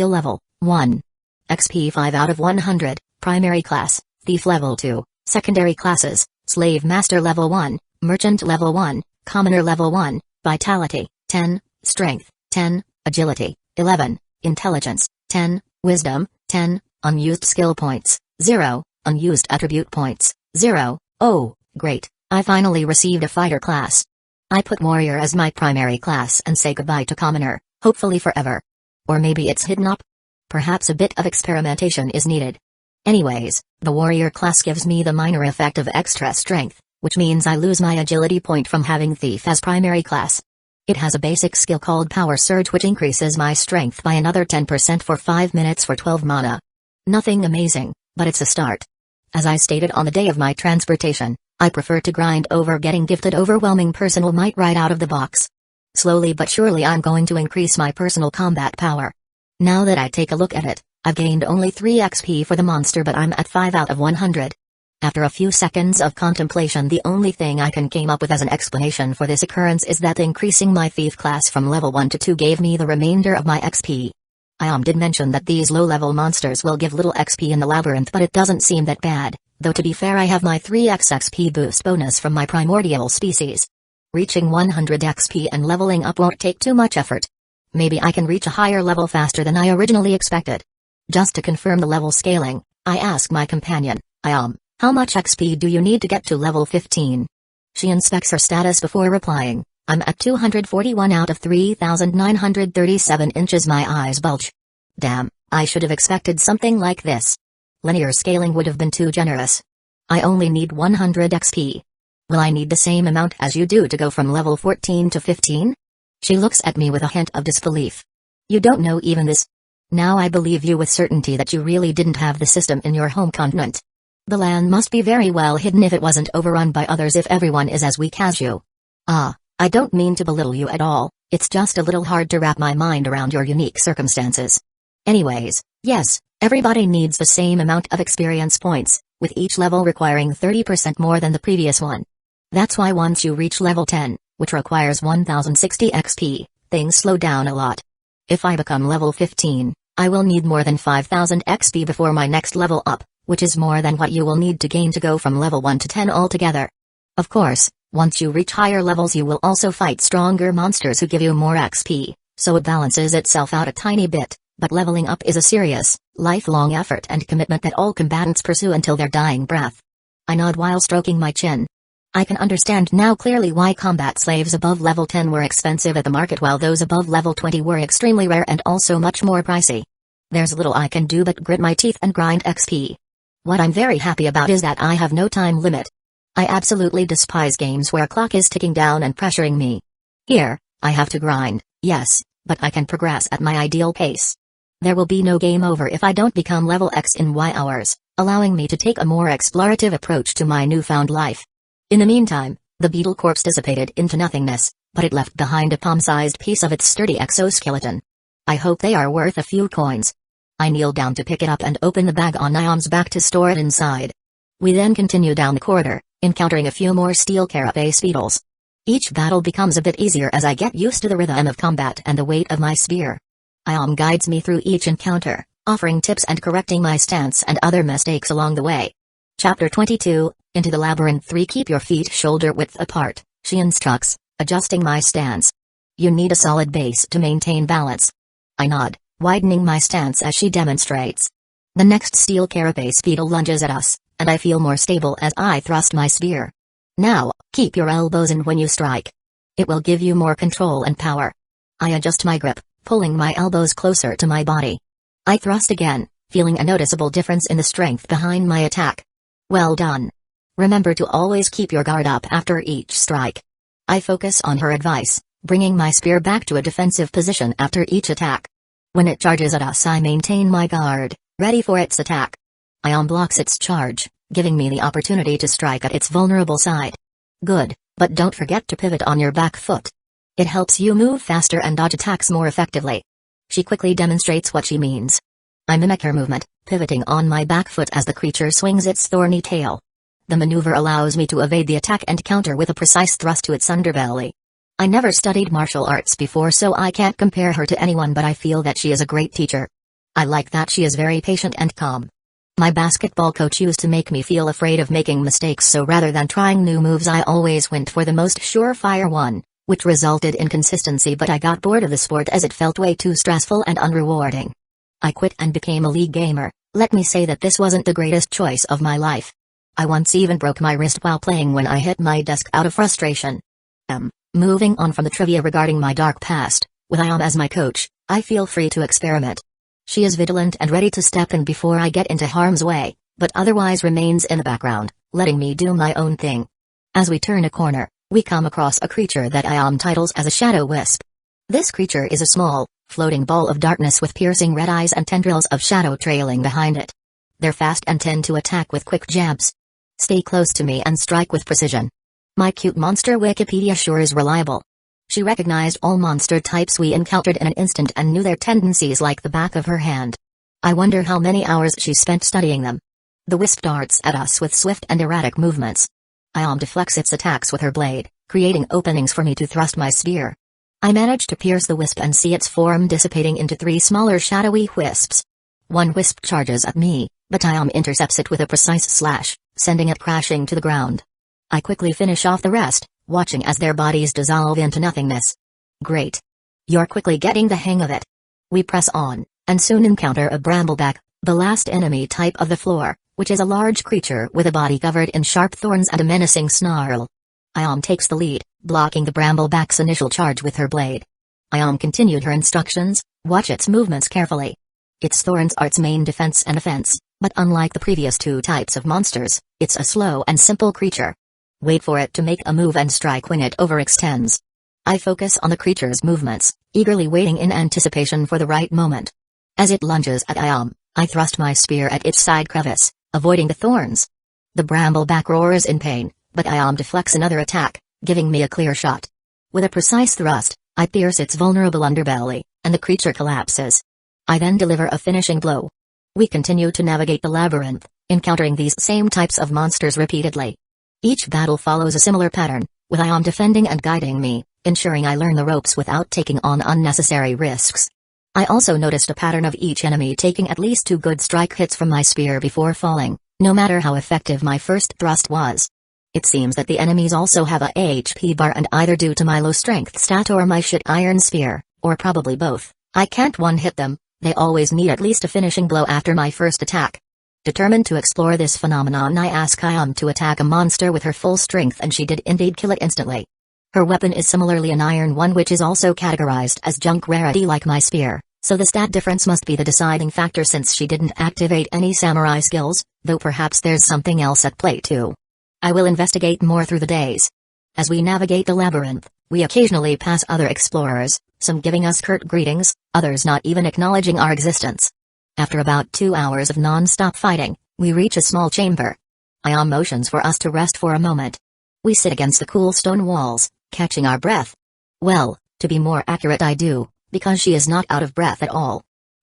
level, 1. XP 5 out of 100, primary class, Thief level 2, secondary classes, Slave Master level 1, Merchant level 1, Commoner level 1, Vitality, 10, Strength, 10, Agility, 11, Intelligence, 10, Wisdom, 10, Unused skill points, 0, Unused attribute points, 0, oh, great, I finally received a fighter class. I put Warrior as my primary class and say goodbye to Commoner, hopefully forever. Or maybe it's hidden up? Perhaps a bit of experimentation is needed. Anyways, the Warrior class gives me the minor effect of extra strength, which means I lose my agility point from having Thief as primary class. It has a basic skill called Power Surge, which increases my strength by another 10% for 5 minutes for 12 mana. Nothing amazing, but it's a start. As I stated on the day of my transportation, I prefer to grind over getting gifted overwhelming personal might right out of the box. Slowly but surely I'm going to increase my personal combat power. Now that I take a look at it, I've gained only 3 XP for the monster, but I'm at 5 out of 100. After a few seconds of contemplation, the only thing I can came up with as an explanation for this occurrence is that increasing my Thief class from level 1 to 2 gave me the remainder of my XP. Ayam did mention that these low-level monsters will give little XP in the labyrinth, but it doesn't seem that bad, though to be fair I have my 3x XP boost bonus from my primordial species. Reaching 100 XP and leveling up won't take too much effort. Maybe I can reach a higher level faster than I originally expected. Just to confirm the level scaling, I ask my companion, Ayam, how much XP do you need to get to level 15? She inspects her status before replying, I'm at 241 out of 3,937 inches. My eyes bulge. Damn, I should have expected something like this. Linear scaling would have been too generous. I only need 100 XP. Will I need the same amount as you do to go from level 14 to 15? She looks at me with a hint of disbelief. You don't know even this? Now I believe you with certainty that you really didn't have the system in your home continent. The land must be very well hidden if it wasn't overrun by others, if everyone is as weak as you. Ah, I don't mean to belittle you at all, it's just a little hard to wrap my mind around your unique circumstances. Anyways, yes, everybody needs the same amount of experience points, with each level requiring 30% more than the previous one. That's why once you reach level 10, which requires 1060 XP, things slow down a lot. If I become level 15, I will need more than 5000 XP before my next level up, which is more than what you will need to gain to go from level 1 to 10 altogether. Of course, once you reach higher levels you will also fight stronger monsters who give you more XP, so it balances itself out a tiny bit, but leveling up is a serious, lifelong effort and commitment that all combatants pursue until their dying breath. I nod while stroking my chin. I can understand now clearly why combat slaves above level 10 were expensive at the market while those above level 20 were extremely rare and also much more pricey. There's little I can do but grit my teeth and grind XP. What I'm very happy about is that I have no time limit. I absolutely despise games where a clock is ticking down and pressuring me. Here, I have to grind, yes, but I can progress at my ideal pace. There will be no game over if I don't become level X in Y hours, allowing me to take a more explorative approach to my newfound life. In the meantime, the beetle corpse dissipated into nothingness, but it left behind a palm-sized piece of its sturdy exoskeleton. I hope they are worth a few coins. I kneel down to pick it up and open the bag on Ayam's back to store it inside. We then continue down the corridor, encountering a few more steel carapace beetles. Each battle becomes a bit easier as I get used to the rhythm of combat and the weight of my spear. Ayam guides me through each encounter, offering tips and correcting my stance and other mistakes along the way. Chapter 22, Into the Labyrinth 3. Keep your feet shoulder-width apart, she instructs, adjusting my stance. You need a solid base to maintain balance. I nod, widening my stance as she demonstrates. The next steel carapace beetle lunges at us, and I feel more stable as I thrust my spear. Now, keep your elbows in when you strike. It will give you more control and power. I adjust my grip, pulling my elbows closer to my body. I thrust again, feeling a noticeable difference in the strength behind my attack. Well done. Remember to always keep your guard up after each strike. I focus on her advice, bringing my spear back to a defensive position after each attack. When it charges at us, I maintain my guard, ready for its attack. Ayam blocks its charge, giving me the opportunity to strike at its vulnerable side. Good, but don't forget to pivot on your back foot. It helps you move faster and dodge attacks more effectively. She quickly demonstrates what she means. I mimic her movement, pivoting on my back foot as the creature swings its thorny tail. The maneuver allows me to evade the attack and counter with a precise thrust to its underbelly. I never studied martial arts before, so I can't compare her to anyone, but I feel that she is a great teacher. I like that she is very patient and calm. My basketball coach used to make me feel afraid of making mistakes, so rather than trying new moves I always went for the most surefire one, which resulted in consistency, but I got bored of the sport as it felt way too stressful and unrewarding. I quit and became a league gamer. Let me say that this wasn't the greatest choice of my life. I once even broke my wrist while playing when I hit my desk out of frustration. Moving on from the trivia regarding my dark past, with Ayam as my coach, I feel free to experiment. She is vigilant and ready to step in before I get into harm's way, but otherwise remains in the background, letting me do my own thing. As we turn a corner, we come across a creature that Ayam titles as a shadow wisp. This creature is a small, floating ball of darkness with piercing red eyes and tendrils of shadow trailing behind it. They're fast and tend to attack with quick jabs. Stay close to me and strike with precision. My cute monster Wikipedia sure is reliable. She recognized all monster types we encountered in an instant and knew their tendencies like the back of her hand. I wonder how many hours she spent studying them. The wisp darts at us with swift and erratic movements. Ayam deflects its attacks with her blade, creating openings for me to thrust my spear. I manage to pierce the wisp and see its form dissipating into 3 smaller shadowy wisps. One wisp charges at me, but Ayam intercepts it with a precise slash, sending it crashing to the ground. I quickly finish off the rest, watching as their bodies dissolve into nothingness. Great. You're quickly getting the hang of it. We press on, and soon encounter a brambleback, the last enemy type of the floor, which is a large creature with a body covered in sharp thorns and a menacing snarl. Ayam takes the lead, blocking the brambleback's initial charge with her blade. Ayam continued her instructions, watch its movements carefully. Its thorns are its main defense and offense, but unlike the previous 2 types of monsters, it's a slow and simple creature. Wait for it to make a move and strike when it overextends. I focus on the creature's movements, eagerly waiting in anticipation for the right moment. As it lunges at Ayam, I thrust my spear at its side crevice, avoiding the thorns. The brambleback roars in pain, but Ayam deflects another attack, giving me a clear shot. With a precise thrust, I pierce its vulnerable underbelly, and the creature collapses. I then deliver a finishing blow. We continue to navigate the labyrinth, encountering these same types of monsters repeatedly. Each battle follows a similar pattern, with Ayam defending and guiding me, ensuring I learn the ropes without taking on unnecessary risks. I also noticed a pattern of each enemy taking at least 2 good strike hits from my spear before falling, no matter how effective my first thrust was. It seems that the enemies also have a HP bar, and either due to my low strength stat or my shit iron spear, or probably both, I can't one-hit them. They always need at least a finishing blow after my first attack. Determined to explore this phenomenon, I ask Ayam to attack a monster with her full strength, and she did indeed kill it instantly. Her weapon is similarly an iron one, which is also categorized as junk rarity like my spear, so the stat difference must be the deciding factor since she didn't activate any samurai skills, though perhaps there's something else at play too. I will investigate more through the days. As we navigate the labyrinth, we occasionally pass other explorers, some giving us curt greetings, others not even acknowledging our existence. After about 2 hours of non-stop fighting, we reach a small chamber. Ayam motions for us to rest for a moment. We sit against the cool stone walls, catching our breath. Well, to be more accurate, I do, because she is not out of breath at all.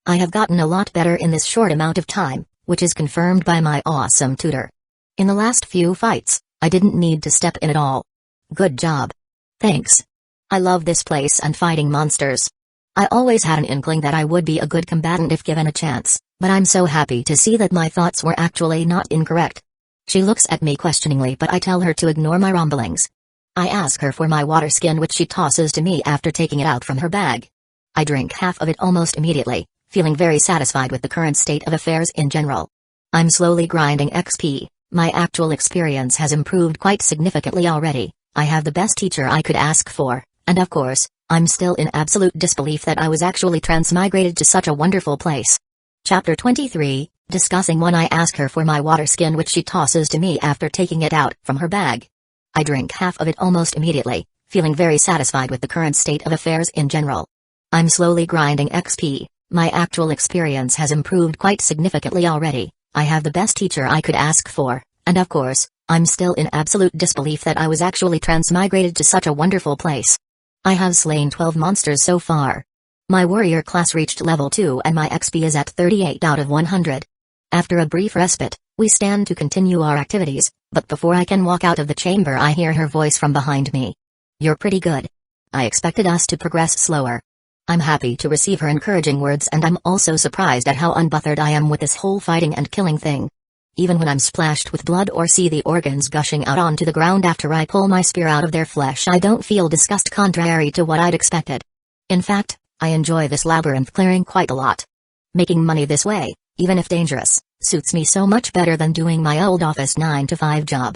I have gotten a lot better in this short amount of time, which is confirmed by my awesome tutor. In the last few fights, I didn't need to step in at all. Good job. Thanks. I love this place and fighting monsters. I always had an inkling that I would be a good combatant if given a chance, but I'm so happy to see that my thoughts were actually not incorrect. She looks at me questioningly, but I tell her to ignore my rumblings. I ask her for my water skin, which she tosses to me after taking it out from her bag. I drink half of it almost immediately, feeling very satisfied with the current state of affairs in general. I'm slowly grinding XP. My actual experience has improved quite significantly already. I have the best teacher I could ask for, and of course, I'm still in absolute disbelief that I was actually transmigrated to such a wonderful place. Chapter 23, Discussing When I ask her for my water skin, which she tosses to me after taking it out from her bag. I drink half of it almost immediately, feeling very satisfied with the current state of affairs in general. I'm slowly grinding XP. My actual experience has improved quite significantly already. I have the best teacher I could ask for, and of course, I'm still in absolute disbelief that I was actually transmigrated to such a wonderful place. I have slain 12 monsters so far. My warrior class reached level 2 and my XP is at 38 out of 100. After a brief respite, we stand to continue our activities, but before I can walk out of the chamber I hear her voice from behind me. You're pretty good. I expected us to progress slower. I'm happy to receive her encouraging words, and I'm also surprised at how unbothered I am with this whole fighting and killing thing. Even when I'm splashed with blood or see the organs gushing out onto the ground after I pull my spear out of their flesh, I don't feel disgust, contrary to what I'd expected. In fact, I enjoy this labyrinth clearing quite a lot. Making money this way, even if dangerous, suits me so much better than doing my old office 9-to-5 job.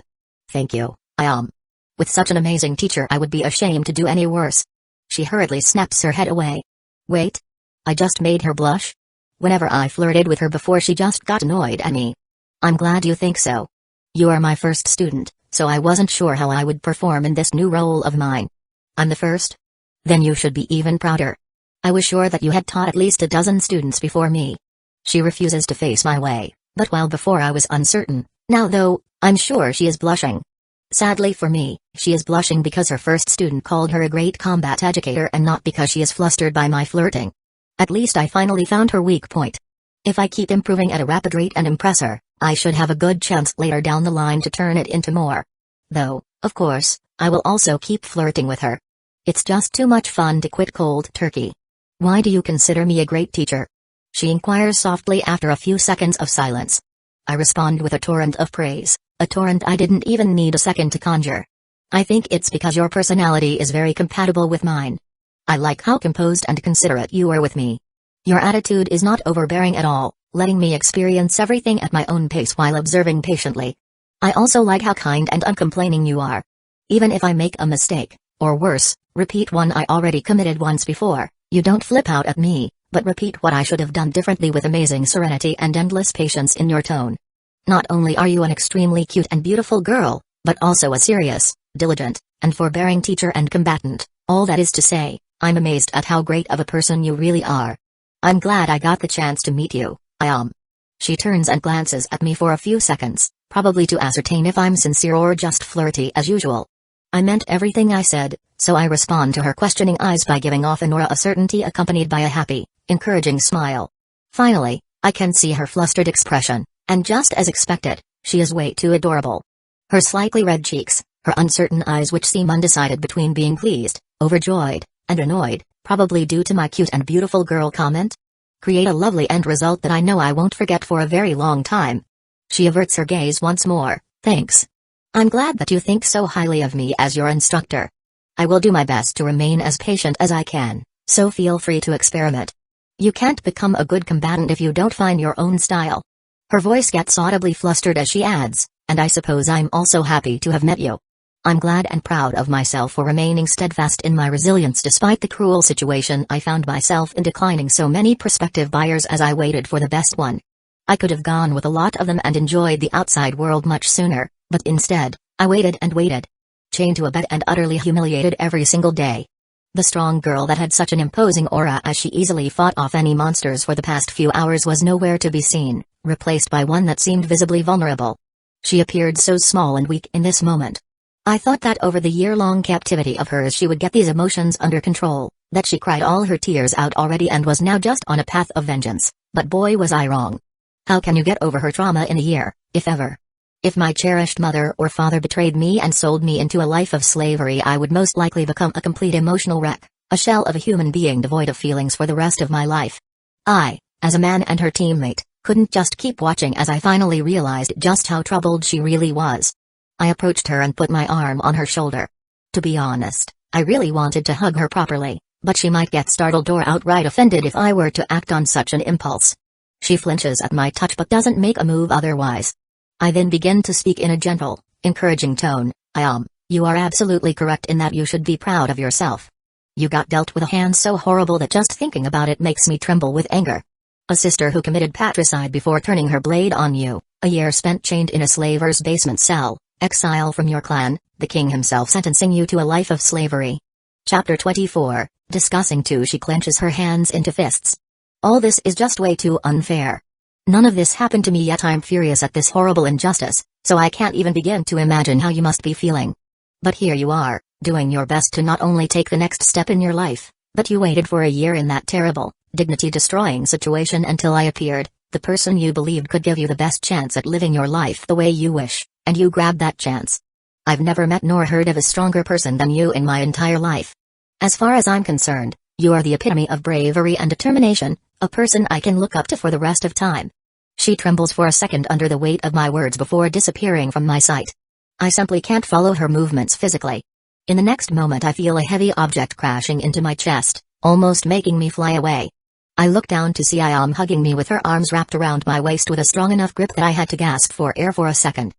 Thank you, Ayam. With such an amazing teacher I would be ashamed to do any worse. She hurriedly snaps her head away. Wait. I just made her blush? Whenever I flirted with her before, she just got annoyed at me. I'm glad you think so. You are my first student, so I wasn't sure how I would perform in this new role of mine. I'm the first? Then you should be even prouder. I was sure that you had taught at least a dozen students before me. She refuses to face my way, but while before I was uncertain, now though, I'm sure she is blushing. Sadly for me, she is blushing because her first student called her a great combat educator and not because she is flustered by my flirting. At least I finally found her weak point. If I keep improving at a rapid rate and impress her, I should have a good chance later down the line to turn it into more. Though, of course, I will also keep flirting with her. It's just too much fun to quit cold turkey. Why do you consider me a great teacher? She inquires softly after a few seconds of silence. I respond with a torrent of praise, a torrent I didn't even need a second to conjure. I think it's because your personality is very compatible with mine. I like how composed and considerate you are with me. Your attitude is not overbearing at all, letting me experience everything at my own pace while observing patiently. I also like how kind and uncomplaining you are. Even if I make a mistake, or worse, repeat one I already committed once before, you don't flip out at me, but repeat what I should have done differently with amazing serenity and endless patience in your tone. Not only are you an extremely cute and beautiful girl, but also a serious, diligent, and forbearing teacher and combatant. All that is to say, I'm amazed at how great of a person you really are. I'm glad I got the chance to meet you, Ayam. She turns and glances at me for a few seconds, probably to ascertain if I'm sincere or just flirty as usual. I meant everything I said, so I respond to her questioning eyes by giving off an aura of certainty accompanied by a happy, encouraging smile. Finally, I can see her flustered expression, and just as expected, she is way too adorable. Her slightly red cheeks, her uncertain eyes which seem undecided between being pleased, overjoyed, and annoyed, probably due to my cute and beautiful girl comment, create a lovely end result that I know I won't forget for a very long time. She averts her gaze once more. Thanks. I'm glad that you think so highly of me as your instructor. I will do my best to remain as patient as I can, so feel free to experiment. You can't become a good combatant if you don't find your own style. Her voice gets audibly flustered as she adds, and I suppose I'm also happy to have met you. I'm glad and proud of myself for remaining steadfast in my resilience despite the cruel situation I found myself in, declining so many prospective buyers as I waited for the best one. I could have gone with a lot of them and enjoyed the outside world much sooner, but instead, I waited and waited. Chained to a bed and utterly humiliated every single day. The strong girl that had such an imposing aura as she easily fought off any monsters for the past few hours was nowhere to be seen, replaced by one that seemed visibly vulnerable. She appeared so small and weak in this moment. I thought that over the year-long captivity of hers she would get these emotions under control, That she cried all her tears out already and was now just on a path of vengeance, but boy was I wrong. How can you get over her trauma in a year, if ever? If my cherished mother or father betrayed me and sold me into a life of slavery, I would most likely become a complete emotional wreck, a shell of a human being devoid of feelings for the rest of my life. I, as a man and her teammate, couldn't just keep watching as I finally realized just how troubled she really was. I approached her and put my arm on her shoulder. To be honest, I really wanted to hug her properly, but she might get startled or outright offended if I were to act on such an impulse. She flinches at my touch but doesn't make a move otherwise. I then begin to speak in a gentle, encouraging tone. Ayam, you are absolutely correct in that you should be proud of yourself. You got dealt with a hand so horrible that just thinking about it makes me tremble with anger. A sister who committed patricide before turning her blade on you, a year spent chained in a slaver's basement cell, exile from your clan, the king himself sentencing you to a life of slavery. Chapter 24, discussing two. She clenches her hands into fists. All this is just way too unfair. None of this happened to me yet I'm furious at this horrible injustice, so I can't even begin to imagine how you must be feeling. But here you are, doing your best to not only take the next step in your life, but you waited for a year in that terrible, dignity-destroying situation until I appeared, the person you believed could give you the best chance at living your life the way you wish, and you grabbed that chance. I've never met nor heard of a stronger person than you in my entire life. As far as I'm concerned, you are the epitome of bravery and determination, a person I can look up to for the rest of time. She trembles for a second under the weight of my words before disappearing from my sight. I simply can't follow her movements physically. In the next moment I feel a heavy object crashing into my chest, almost making me fly away. I look down to see Ayam hugging me with her arms wrapped around my waist with a strong enough grip that I had to gasp for air for a second.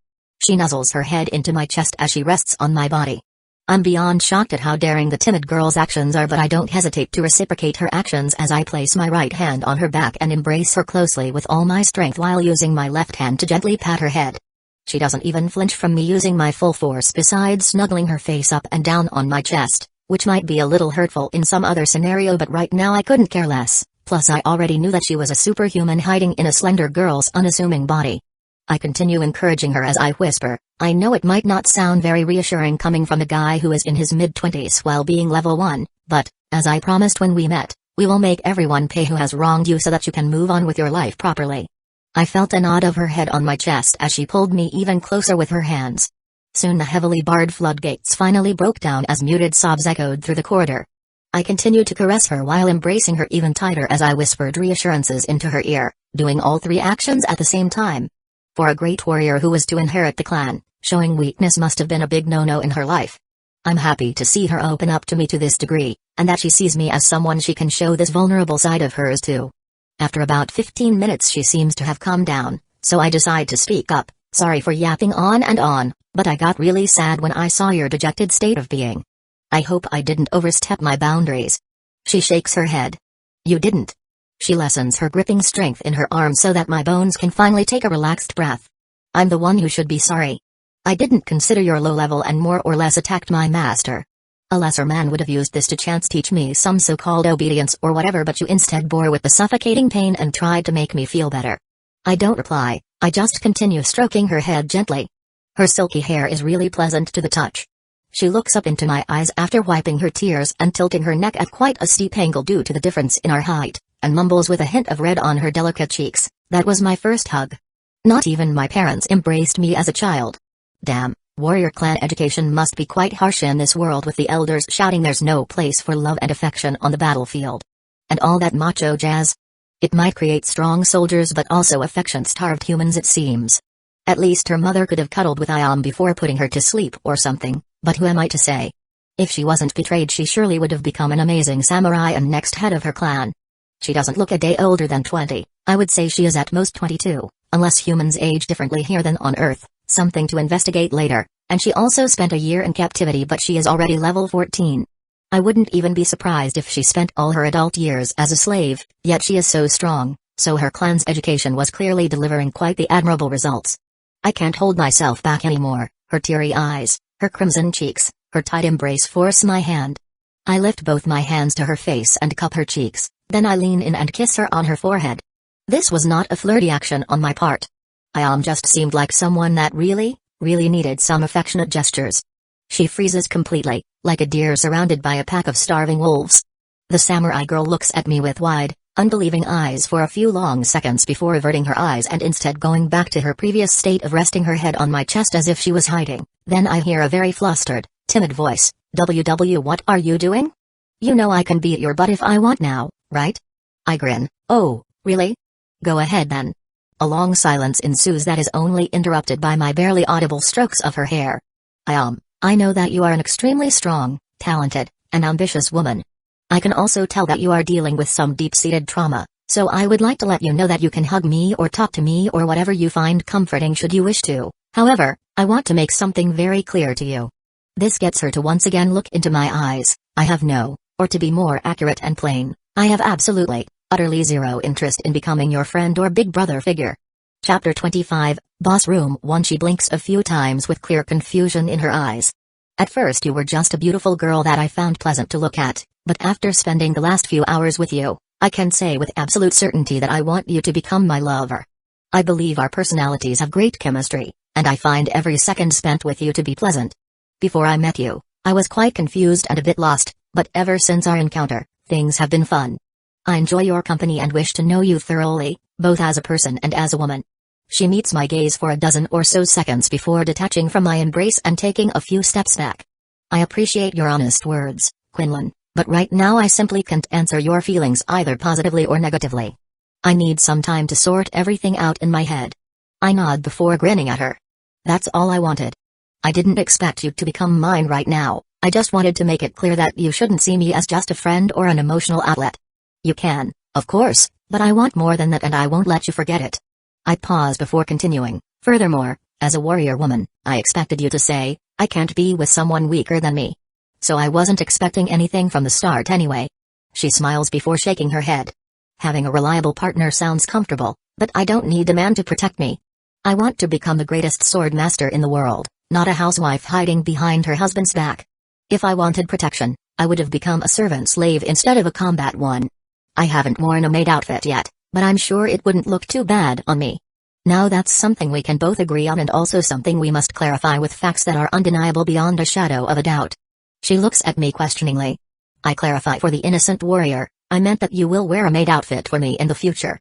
She nuzzles her head into my chest as she rests on my body. I'm beyond shocked at how daring the timid girl's actions are, but I don't hesitate to reciprocate her actions as I place my right hand on her back and embrace her closely with all my strength while using my left hand to gently pat her head. She doesn't even flinch from me using my full force besides snuggling her face up and down on my chest, which might be a little hurtful in some other scenario but right now I couldn't care less, plus I already knew that she was a superhuman hiding in a slender girl's unassuming body. I continue encouraging her as I whisper, I know it might not sound very reassuring coming from a guy who is in his mid-20s while being level 1, but, as I promised when we met, we will make everyone pay who has wronged you so that you can move on with your life properly. I felt a nod of her head on my chest as she pulled me even closer with her hands. Soon the heavily barred floodgates finally broke down as muted sobs echoed through the corridor. I continued to caress her while embracing her even tighter as I whispered reassurances into her ear, doing all three actions at the same time. For a great warrior who was to inherit the clan, showing weakness must have been a big no-no in her life. I'm happy to see her open up to me to this degree, and that she sees me as someone she can show this vulnerable side of hers to. After about 15 minutes she seems to have calmed down, so I decide to speak up. Sorry for yapping on, but I got really sad when I saw your dejected state of being. I hope I didn't overstep my boundaries. She shakes her head. You didn't. She lessens her gripping strength in her arms so that my bones can finally take a relaxed breath. I'm the one who should be sorry. I didn't consider your low level and more or less attacked my master. A lesser man would have used this to chance teach me some so-called obedience or whatever, but you instead bore with the suffocating pain and tried to make me feel better. I don't reply, I just continue stroking her head gently. Her silky hair is really pleasant to the touch. She looks up into my eyes after wiping her tears and tilting her neck at quite a steep angle due to the difference in our height, and mumbles with a hint of red on her delicate cheeks, that was my first hug. Not even my parents embraced me as a child. Damn, warrior clan education must be quite harsh in this world with the elders shouting there's no place for love and affection on the battlefield. And all that macho jazz. It might create strong soldiers but also affection-starved humans it seems. At least her mother could have cuddled with Ayam before putting her to sleep or something, but who am I to say? If she wasn't betrayed she surely would have become an amazing samurai and next head of her clan. She doesn't look a day older than 20, I would say she is at most 22, unless humans age differently here than on Earth, something to investigate later, and she also spent a year in captivity but she is already level 14. I wouldn't even be surprised if she spent all her adult years as a slave, yet she is so strong, so her clan's education was clearly delivering quite the admirable results. I can't hold myself back anymore, her teary eyes, her crimson cheeks, her tight embrace force my hand. I lift both my hands to her face and cup her cheeks, then I lean in and kiss her on her forehead. This was not a flirty action on my part. Ayam just seemed like someone that really needed some affectionate gestures. She freezes completely, like a deer surrounded by a pack of starving wolves. The samurai girl looks at me with wide, unbelieving eyes for a few long seconds before averting her eyes and instead going back to her previous state of resting her head on my chest as if she was hiding. Then I hear a very flustered, timid voice, "WW, what are you doing? You know I can beat your butt if I want now, right?" I grin. "Oh, really? Go ahead then." A long silence ensues that is only interrupted by my barely audible strokes of her hair. I know that you are an extremely strong, talented, and ambitious woman. I can also tell that you are dealing with some deep-seated trauma, so I would like to let you know that you can hug me or talk to me or whatever you find comforting should you wish to. However, I want to make something very clear to you." This gets her to once again look into my eyes. I have no, or to be more accurate and plain, I have absolutely, utterly zero interest in becoming your friend or big brother figure. Chapter 25, Boss Room 1. She blinks a few times with clear confusion in her eyes. "At first you were just a beautiful girl that I found pleasant to look at, but after spending the last few hours with you, I can say with absolute certainty that I want you to become my lover. I believe our personalities have great chemistry, and I find every second spent with you to be pleasant. Before I met you, I was quite confused and a bit lost, but ever since our encounter, things have been fun. I enjoy your company and wish to know you thoroughly, both as a person and as a woman." She meets my gaze for a dozen or so seconds before detaching from my embrace and taking a few steps back. "I appreciate your honest words, Quinlan, but right now I simply can't answer your feelings either positively or negatively. I need some time to sort everything out in my head." I nod before grinning at her. "That's all I wanted. I didn't expect you to become mine right now, I just wanted to make it clear that you shouldn't see me as just a friend or an emotional outlet. You can, of course, but I want more than that and I won't let you forget it." I pause before continuing. "Furthermore, as a warrior woman, I expected you to say, I can't be with someone weaker than me. So I wasn't expecting anything from the start anyway." She smiles before shaking her head. "Having a reliable partner sounds comfortable, but I don't need a man to protect me. I want to become the greatest sword master in the world, not a housewife hiding behind her husband's back. If I wanted protection, I would have become a servant slave instead of a combat one. I haven't worn a maid outfit yet, but I'm sure it wouldn't look too bad on me. Now that's something we can both agree on and also something we must clarify with facts that are undeniable beyond a shadow of a doubt." She looks at me questioningly. "I clarify for the innocent warrior, I meant that you will wear a maid outfit for me in the future,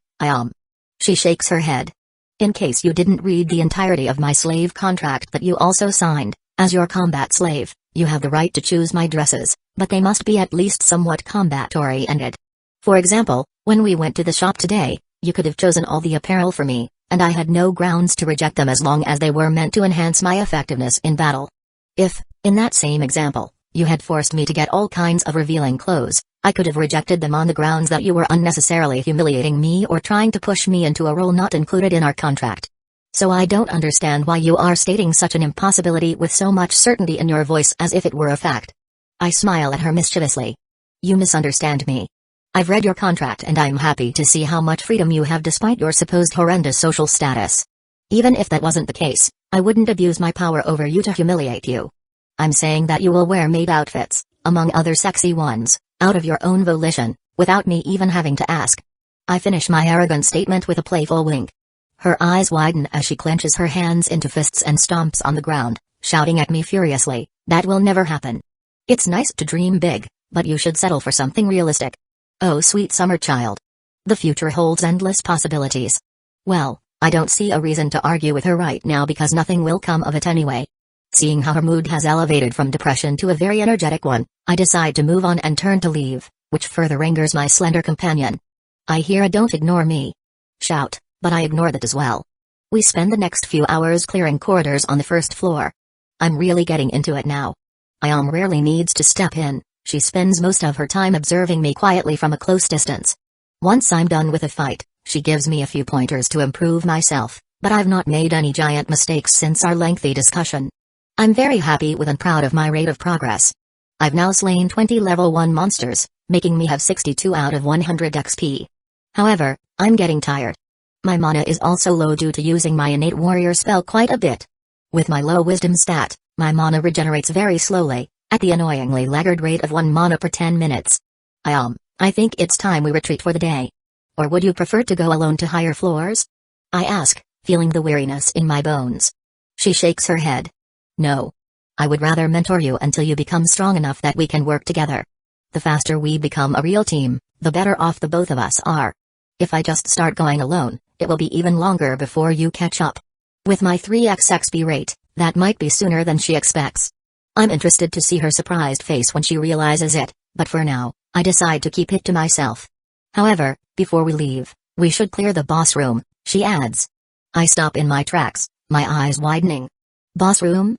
She shakes her head. "In case you didn't read the entirety of my slave contract that you also signed, as your combat slave, you have the right to choose my dresses, but they must be at least somewhat combat-oriented. For example, when we went to the shop today, you could have chosen all the apparel for me, and I had no grounds to reject them as long as they were meant to enhance my effectiveness in battle. If, in that same example, you had forced me to get all kinds of revealing clothes, I could have rejected them on the grounds that you were unnecessarily humiliating me or trying to push me into a role not included in our contract. So I don't understand why you are stating such an impossibility with so much certainty in your voice as if it were a fact." I smile at her mischievously. "You misunderstand me. I've read your contract and I'm happy to see how much freedom you have despite your supposed horrendous social status. Even if that wasn't the case, I wouldn't abuse my power over you to humiliate you. I'm saying that you will wear maid outfits, among other sexy ones, out of your own volition, without me even having to ask." I finish my arrogant statement with a playful wink. Her eyes widen as she clenches her hands into fists and stomps on the ground, shouting at me furiously, "That will never happen. It's nice to dream big, but you should settle for something realistic. Oh sweet summer child. The future holds endless possibilities." Well, I don't see a reason to argue with her right now because nothing will come of it anyway. Seeing how her mood has elevated from depression to a very energetic one, I decide to move on and turn to leave, which further angers my slender companion. I hear a "don't ignore me" shout, but I ignore that as well. We spend the next few hours clearing corridors on the first floor. I'm really getting into it now. Ayam rarely needs to step in, she spends most of her time observing me quietly from a close distance. Once I'm done with a fight, she gives me a few pointers to improve myself, but I've not made any giant mistakes since our lengthy discussion. I'm very happy with and proud of my rate of progress. I've now slain 20 level 1 monsters, making me have 62 out of 100 XP. However, I'm getting tired. My mana is also low due to using my innate warrior spell quite a bit. With my low wisdom stat, my mana regenerates very slowly, at the annoyingly laggard rate of 1 mana per 10 minutes. I think it's time we retreat for the day. Or would you prefer to go alone to higher floors? I ask, feeling the weariness in my bones. She shakes her head. No. I would rather mentor you until you become strong enough that we can work together. The faster we become a real team, the better off the both of us are. If I just start going alone, it will be even longer before you catch up. With my 3x XP rate, that might be sooner than she expects. I'm interested to see her surprised face when she realizes it, but for now, I decide to keep it to myself. However, before we leave, we should clear the boss room, she adds. I stop in my tracks, my eyes widening. Boss room?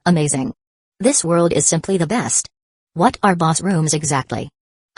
Amazing. This world is simply the best. What are boss rooms exactly?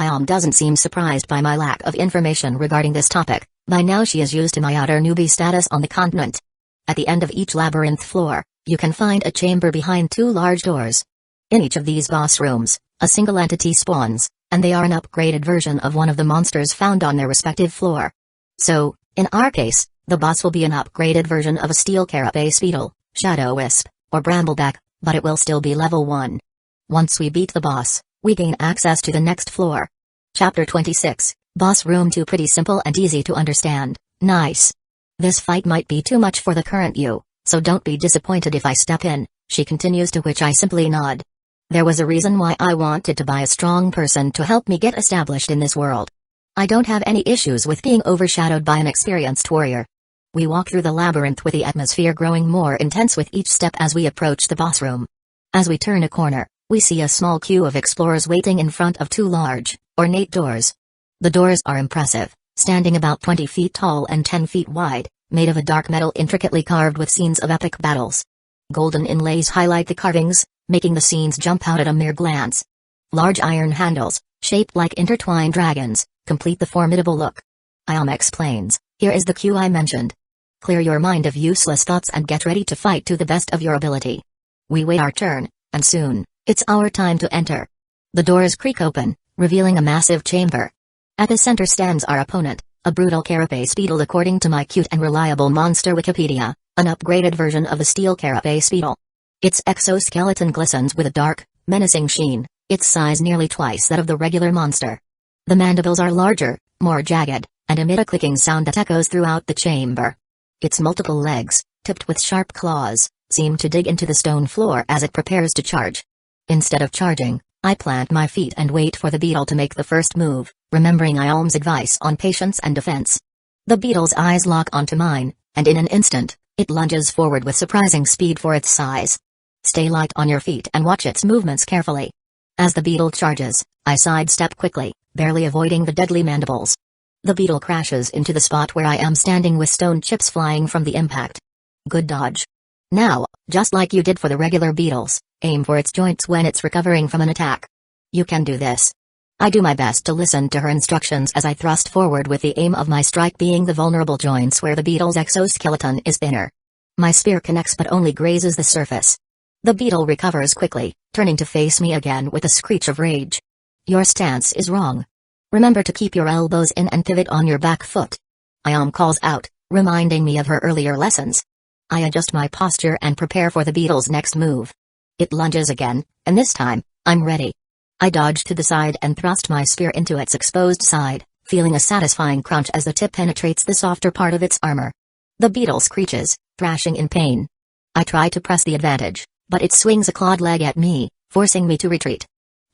Ayam doesn't seem surprised by my lack of information regarding this topic. By now she is used to my utter newbie status on the continent. At the end of each labyrinth floor, you can find a chamber behind 2 large doors. In each of these boss rooms, a single entity spawns, and they are an upgraded version of one of the monsters found on their respective floor. So, in our case, the boss will be an upgraded version of a steel carapace beetle, shadow wisp, or brambleback, but it will still be level 1. Once we beat the boss, we gain access to the next floor. Chapter 26, Boss Room 2. Pretty simple and easy to understand. Nice. This fight might be too much for the current you, so don't be disappointed if I step in, she continues, to which I simply nod. There was a reason why I wanted to buy a strong person to help me get established in this world. I don't have any issues with being overshadowed by an experienced warrior. We walk through the labyrinth with the atmosphere growing more intense with each step as we approach the boss room. As we turn a corner, we see a small queue of explorers waiting in front of 2 large, ornate doors. The doors are impressive, standing about 20 feet tall and 10 feet wide, made of a dark metal intricately carved with scenes of epic battles. Golden inlays highlight the carvings, making the scenes jump out at a mere glance. Large iron handles, shaped like intertwined dragons, complete the formidable look. Ayam explains, here is the queue I mentioned. Clear your mind of useless thoughts and get ready to fight to the best of your ability. We wait our turn, and soon, it's our time to enter. The doors creak open, revealing a massive chamber. At the center stands our opponent, a brutal carapace beetle according to my cute and reliable monster Wikipedia, an upgraded version of a steel carapace beetle. Its exoskeleton glistens with a dark, menacing sheen, its size nearly twice that of the regular monster. The mandibles are larger, more jagged, and emit a clicking sound that echoes throughout the chamber. Its multiple legs, tipped with sharp claws, seem to dig into the stone floor as it prepares to charge. Instead of charging, I plant my feet and wait for the beetle to make the first move, remembering Ayam's advice on patience and defense. The beetle's eyes lock onto mine, and in an instant, it lunges forward with surprising speed for its size. Stay light on your feet and watch its movements carefully. As the beetle charges, I sidestep quickly, barely avoiding the deadly mandibles. The beetle crashes into the spot where I am standing with stone chips flying from the impact. Good dodge. Now, just like you did for the regular beetles, aim for its joints when it's recovering from an attack. You can do this. I do my best to listen to her instructions as I thrust forward with the aim of my strike being the vulnerable joints where the beetle's exoskeleton is thinner. My spear connects but only grazes the surface. The beetle recovers quickly, turning to face me again with a screech of rage. Your stance is wrong. Remember to keep your elbows in and pivot on your back foot. Ayam calls out, reminding me of her earlier lessons. I adjust my posture and prepare for the beetle's next move. It lunges again, and this time, I'm ready. I dodge to the side and thrust my spear into its exposed side, feeling a satisfying crunch as the tip penetrates the softer part of its armor. The beetle screeches, thrashing in pain. I try to press the advantage, but it swings a clawed leg at me, forcing me to retreat.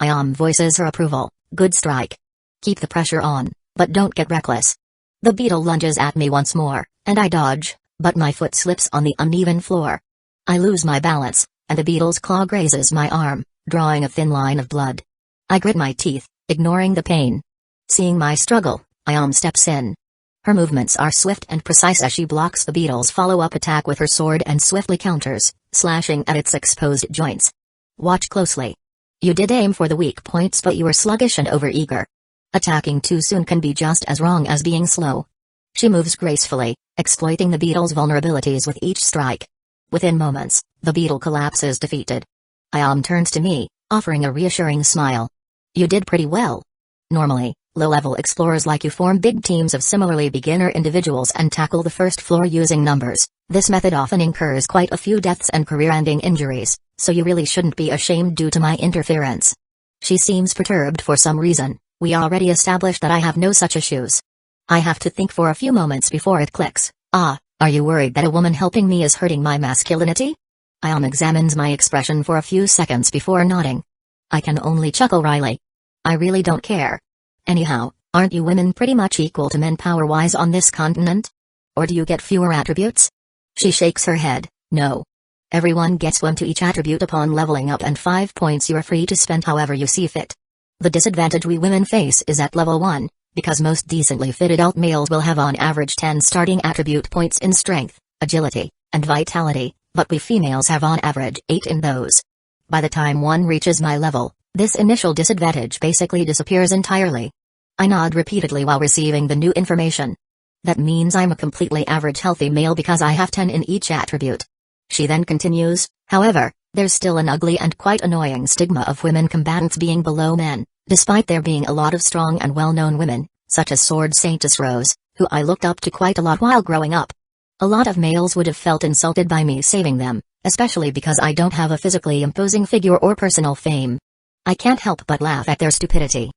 Ayam voices her approval, good strike. Keep the pressure on, but don't get reckless. The beetle lunges at me once more, and I dodge, but my foot slips on the uneven floor. I lose my balance, and the beetle's claw grazes my arm, drawing a thin line of blood. I grit my teeth, ignoring the pain. Seeing my struggle, Ayam steps in. Her movements are swift and precise as she blocks the beetle's follow-up attack with her sword and swiftly counters, slashing at its exposed joints. Watch closely. You did aim for the weak points, but you were sluggish and overeager. Attacking too soon can be just as wrong as being slow. She moves gracefully, exploiting the beetle's vulnerabilities with each strike. Within moments, the beetle collapses defeated. Ayam turns to me, offering a reassuring smile. You did pretty well. Normally, low-level explorers like you form big teams of similarly beginner individuals and tackle the first floor using numbers. This method often incurs quite a few deaths and career-ending injuries, so you really shouldn't be ashamed due to my interference. She seems perturbed for some reason. We already established that I have no such issues. I have to think for a few moments before it clicks. Are you worried that a woman helping me is hurting my masculinity? Ayam examines my expression for a few seconds before nodding. I can only chuckle wryly. I really don't care. Anyhow, aren't you women pretty much equal to men power-wise on this continent? Or do you get fewer attributes? She shakes her head, no. Everyone gets 1 to each attribute upon leveling up and 5 points you're free to spend however you see fit. The disadvantage we women face is at level 1, because most decently fit adult males will have on average 10 starting attribute points in strength, agility, and vitality, but we females have on average 8 in those. By the time one reaches my level, this initial disadvantage basically disappears entirely. I nod repeatedly while receiving the new information. That means I'm a completely average healthy male because I have 10 in each attribute. She then continues, however, there's still an ugly and quite annoying stigma of women combatants being below men, despite there being a lot of strong and well-known women, such as Sword Saintess Rose, who I looked up to quite a lot while growing up. A lot of males would have felt insulted by me saving them, especially because I don't have a physically imposing figure or personal fame. I can't help but laugh at their stupidity.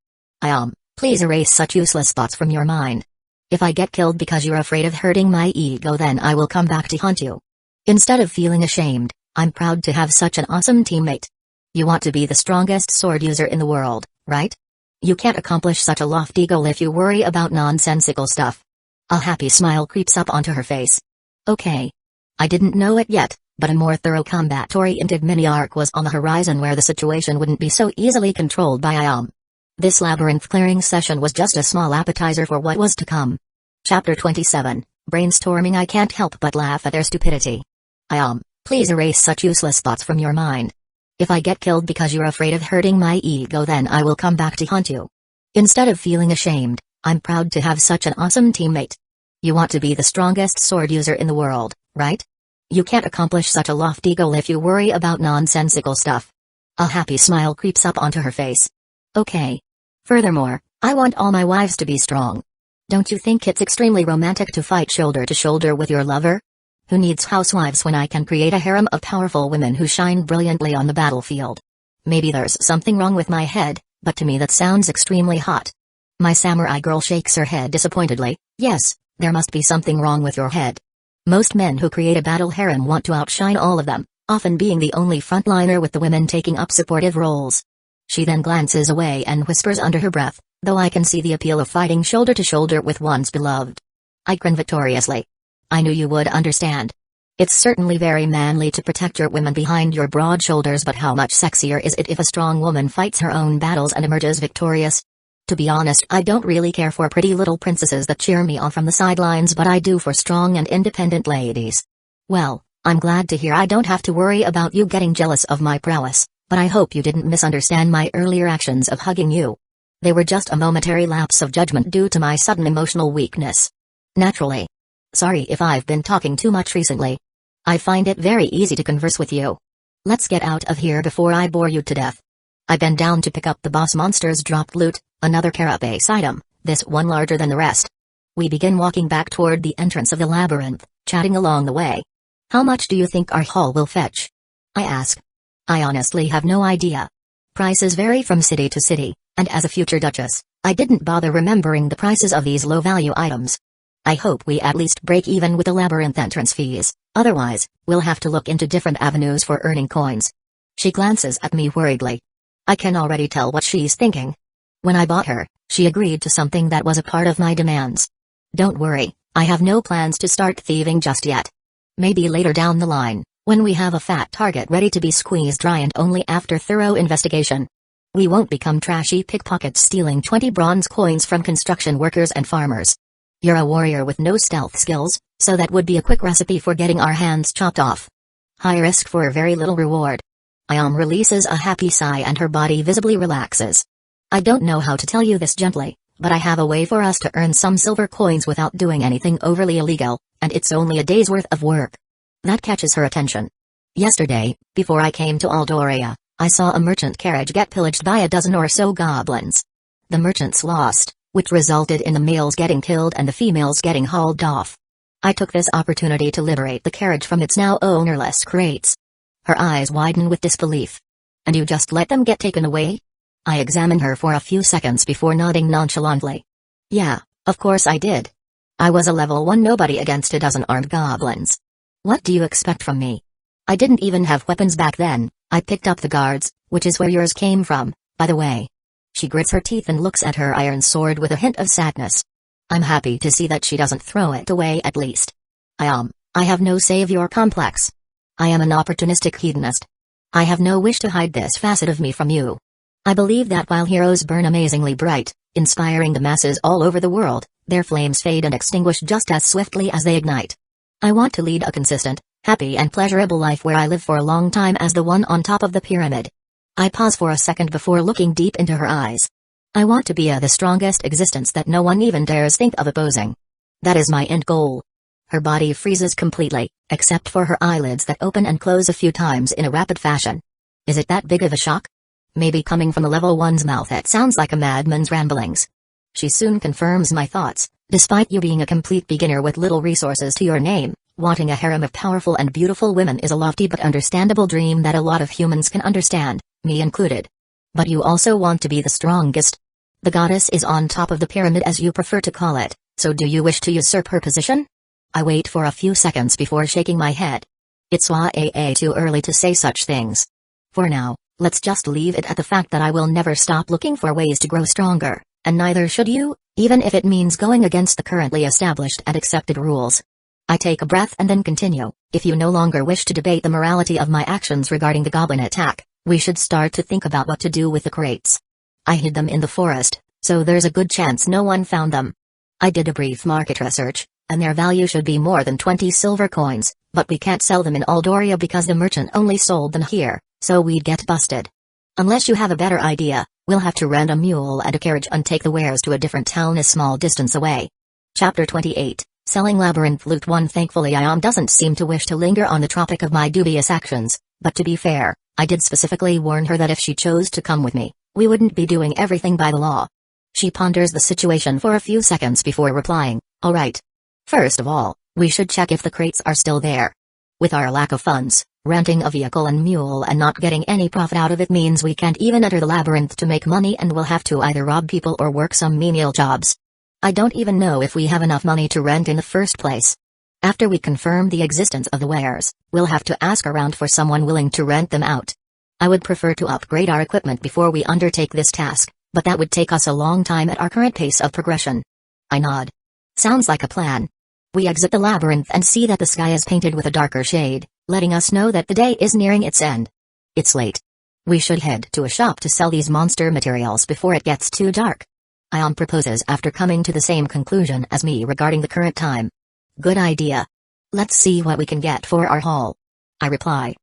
Please erase such useless thoughts from your mind. If I get killed because you're afraid of hurting my ego, then I will come back to haunt you. Instead of feeling ashamed, I'm proud to have such an awesome teammate. You want to be the strongest sword user in the world, right? You can't accomplish such a lofty goal if you worry about nonsensical stuff. A happy smile creeps up onto her face. Okay. I didn't know it yet, but a more thorough combat-oriented mini-arc was on the horizon where the situation wouldn't be so easily controlled by Ayam. This labyrinth clearing session was just a small appetizer for what was to come. Chapter 27, Brainstorming. I can't help but laugh at their stupidity. Please erase such useless thoughts from your mind. If I get killed because you're afraid of hurting my ego, then I will come back to haunt you. Instead of feeling ashamed, I'm proud to have such an awesome teammate. You want to be the strongest sword user in the world, right? You can't accomplish such a lofty goal if you worry about nonsensical stuff. A happy smile creeps up onto her face. Okay. Furthermore, I want all my wives to be strong. Don't you think it's extremely romantic to fight shoulder to shoulder with your lover? Who needs housewives when I can create a harem of powerful women who shine brilliantly on the battlefield? Maybe there's something wrong with my head, but to me that sounds extremely hot. My samurai girl shakes her head disappointedly. Yes, there must be something wrong with your head. Most men who create a battle harem want to outshine all of them, often being the only frontliner with the women taking up supportive roles. She then glances away and whispers under her breath, though I can see the appeal of fighting shoulder to shoulder with one's beloved. I grin victoriously. I knew you would understand. It's certainly very manly to protect your women behind your broad shoulders, but how much sexier is it if a strong woman fights her own battles and emerges victorious? To be honest, I don't really care for pretty little princesses that cheer me on from the sidelines, but I do for strong and independent ladies. Well, I'm glad to hear I don't have to worry about you getting jealous of my prowess, but I hope you didn't misunderstand my earlier actions of hugging you. They were just a momentary lapse of judgment due to my sudden emotional weakness. Naturally. Sorry if I've been talking too much recently. I find it very easy to converse with you. Let's get out of here before I bore you to death. I bend down to pick up the boss monster's dropped loot, another carapace item, this one larger than the rest. We begin walking back toward the entrance of the labyrinth, chatting along the way. How much do you think our haul will fetch? I ask. I honestly have no idea. Prices vary from city to city, and as a future duchess, I didn't bother remembering the prices of these low-value items. I hope we at least break even with the labyrinth entrance fees, otherwise, we'll have to look into different avenues for earning coins. She glances at me worriedly. I can already tell what she's thinking. When I bought her, she agreed to something that was a part of my demands. Don't worry, I have no plans to start thieving just yet. Maybe later down the line, when we have a fat target ready to be squeezed dry, and only after thorough investigation. We won't become trashy pickpockets stealing 20 bronze coins from construction workers and farmers. You're a warrior with no stealth skills, so that would be a quick recipe for getting our hands chopped off. High risk for very little reward. Ayam releases a happy sigh and her body visibly relaxes. I don't know how to tell you this gently, but I have a way for us to earn some silver coins without doing anything overly illegal, and it's only a day's worth of work. That catches her attention. Yesterday, before I came to Aldoria, I saw a merchant carriage get pillaged by a dozen or so goblins. The merchants lost, which resulted in the males getting killed and the females getting hauled off. I took this opportunity to liberate the carriage from its now ownerless crates. Her eyes widen with disbelief. And you just let them get taken away? I examine her for a few seconds before nodding nonchalantly. Yeah, of course I did. I was a level 1 nobody against a dozen armed goblins. What do you expect from me? I didn't even have weapons back then. I picked up the guards, which is where yours came from, by the way. She grits her teeth and looks at her iron sword with a hint of sadness. I'm happy to see that she doesn't throw it away at least. I have no savior complex. I am an opportunistic hedonist. I have no wish to hide this facet of me from you. I believe that while heroes burn amazingly bright, inspiring the masses all over the world, their flames fade and extinguish just as swiftly as they ignite. I want to lead a consistent, happy and pleasurable life where I live for a long time as the one on top of the pyramid. I pause for a second before looking deep into her eyes. I want to be the strongest existence that no one even dares think of opposing. That is my end goal. Her body freezes completely, except for her eyelids that open and close a few times in a rapid fashion. Is it that big of a shock? Maybe coming from a level 1's mouth it sounds like a madman's ramblings. She soon confirms my thoughts. Despite you being a complete beginner with little resources to your name, wanting a harem of powerful and beautiful women is a lofty but understandable dream that a lot of humans can understand, me included. But you also want to be the strongest. The goddess is on top of the pyramid as you prefer to call it, so do you wish to usurp her position? I wait for a few seconds before shaking my head. It's way too early to say such things. For now, let's just leave it at the fact that I will never stop looking for ways to grow stronger, and neither should you, even if it means going against the currently established and accepted rules. I take a breath and then continue. If you no longer wish to debate the morality of my actions regarding the goblin attack, we should start to think about what to do with the crates. I hid them in the forest, so there's a good chance no one found them. I did a brief market research, and their value should be more than 20 silver coins, but we can't sell them in Aldoria because the merchant only sold them here, so we'd get busted. Unless you have a better idea, we'll have to rent a mule and a carriage and take the wares to a different town a small distance away. Chapter 28, Selling Labyrinth Loot 1. Thankfully Ayam doesn't seem to wish to linger on the topic of my dubious actions, but to be fair, I did specifically warn her that if she chose to come with me, we wouldn't be doing everything by the law. She ponders the situation for a few seconds before replying, alright. First of all, we should check if the crates are still there. With our lack of funds, renting a vehicle and mule and not getting any profit out of it means we can't even enter the labyrinth to make money and we'll have to either rob people or work some menial jobs. I don't even know if we have enough money to rent in the first place. After we confirm the existence of the wares, we'll have to ask around for someone willing to rent them out. I would prefer to upgrade our equipment before we undertake this task, but that would take us a long time at our current pace of progression. I nod. Sounds like a plan. We exit the labyrinth and see that the sky is painted with a darker shade, letting us know that the day is nearing its end. It's late. We should head to a shop to sell these monster materials before it gets too dark. Ayam proposes after coming to the same conclusion as me regarding the current time. Good idea. Let's see what we can get for our haul. I reply.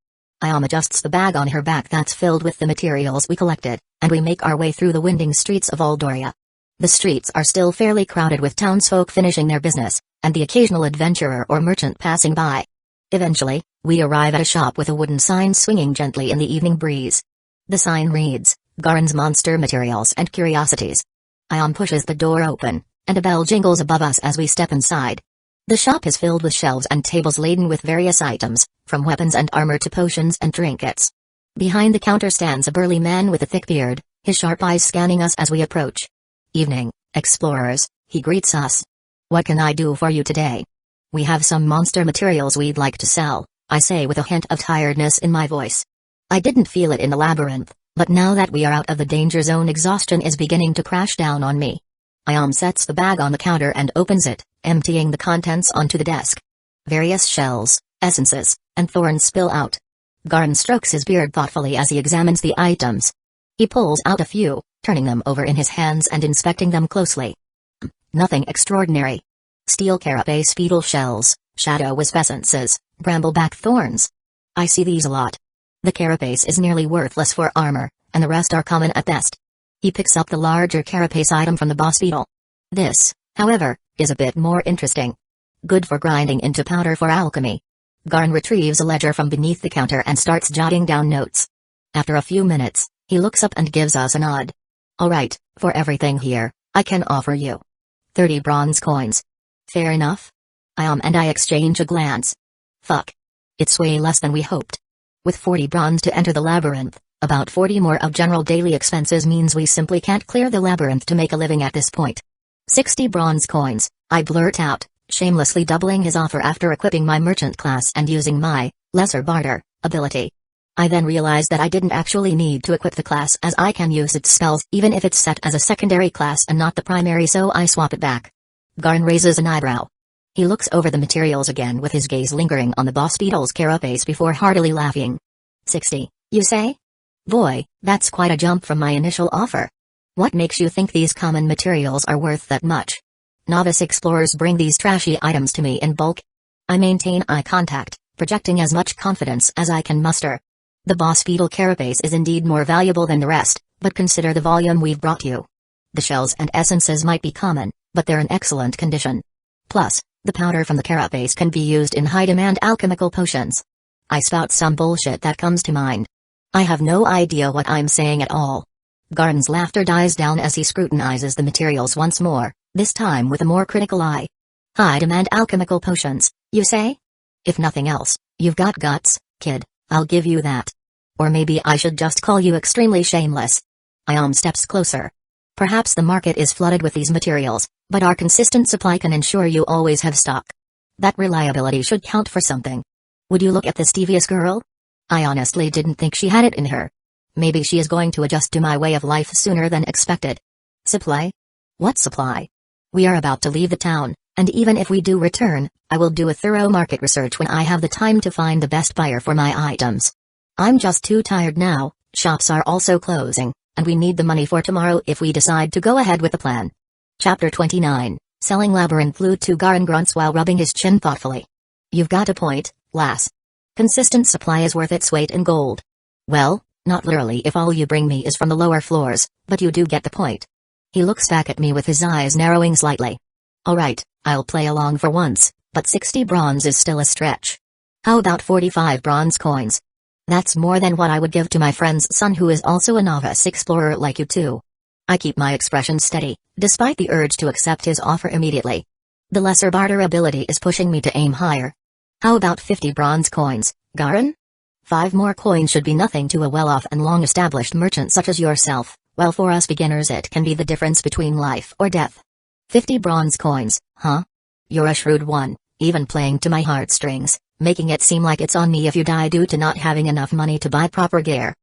Ayam adjusts the bag on her back that's filled with the materials we collected, and we make our way through the winding streets of Aldoria. The streets are still fairly crowded with townsfolk finishing their business, and the occasional adventurer or merchant passing by. Eventually, we arrive at a shop with a wooden sign swinging gently in the evening breeze. The sign reads, Garen's Monster Materials and Curiosities. Ayam pushes the door open, and a bell jingles above us as we step inside. The shop is filled with shelves and tables laden with various items, from weapons and armor to potions and trinkets. Behind the counter stands a burly man with a thick beard, his sharp eyes scanning us as we approach. Evening, explorers, he greets us. What can I do for you today? We have some monster materials we'd like to sell, I say with a hint of tiredness in my voice. I didn't feel it in the labyrinth, but now that we are out of the danger zone exhaustion is beginning to crash down on me. Ayam sets the bag on the counter and opens it, emptying the contents onto the desk. Various shells, essences, and thorns spill out. Garen strokes his beard thoughtfully as he examines the items. He pulls out a few, turning them over in his hands and inspecting them closely. Nothing extraordinary. Steel carapace beetle shells, shadow wisp essences, brambleback thorns. I see these a lot. The carapace is nearly worthless for armor, and the rest are common at best. He picks up the larger carapace item from the boss beetle. This, however, is a bit more interesting. Good for grinding into powder for alchemy. Garen retrieves a ledger from beneath the counter and starts jotting down notes. After a few minutes, he looks up and gives us a nod. Alright, for everything here, I can offer you 30 bronze coins. Fair enough? Ayam and I exchange a glance. Fuck. It's way less than we hoped. With 40 bronze to enter the labyrinth, about 40 more of general daily expenses means we simply can't clear the labyrinth to make a living at this point. 60 bronze coins, I blurt out, shamelessly doubling his offer after equipping my merchant class and using my lesser barter ability. I then realized that I didn't actually need to equip the class as I can use its spells even if it's set as a secondary class and not the primary, so I swap it back. Garn raises an eyebrow. He looks over the materials again with his gaze lingering on the boss beetle's carapace before heartily laughing. 60, you say? Boy, that's quite a jump from my initial offer. What makes you think these common materials are worth that much? Novice explorers bring these trashy items to me in bulk. I maintain eye contact, projecting as much confidence as I can muster. The boss beetle carapace is indeed more valuable than the rest, but consider the volume we've brought you. The shells and essences might be common, but they're in excellent condition. Plus, the powder from the carapace can be used in high-demand alchemical potions. I spout some bullshit that comes to mind. I have no idea what I'm saying at all. Garn's laughter dies down as he scrutinizes the materials once more, this time with a more critical eye. High-demand alchemical potions, you say? If nothing else, you've got guts, kid, I'll give you that. Or maybe I should just call you extremely shameless. Ayam steps closer. Perhaps the market is flooded with these materials, but our consistent supply can ensure you always have stock. That reliability should count for something. Would you look at this devious girl? I honestly didn't think she had it in her. Maybe she is going to adjust to my way of life sooner than expected. Supply? What supply? We are about to leave the town, and even if we do return, I will do a thorough market research when I have the time to find the best buyer for my items. I'm just too tired now. Shops are also closing, and we need the money for tomorrow if we decide to go ahead with the plan. Chapter 29, Selling Labyrinth Loot to Garin grunts while rubbing his chin thoughtfully. You've got a point, lass. Consistent supply is worth its weight in gold. Well, not literally if all you bring me is from the lower floors, but you do get the point. He looks back at me with his eyes narrowing slightly. Alright, I'll play along for once, but 60 bronze is still a stretch. How about 45 bronze coins? That's more than what I would give to my friend's son who is also a novice explorer like you too. I keep my expression steady, despite the urge to accept his offer immediately. The lesser barter ability is pushing me to aim higher. How about 50 bronze coins, Garin? 5 more coins should be nothing to a well-off and long-established merchant such as yourself, while for us beginners it can be the difference between life or death. 50 bronze coins, huh? You're a shrewd one, even playing to my heartstrings, making it seem like it's on me if you die due to not having enough money to buy proper gear.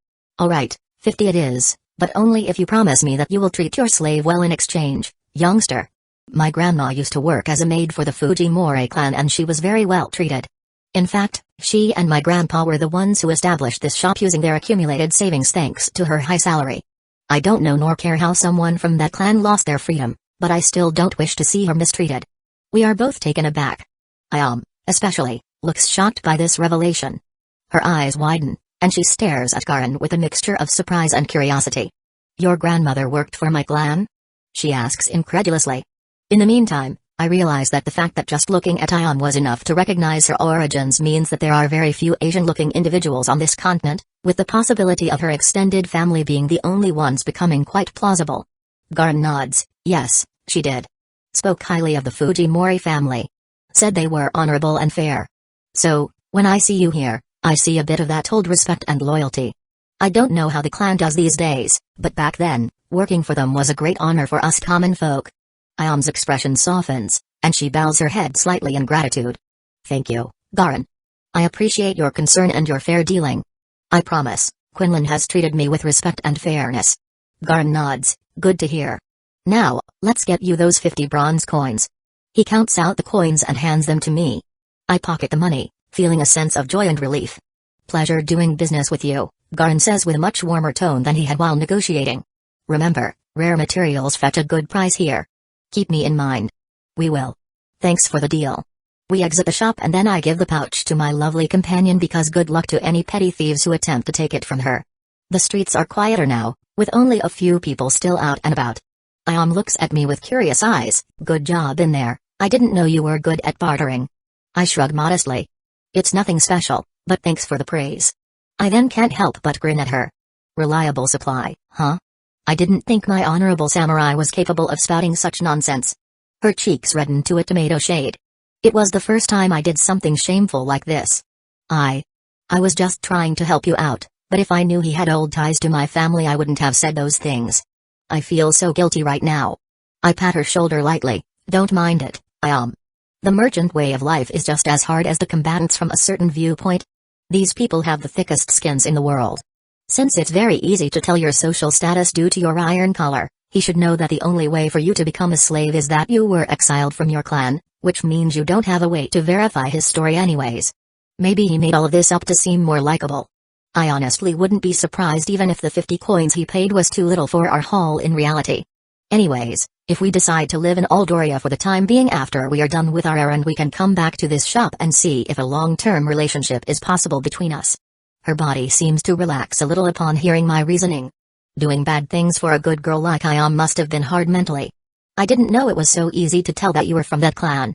Alright, 50 it is, but only if you promise me that you will treat your slave well in exchange, youngster. My grandma used to work as a maid for the Fujimori clan and she was very well treated. In fact, she and my grandpa were the ones who established this shop using their accumulated savings thanks to her high salary. I don't know nor care how someone from that clan lost their freedom, but I still don't wish to see her mistreated. We are both taken aback. Ayam, especially, looks shocked by this revelation. Her eyes widen, and she stares at Garin with a mixture of surprise and curiosity. Your grandmother worked for my clan? She asks incredulously. In the meantime, I realize that the fact that just looking at Ayam was enough to recognize her origins means that there are very few Asian-looking individuals on this continent, with the possibility of her extended family being the only ones becoming quite plausible. Garin nods. Yes, she did. Spoke highly of the Fujimori family. Said they were honorable and fair. So, when I see you here, I see a bit of that old respect and loyalty. I don't know how the clan does these days, but back then, working for them was a great honor for us common folk. Ayam's expression softens, and she bows her head slightly in gratitude. Thank you, Garin. I appreciate your concern and your fair dealing. I promise, Quinlan has treated me with respect and fairness. Garin nods, good to hear. Now, let's get you those 50 bronze coins. He counts out the coins and hands them to me. I pocket the money, feeling a sense of joy and relief. Pleasure doing business with you, Garin says with a much warmer tone than he had while negotiating. Remember, rare materials fetch a good price here. Keep me in mind. We will. Thanks for the deal. We exit the shop and then I give the pouch to my lovely companion because good luck to any petty thieves who attempt to take it from her. The streets are quieter now, with only a few people still out and about. Ayam looks at me with curious eyes. Good job in there, I didn't know you were good at bartering. I shrug modestly. It's nothing special, but thanks for the praise. I then can't help but grin at her. Reliable supply, huh? I didn't think my honorable samurai was capable of spouting such nonsense. Her cheeks reddened to a tomato shade. It was the first time I did something shameful like this. I was just trying to help you out, but if I knew he had old ties to my family I wouldn't have said those things. I feel so guilty right now. I pat her shoulder lightly. Don't mind it, Ayam. The merchant way of life is just as hard as the combatants from a certain viewpoint. These people have the thickest skins in the world. Since it's very easy to tell your social status due to your iron collar, he should know that the only way for you to become a slave is that you were exiled from your clan, which means you don't have a way to verify his story anyways. Maybe he made all of this up to seem more likable. I honestly wouldn't be surprised even if the 50 coins he paid was too little for our haul in reality. Anyways, if we decide to live in Aldoria for the time being after we are done with our errand, we can come back to this shop and see if a long-term relationship is possible between us. Her body seems to relax a little upon hearing my reasoning. Doing bad things for a good girl like Ayam must have been hard mentally. I didn't know it was so easy to tell that you were from that clan.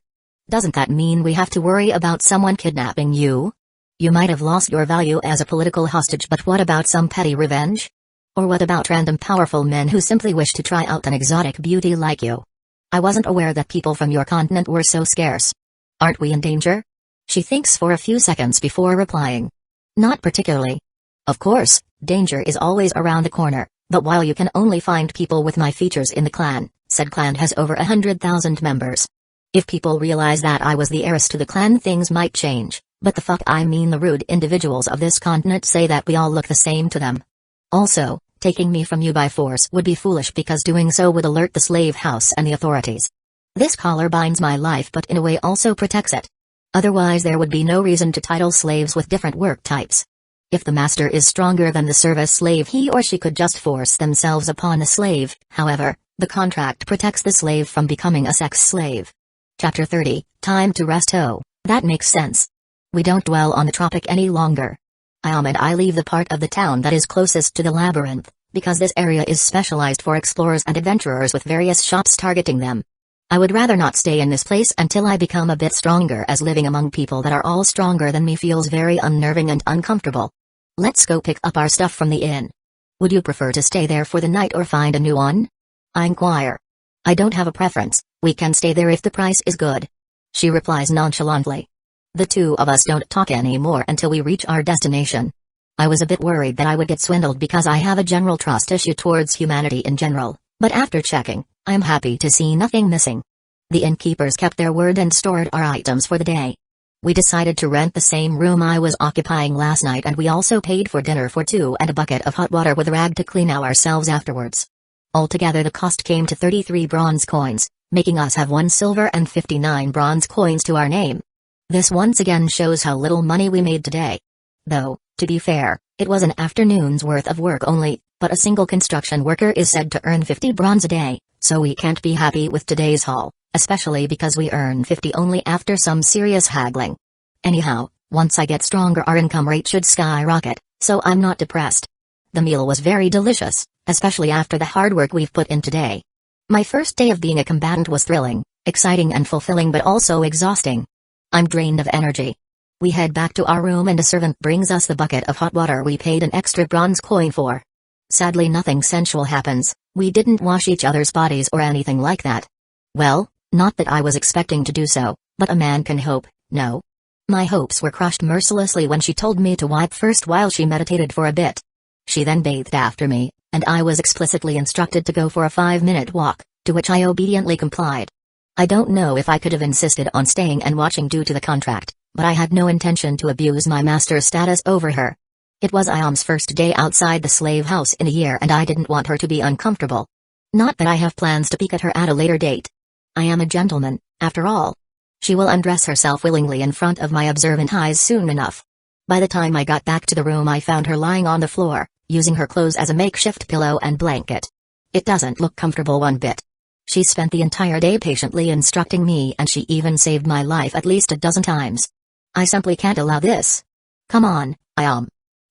Doesn't that mean we have to worry about someone kidnapping you? You might have lost your value as a political hostage, but what about some petty revenge? Or what about random powerful men who simply wish to try out an exotic beauty like you? I wasn't aware that people from your continent were so scarce. Aren't we in danger? She thinks for a few seconds before replying. Not particularly. Of course, danger is always around the corner, but while you can only find people with my features in the clan, said clan has over 100,000 members. If people realize that I was the heiress to the clan, things might change, but the rude individuals of this continent say that we all look the same to them. Also, taking me from you by force would be foolish because doing so would alert the slave house and the authorities. This collar binds my life but in a way also protects it. Otherwise there would be no reason to title slaves with different work types. If the master is stronger than the service slave, he or she could just force themselves upon a slave. However, the contract protects the slave from becoming a sex slave. Chapter 30, Time to Rest. Oh, that makes sense. We don't dwell on the tropic any longer. Ayam and I leave the part of the town that is closest to the labyrinth, because this area is specialized for explorers and adventurers with various shops targeting them. I would rather not stay in this place until I become a bit stronger, as living among people that are all stronger than me feels very unnerving and uncomfortable. Let's go pick up our stuff from the inn. Would you prefer to stay there for the night or find a new one? I inquire. I don't have a preference, we can stay there if the price is good. She replies nonchalantly. The two of us don't talk anymore until we reach our destination. I was a bit worried that I would get swindled because I have a general trust issue towards humanity in general, but after checking, I am happy to see nothing missing. The innkeepers kept their word and stored our items for the day. We decided to rent the same room I was occupying last night, and we also paid for dinner for two and a bucket of hot water with a rag to clean ourselves afterwards. Altogether the cost came to 33 bronze coins, making us have 1 silver and 59 bronze coins to our name. This once again shows how little money we made today. Though, to be fair, it was an afternoon's worth of work only, but a single construction worker is said to earn 50 bronze a day, so we can't be happy with today's haul, especially because we earn 50 only after some serious haggling. Anyhow, once I get stronger our income rate should skyrocket, so I'm not depressed. The meal was very delicious, especially after the hard work we've put in today. My first day of being a combatant was thrilling, exciting and fulfilling, but also exhausting. I'm drained of energy. We head back to our room and a servant brings us the bucket of hot water we paid an extra bronze coin for. Sadly nothing sensual happens, we didn't wash each other's bodies or anything like that. Well, not that I was expecting to do so, but a man can hope, no? My hopes were crushed mercilessly when she told me to wipe first while she meditated for a bit. She then bathed after me, and I was explicitly instructed to go for a 5-minute walk, to which I obediently complied. I don't know if I could have insisted on staying and watching due to the contract, but I had no intention to abuse my master's status over her. It was Ayam's first day outside the slave house in a year and I didn't want her to be uncomfortable. Not that I have plans to peek at her at a later date. I am a gentleman, after all. She will undress herself willingly in front of my observant eyes soon enough. By the time I got back to the room I found her lying on the floor, using her clothes as a makeshift pillow and blanket. It doesn't look comfortable one bit. She spent the entire day patiently instructing me and she even saved my life at least a dozen times. I simply can't allow this. Come on, Ayam.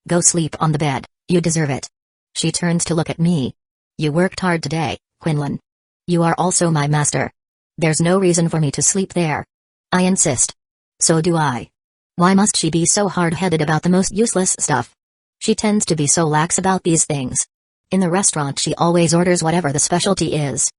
Go sleep on the bed, you deserve it. She turns to look at me. You worked hard today, Quinlan. You are also my master. There's no reason for me to sleep there. I insist. So do I. Why must she be so hard-headed about the most useless stuff? She tends to be so lax about these things. In the restaurant she always orders whatever the specialty is.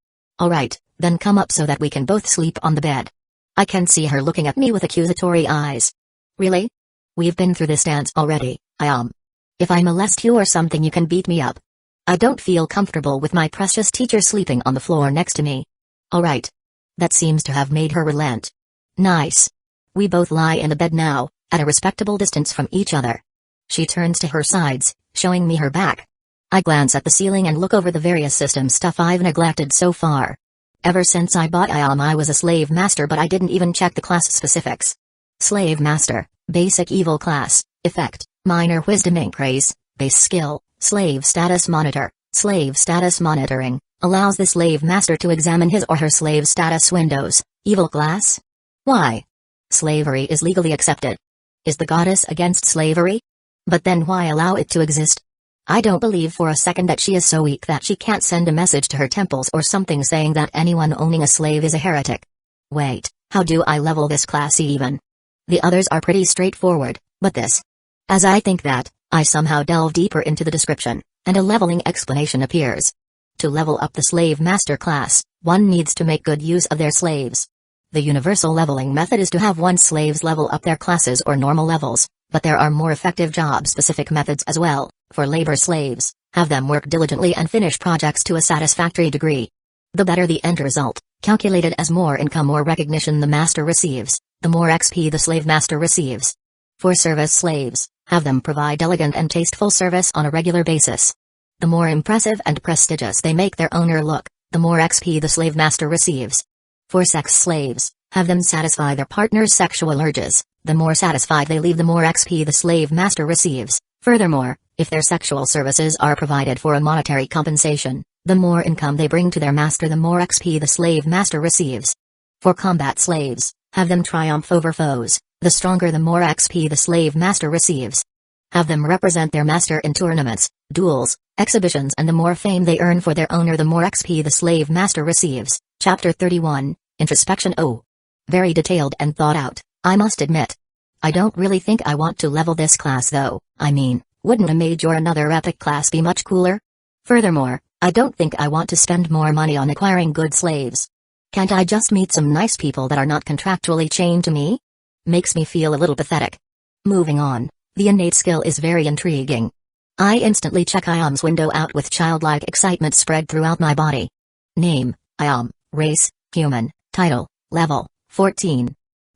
Alright, then come up so that we can both sleep on the bed. I can see her looking at me with accusatory eyes. Really? We've been through this dance already, Ayam. If I molest you or something you can beat me up. I don't feel comfortable with my precious teacher sleeping on the floor next to me. Alright. That seems to have made her relent. Nice. We both lie in the bed now, at a respectable distance from each other. She turns to her sides, showing me her back. I glance at the ceiling and look over the various system stuff I've neglected so far. Ever since I bought Ayam I was a slave master, but I didn't even check the class specifics. Slave master, basic evil class, effect, minor wisdom increase, base skill, slave status monitor. Slave status monitoring allows the slave master to examine his or her slave status windows. Evil class? Why? Slavery is legally accepted. Is the goddess against slavery? But then why allow it to exist? I don't believe for a second that she is so weak that she can't send a message to her temples or something saying that anyone owning a slave is a heretic. Wait, how do I level this class even? The others are pretty straightforward, but this. As I think that, I somehow delve deeper into the description, and a leveling explanation appears. To level up the slave master class, one needs to make good use of their slaves. The universal leveling method is to have one's slaves level up their classes or normal levels, but there are more effective job-specific methods as well. For labor slaves, have them work diligently and finish projects to a satisfactory degree. The better the end result, calculated as more income or recognition the master receives, the more XP the slave master receives. For service slaves, have them provide elegant and tasteful service on a regular basis. The more impressive and prestigious they make their owner look, the more XP the slave master receives. For sex slaves, have them satisfy their partner's sexual urges, the more satisfied they leave the more XP the slave master receives. Furthermore, if their sexual services are provided for a monetary compensation, the more income they bring to their master the more XP the slave master receives. For combat slaves, have them triumph over foes, the stronger the more XP the slave master receives. Have them represent their master in tournaments, duels, exhibitions, and the more fame they earn for their owner the more XP the slave master receives. Chapter 31, Introspection. Oh. Very detailed and thought out, I must admit. I don't really think I want to level this class though. I mean, wouldn't a mage or another epic class be much cooler? Furthermore, I don't think I want to spend more money on acquiring good slaves. Can't I just meet some nice people that are not contractually chained to me? Makes me feel a little pathetic. Moving on, the innate skill is very intriguing. I instantly check Ayam's window out with childlike excitement spread throughout my body. Name, Ayam, race, human, title, level, 14.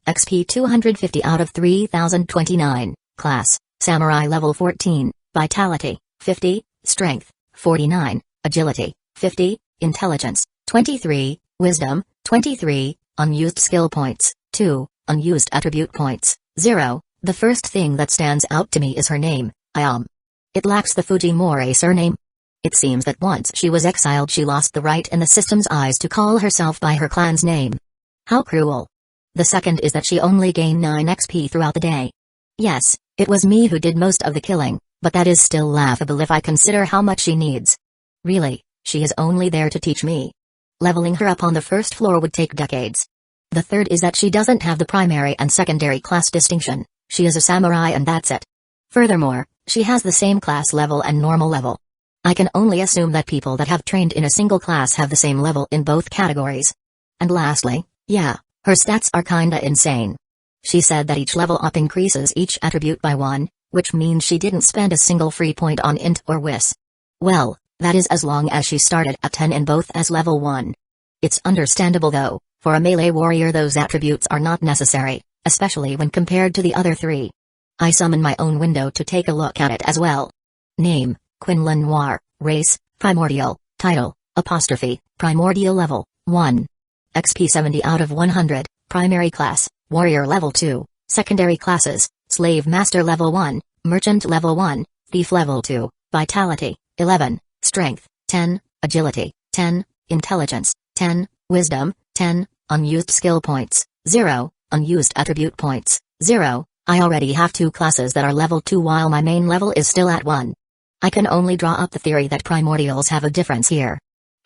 XP 250 out of 3029, class, samurai level 14, vitality, 50, strength, 49, agility, 50, intelligence, 23, wisdom, 23, unused skill points, 2, unused attribute points, 0. The first thing that stands out to me is her name, Ayam. It lacks the Fujimori surname. It seems that once she was exiled she lost the right in the system's eyes to call herself by her clan's name. How cruel. The second is that she only gained 9 XP throughout the day. Yes, it was me who did most of the killing, but that is still laughable if I consider how much she needs. Really, she is only there to teach me. Leveling her up on the first floor would take decades. The third is that she doesn't have the primary and secondary class distinction, she is a samurai and that's it. Furthermore, she has the same class level and normal level. I can only assume that people that have trained in a single class have the same level in both categories. And lastly, yeah, her stats are kinda insane. She said that each level up increases each attribute by 1, which means she didn't spend a single free point on int or wis. Well, that is as long as she started at 10 in both as level 1. It's understandable though, for a melee warrior those attributes are not necessary, especially when compared to the other 3. I summon my own window to take a look at it as well. Name, Quinlan Noir, race, Primordial, title, apostrophe, Primordial level, 1. XP 70 out of 100, primary class, warrior level 2, secondary classes, slave master level 1, merchant level 1, thief level 2, vitality, 11, strength, 10, agility, 10, intelligence, 10, wisdom, 10, unused skill points, 0, unused attribute points, 0. I already have 2 classes that are level 2 while my main level is still at 1. I can only draw up the theory that primordials have a difference here.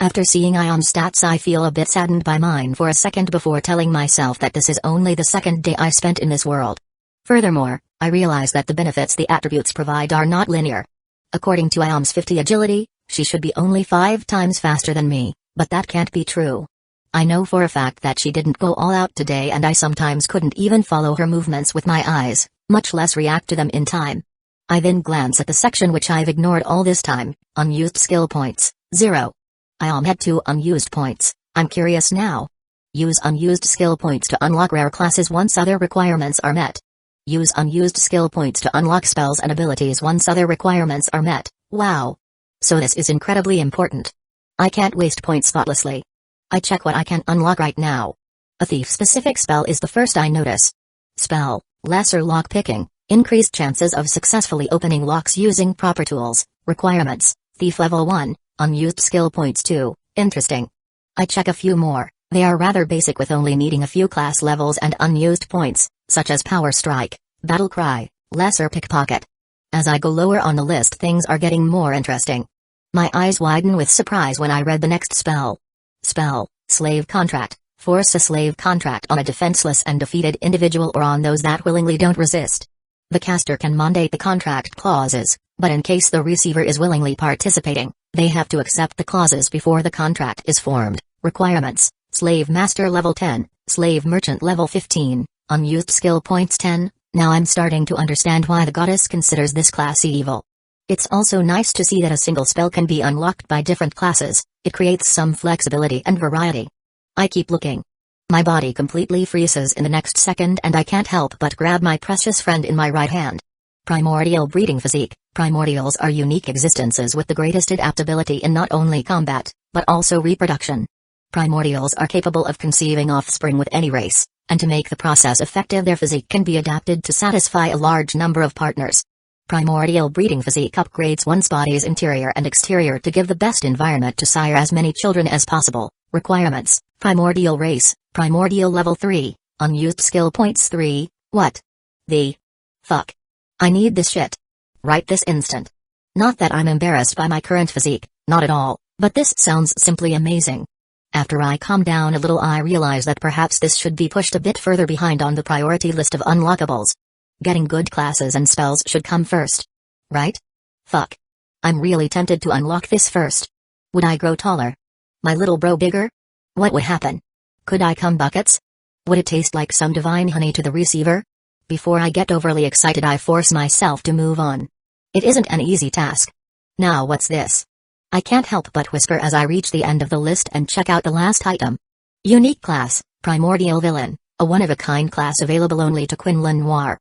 After seeing Ayam's stats I feel a bit saddened by mine for a second before telling myself that this is only the second day I spent in this world. Furthermore, I realize that the benefits the attributes provide are not linear. According to Ayam's 50 agility, she should be only 5 times faster than me, but that can't be true. I know for a fact that she didn't go all out today and I sometimes couldn't even follow her movements with my eyes, much less react to them in time. I then glance at the section which I've ignored all this time, unused skill points, 0. Ayam had 2 unused points. I'm curious now. Use unused skill points to unlock rare classes once other requirements are met. Use unused skill points to unlock spells and abilities once other requirements are met. Wow. So this is incredibly important. I can't waste points thoughtlessly. I check what I can unlock right now. A thief-specific spell is the first I notice. Spell, Lesser Lock Picking, increased chances of successfully opening locks using proper tools. Requirements, Thief Level 1, unused skill points 2, interesting. I check a few more, they are rather basic with only needing a few class levels and unused points, such as Power Strike, Battle Cry, Lesser Pickpocket. As I go lower on the list things are getting more interesting. My eyes widen with surprise when I read the next spell. Spell, Slave Contract, force a slave contract on a defenseless and defeated individual or on those that willingly don't resist. The caster can mandate the contract clauses, but in case the receiver is willingly participating, they have to accept the clauses before the contract is formed. Requirements, Slave Master Level 10, Slave Merchant Level 15, unused skill points 10. Now I'm starting to understand why the goddess considers this class evil. It's also nice to see that a single spell can be unlocked by different classes, it creates some flexibility and variety. I keep looking. My body completely freezes in the next second and I can't help but grab my precious friend in my right hand. Primordial Breeding Physique. Primordials are unique existences with the greatest adaptability in not only combat, but also reproduction. Primordials are capable of conceiving offspring with any race, and to make the process effective their physique can be adapted to satisfy a large number of partners. Primordial Breeding Physique upgrades one's body's interior and exterior to give the best environment to sire as many children as possible. Requirements, Primordial Race, Primordial Level 3, unused skill points 3, what the fuck? I need this shit. Right this instant. Not that I'm embarrassed by my current physique, not at all, but this sounds simply amazing. After I calm down a little I realize that perhaps this should be pushed a bit further behind on the priority list of unlockables. Getting good classes and spells should come first. Right? Fuck. I'm really tempted to unlock this first. Would I grow taller? My little bro bigger? What would happen? Could I come buckets? Would it taste like some divine honey to the receiver? Before I get overly excited I force myself to move on. It isn't an easy task. Now what's this? I can't help but whisper as I reach the end of the list and check out the last item. Unique class, Primordial Villain, a one-of-a-kind class available only to Quinlan Noir.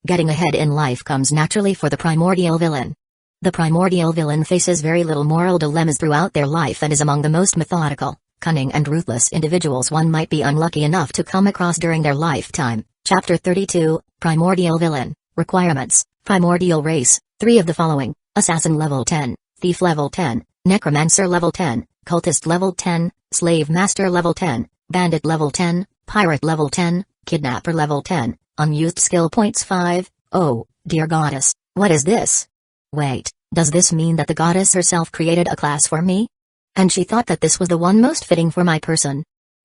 Getting ahead in life comes naturally for the Primordial Villain. The Primordial Villain faces very little moral dilemmas throughout their life and is among the most methodical, cunning and ruthless individuals one might be unlucky enough to come across during their lifetime. Chapter 32, Primordial Villain. Requirements, Primordial Race, 3 of the following, Assassin Level 10, Thief Level 10, Necromancer Level 10, Cultist Level 10, Slave Master Level 10, Bandit Level 10, Pirate Level 10, Kidnapper Level 10, unused skill points 5, oh, dear goddess, what is this? Wait, does this mean that the goddess herself created a class for me? And she thought that this was the one most fitting for my person?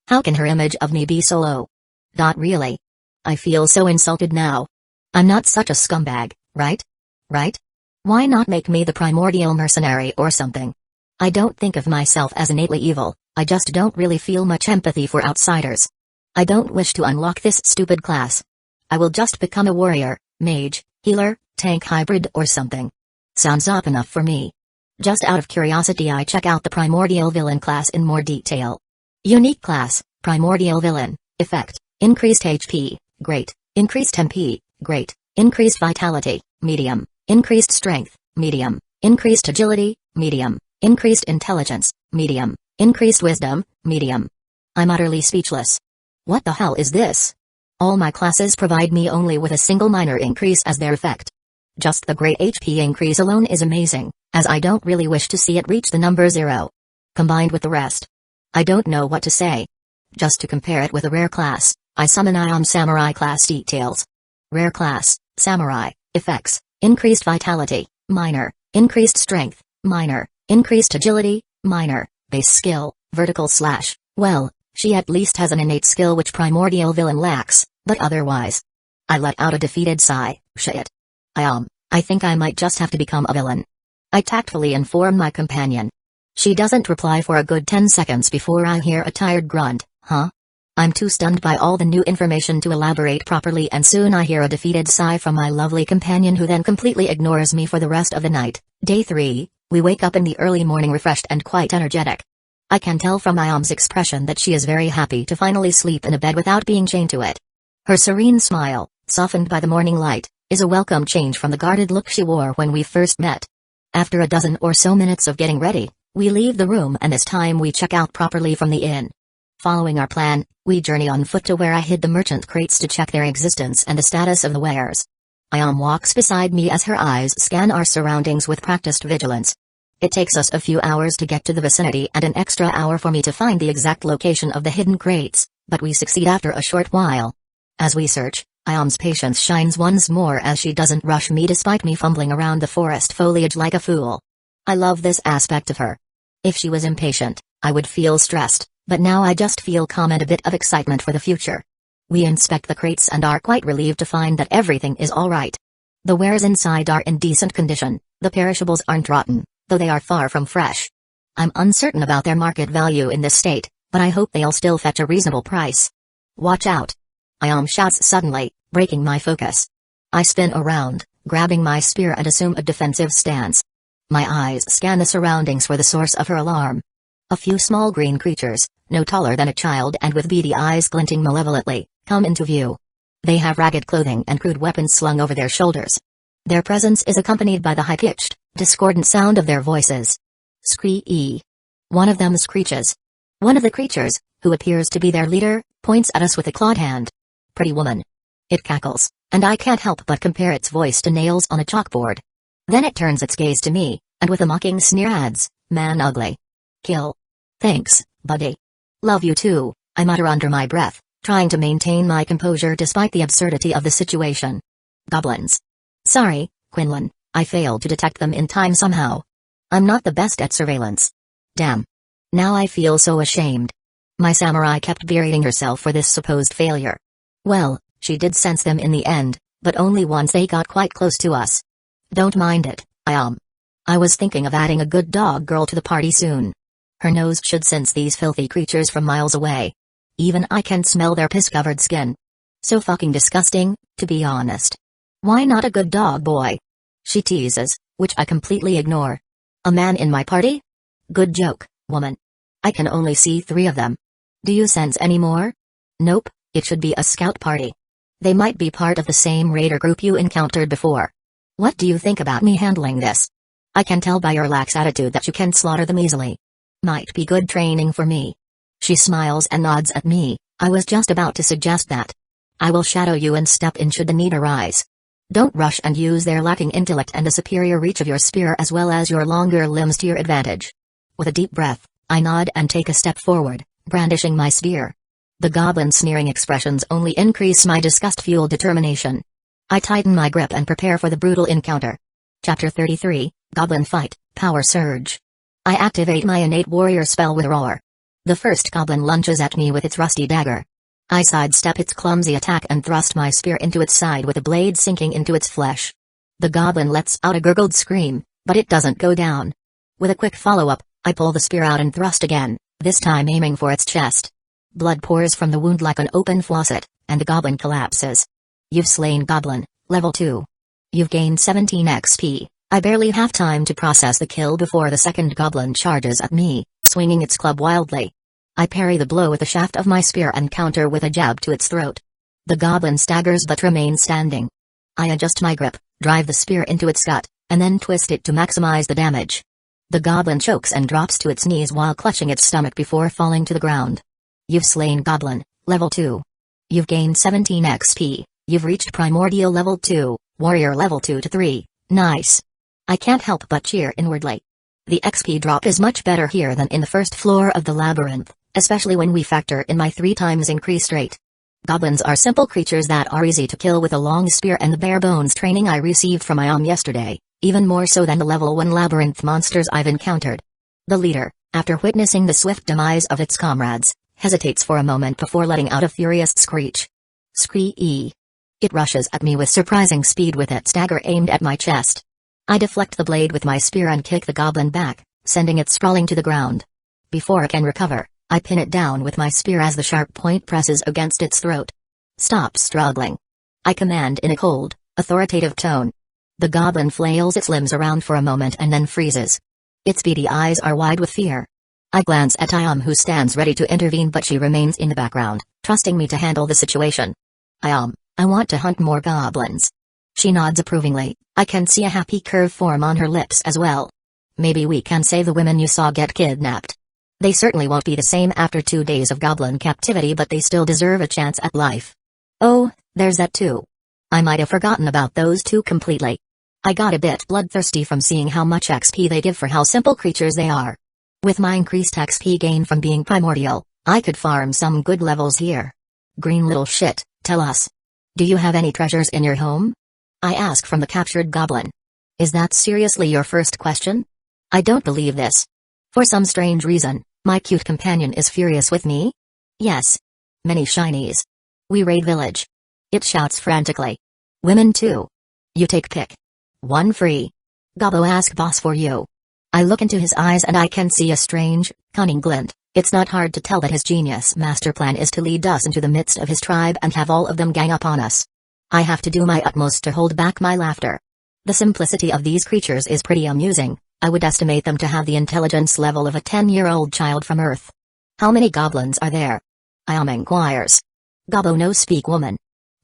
How can her image of me be so low? Not really. I feel so insulted now. I'm not such a scumbag, right? Right? Why not make me the primordial mercenary or something? I don't think of myself as innately evil, I just don't really feel much empathy for outsiders. I don't wish to unlock this stupid class. I will just become a warrior, mage, healer, tank hybrid or something. Sounds up enough for me. Just out of curiosity I check out the Primordial Villain class in more detail. Unique class, Primordial Villain, effect, increased HP, great, increased MP, great, increased vitality, medium, increased strength, medium, increased agility, medium, increased intelligence, medium, increased wisdom, medium. I'm utterly speechless. What the hell is this? All my classes provide me only with a single minor increase as their effect. Just the great HP increase alone is amazing, as I don't really wish to see it reach the number 0. Combined with the rest, I don't know what to say. Just to compare it with a rare class, I summon Ayam Samurai class details. Rare class, Samurai, effects, increased vitality, minor, increased strength, minor, increased agility, minor, base skill, vertical slash, well, she at least has an innate skill which Primordial Villain lacks, but otherwise. I let out a defeated sigh, shit. I think I might just have to become a villain. I tactfully inform my companion. She doesn't reply for a good 10 seconds before I hear a tired grunt, huh? I'm too stunned by all the new information to elaborate properly and soon I hear a defeated sigh from my lovely companion who then completely ignores me for the rest of the night. Day 3, we wake up in the early morning refreshed and quite energetic. I can tell from Ayam's expression that she is very happy to finally sleep in a bed without being chained to it. Her serene smile, softened by the morning light, is a welcome change from the guarded look she wore when we first met. After a dozen or so minutes of getting ready, we leave the room, and this time we check out properly from the inn. Following our plan, we journey on foot to where I hid the merchant crates to check their existence and the status of the wares. Ayam walks beside me as her eyes scan our surroundings with practiced vigilance. It takes us a few hours to get to the vicinity and an extra hour for me to find the exact location of the hidden crates, but we succeed after a short while. As we search, Ayam's patience shines once more as she doesn't rush me despite me fumbling around the forest foliage like a fool. I love this aspect of her. If she was impatient, I would feel stressed, but now I just feel calm and a bit of excitement for the future. We inspect the crates and are quite relieved to find that everything is alright. The wares inside are in decent condition, the perishables aren't rotten, though they are far from fresh. I'm uncertain about their market value in this state, but I hope they'll still fetch a reasonable price. Watch out! Ayam shouts suddenly, breaking my focus. I spin around, grabbing my spear and assume a defensive stance. My eyes scan the surroundings for the source of her alarm. A few small green creatures, no taller than a child and with beady eyes glinting malevolently, come into view. They have ragged clothing and crude weapons slung over their shoulders. Their presence is accompanied by the high-pitched, discordant sound of their voices. Scree-ee. One of them screeches. One of the creatures, who appears to be their leader, points at us with a clawed hand. Pretty woman. It cackles, and I can't help but compare its voice to nails on a chalkboard. Then it turns its gaze to me, and with a mocking sneer adds, "Man ugly. Kill. Thanks, buddy. Love you too," I mutter under my breath, trying to maintain my composure despite the absurdity of the situation. Goblins. Sorry, Quinlan, I failed to detect them in time somehow. I'm not the best at surveillance. Damn. Now I feel so ashamed. My samurai kept berating herself for this supposed failure. Well, she did sense them in the end, but only once they got quite close to us. Don't mind it, I was thinking of adding a good dog girl to the party soon. Her nose should sense these filthy creatures from miles away. Even I can smell their piss-covered skin. So fucking disgusting, to be honest. Why not a good dog boy? She teases, which I completely ignore. A man in my party? Good joke, woman. I can only see 3 of them. Do you sense any more? Nope, it should be a scout party. They might be part of the same raider group you encountered before. What do you think about me handling this? I can tell by your lax attitude that you can slaughter them easily. Might be good training for me. She smiles and nods at me. I was just about to suggest that. I will shadow you and step in should the need arise. Don't rush and use their lacking intellect and the superior reach of your spear as well as your longer limbs to your advantage. With a deep breath, I nod and take a step forward, brandishing my spear. The goblin's sneering expressions only increase my disgust-fueled determination. I tighten my grip and prepare for the brutal encounter. Chapter 33, Goblin Fight, Power Surge. I activate my innate warrior spell with Roar. The first goblin lunges at me with its rusty dagger. I sidestep its clumsy attack and thrust my spear into its side with the blade sinking into its flesh. The goblin lets out a gurgled scream, but it doesn't go down. With a quick follow-up, I pull the spear out and thrust again, this time aiming for its chest. Blood pours from the wound like an open faucet, and the goblin collapses. You've slain Goblin, level 2. You've gained 17 XP. I barely have time to process the kill before the second goblin charges at me, swinging its club wildly. I parry the blow with the shaft of my spear and counter with a jab to its throat. The goblin staggers but remains standing. I adjust my grip, drive the spear into its gut, and then twist it to maximize the damage. The goblin chokes and drops to its knees while clutching its stomach before falling to the ground. You've slain Goblin, level 2. You've gained 17 XP, you've reached Primordial level 2, Warrior level 2 to 3, nice. I can't help but cheer inwardly. The XP drop is much better here than in the first floor of the labyrinth, especially when we factor in my 3 times increased rate. Goblins are simple creatures that are easy to kill with a long spear and the bare bones training I received from Ayam yesterday, even more so than the level 1 labyrinth monsters I've encountered. The leader, after witnessing the swift demise of its comrades, hesitates for a moment before letting out a furious screech. Scree-ee. It rushes at me with surprising speed with its dagger aimed at my chest. I deflect the blade with my spear and kick the goblin back, sending it sprawling to the ground. Before it can recover, I pin it down with my spear as the sharp point presses against its throat. Stop struggling. I command in a cold, authoritative tone. The goblin flails its limbs around for a moment and then freezes. Its beady eyes are wide with fear. I glance at Ayam, who stands ready to intervene, but she remains in the background, trusting me to handle the situation. Ayam, I want to hunt more goblins. She nods approvingly. I can see a happy curve form on her lips as well. Maybe we can save the women you saw get kidnapped. They certainly won't be the same after 2 days of goblin captivity, but they still deserve a chance at life. Oh, there's that too. I might have forgotten about those two completely. I got a bit bloodthirsty from seeing how much XP they give for how simple creatures they are. With my increased XP gain from being primordial, I could farm some good levels here. Green little shit, tell us. Do you have any treasures in your home? I ask from the captured goblin. Is that seriously your first question? I don't believe this. For some strange reason, my cute companion is furious with me? Yes. Many shinies. We raid village. It shouts frantically. Women too. You take pick. One free. Gobbo ask boss for you. I look into his eyes and I can see a strange, cunning glint. It's not hard to tell that his genius master plan is to lead us into the midst of his tribe and have all of them gang up on us. I have to do my utmost to hold back my laughter. The simplicity of these creatures is pretty amusing. I would estimate them to have the intelligence level of a 10-year-old child from Earth. How many goblins are there? Ayam inquires. Gobbo no speak woman.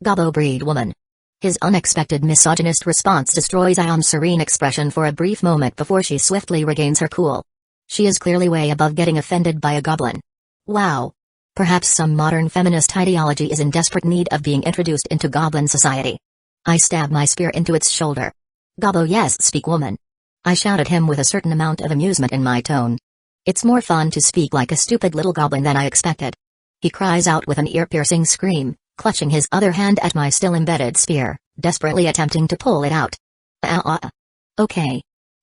Gobbo breed woman. His unexpected misogynist response destroys Ayam's serene expression for a brief moment before she swiftly regains her cool. She is clearly way above getting offended by a goblin. Wow. Perhaps some modern feminist ideology is in desperate need of being introduced into goblin society. I stab my spear into its shoulder. Gobbo yes speak woman. I shout at him with a certain amount of amusement in my tone. It's more fun to speak like a stupid little goblin than I expected. He cries out with an ear-piercing scream, clutching his other hand at my still embedded spear, desperately attempting to pull it out. Okay.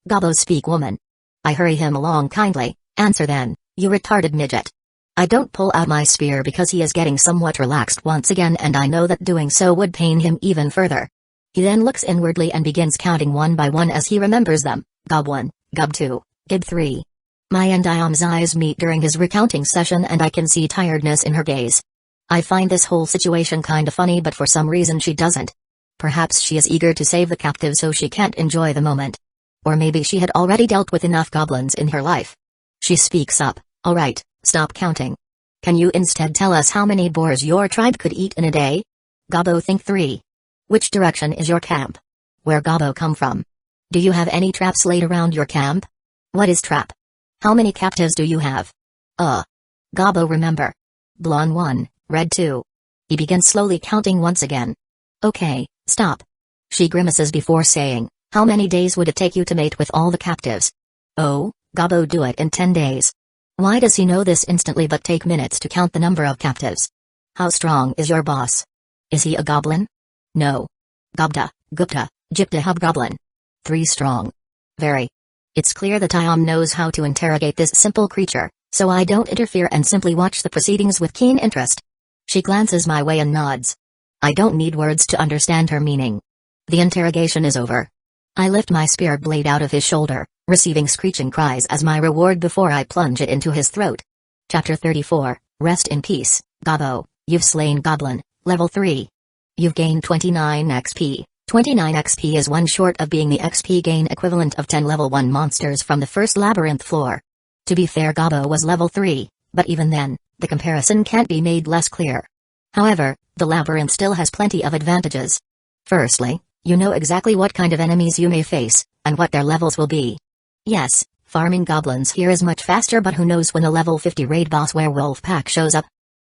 Gobbo speak woman. I hurry him along kindly. Answer then, you retarded midget. I don't pull out my spear because he is getting somewhat relaxed once again and I know that doing so would pain him even further. He then looks inwardly and begins counting one by one as he remembers them. Gob 1, Gob 2, Gib 3. My and Ayam's eyes meet during his recounting session and I can see tiredness in her gaze. I find this whole situation kinda funny, but for some reason she doesn't. Perhaps she is eager to save the captive so she can't enjoy the moment. Or maybe she had already dealt with enough goblins in her life. She speaks up. Alright, stop counting. Can you instead tell us how many boars your tribe could eat in a day? Gobbo think 3. Which direction is your camp? Where Gobbo come from? Do you have any traps laid around your camp? What is trap? How many captives do you have? Gobbo remember. Blonde 1, red 2. He begins slowly counting once again. Okay, stop. She grimaces before saying, how many days would it take you to mate with all the captives? Oh, Gobbo do it in 10 days. Why does he know this instantly but take minutes to count the number of captives? How strong is your boss? Is he a goblin? No. Gobda, Gupta, Jipta hobgoblin. 3 strong. Very. It's clear that Ayam knows how to interrogate this simple creature, so I don't interfere and simply watch the proceedings with keen interest. She glances my way and nods. I don't need words to understand her meaning. The interrogation is over. I lift my spear blade out of his shoulder, receiving screeching cries as my reward before I plunge it into his throat. Chapter 34, Rest in Peace, Gobbo, you've slain Goblin, level 3. You've gained 29 XP. 29 XP is one short of being the XP gain equivalent of 10 level 1 monsters from the first labyrinth floor. To be fair, Gobbo was level 3, but even then, the comparison can't be made less clear. However, the labyrinth still has plenty of advantages. Firstly, you know exactly what kind of enemies you may face, and what their levels will be. Yes, farming goblins here is much faster, but who knows when the level 50 raid boss werewolf pack shows up.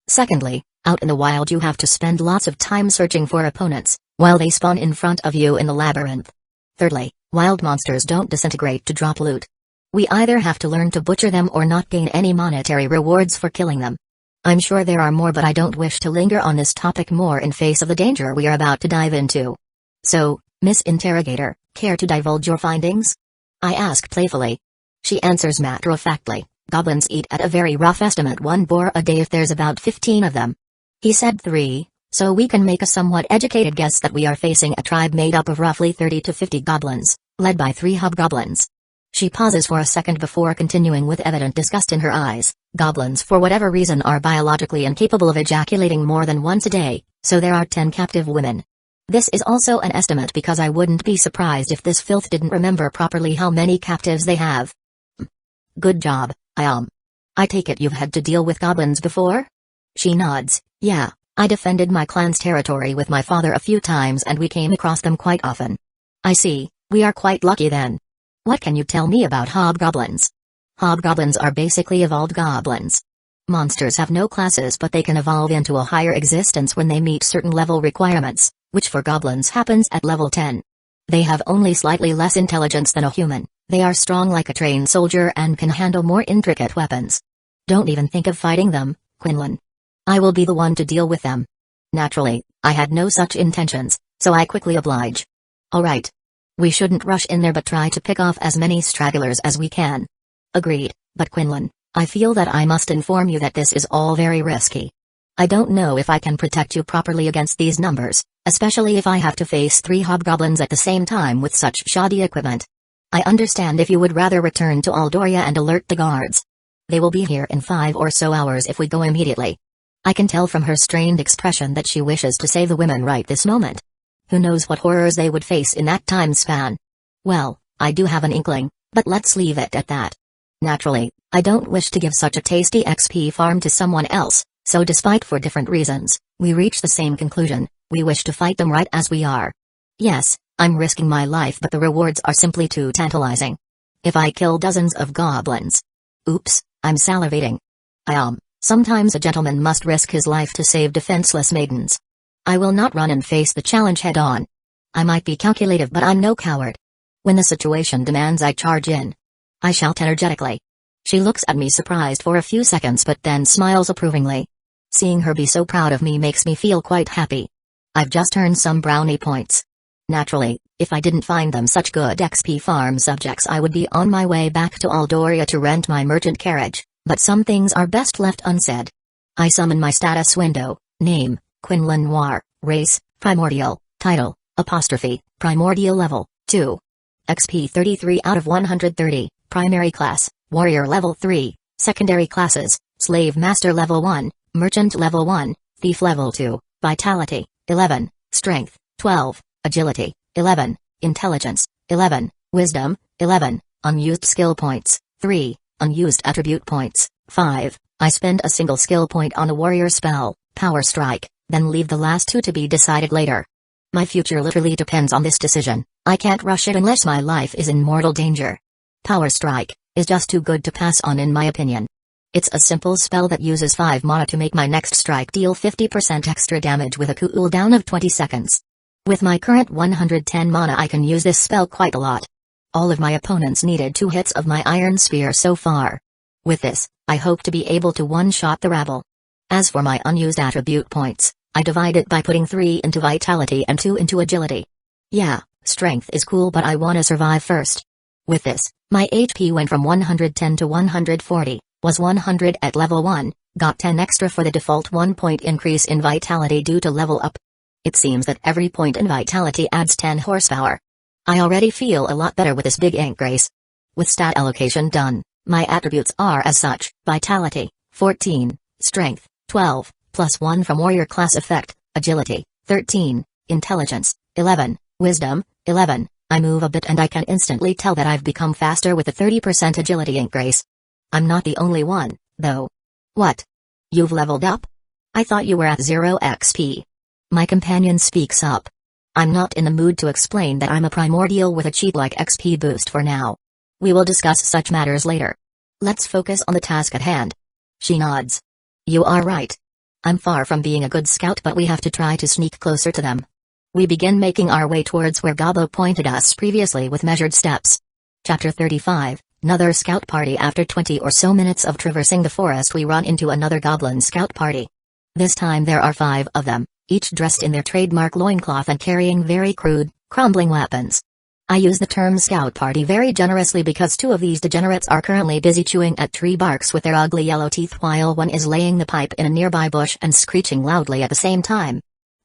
Secondly, out in the wild you have to spend lots of time searching for opponents, while they spawn in front of you in the labyrinth. Thirdly, wild monsters don't disintegrate to drop loot. We either have to learn to butcher them or not gain any monetary rewards for killing them. I'm sure there are more, but I don't wish to linger on this topic more in face of the danger we are about to dive into. So, Miss Interrogator, care to divulge your findings? I ask playfully. She answers matter-of-factly, goblins eat at a very rough estimate 1 boar a day if there's about 15 of them. He said 3, so we can make a somewhat educated guess that we are facing a tribe made up of roughly 30 to 50 goblins, led by 3 hobgoblins. She pauses for a second before continuing with evident disgust in her eyes. Goblins for whatever reason are biologically incapable of ejaculating more than once a day, so there are 10 captive women. This is also an estimate because I wouldn't be surprised if this filth didn't remember properly how many captives they have. Good job, Ayam. I take it you've had to deal with goblins before? She nods. Yeah, I defended my clan's territory with my father a few times and we came across them quite often. I see, we are quite lucky then. What can you tell me about hobgoblins? Hobgoblins are basically evolved goblins. Monsters have no classes but they can evolve into a higher existence when they meet certain level requirements, which for goblins happens at level 10. They have only slightly less intelligence than a human, they are strong like a trained soldier and can handle more intricate weapons. Don't even think of fighting them, Quinlan. I will be the one to deal with them. Naturally, I had no such intentions, so I quickly oblige. Alright. We shouldn't rush in there but try to pick off as many stragglers as we can. Agreed, but Quinlan, I feel that I must inform you that this is all very risky. I don't know if I can protect you properly against these numbers, especially if I have to face 3 hobgoblins at the same time with such shoddy equipment. I understand if you would rather return to Aldoria and alert the guards. They will be here in 5 or so hours if we go immediately. I can tell from her strained expression that she wishes to save the women right this moment. Who knows what horrors they would face in that time span. Well, I do have an inkling, but let's leave it at that. Naturally, I don't wish to give such a tasty XP farm to someone else, so despite for different reasons, we reach the same conclusion, we wish to fight them right as we are. Yes, I'm risking my life but the rewards are simply too tantalizing. If I kill dozens of goblins. Oops, I'm salivating. Sometimes a gentleman must risk his life to save defenseless maidens. I will not run and face the challenge head-on. I might be calculative but I'm no coward. When the situation demands I charge in. I shout energetically. She looks at me surprised for a few seconds but then smiles approvingly. Seeing her be so proud of me makes me feel quite happy. I've just earned some brownie points. Naturally, if I didn't find them such good XP farm subjects I would be on my way back to Aldoria to rent my merchant carriage, but some things are best left unsaid. I summon my status window, name, Quinlan Noir, race, Primordial, title, Primordial level, 2. XP 33 out of 130, primary class, warrior level 3, secondary classes, slave master level 1, merchant level 1, thief level 2, vitality, 11, strength, 12, agility, 11, intelligence, 11, wisdom, 11, unused skill points, 3, unused attribute points, 5. I spend a single skill point on a warrior spell, Power Strike, then leave the last 2 to be decided later. My future literally depends on this decision. I can't rush it unless my life is in mortal danger. Power Strike is just too good to pass on in my opinion. It's a simple spell that uses 5 mana to make my next strike deal 50% extra damage with a cooldown of 20 seconds. With my current 110 mana I can use this spell quite a lot. All of my opponents needed 2 hits of my Iron Spear so far. With this, I hope to be able to one-shot the rabble. As for my unused attribute points, I divide it by putting 3 into vitality and 2 into agility. Yeah, strength is cool but I wanna survive first. With this, my HP went from 110 to 140, was 100 at level 1, got 10 extra for the default 1 point increase in vitality due to level up. It seems that every point in vitality adds 10 horsepower. I already feel a lot better with this big increase. With stat allocation done, my attributes are as such: vitality, 14, strength, 12, plus 1 from warrior class effect, agility, 13, intelligence, 11, wisdom, 11. I move a bit and I can instantly tell that I've become faster with a 30% agility increase. I'm not the only one, though. What? You've leveled up? I thought you were at 0 XP. My companion speaks up. I'm not in the mood to explain that I'm a primordial with a cheat-like XP boost for now. We will discuss such matters later. Let's focus on the task at hand. She nods. You are right. I'm far from being a good scout but we have to try to sneak closer to them. We begin making our way towards where Gobbo pointed us previously with measured steps. Chapter 35, another scout party. After 20 or so minutes of traversing the forest we run into another goblin scout party. This time there are 5 of them, each dressed in their trademark loincloth and carrying very crude, crumbling weapons. I use the term scout party very generously because 2 of these degenerates are currently busy chewing at tree barks with their ugly yellow teeth while one is laying the pipe in a nearby bush and screeching loudly at the same time.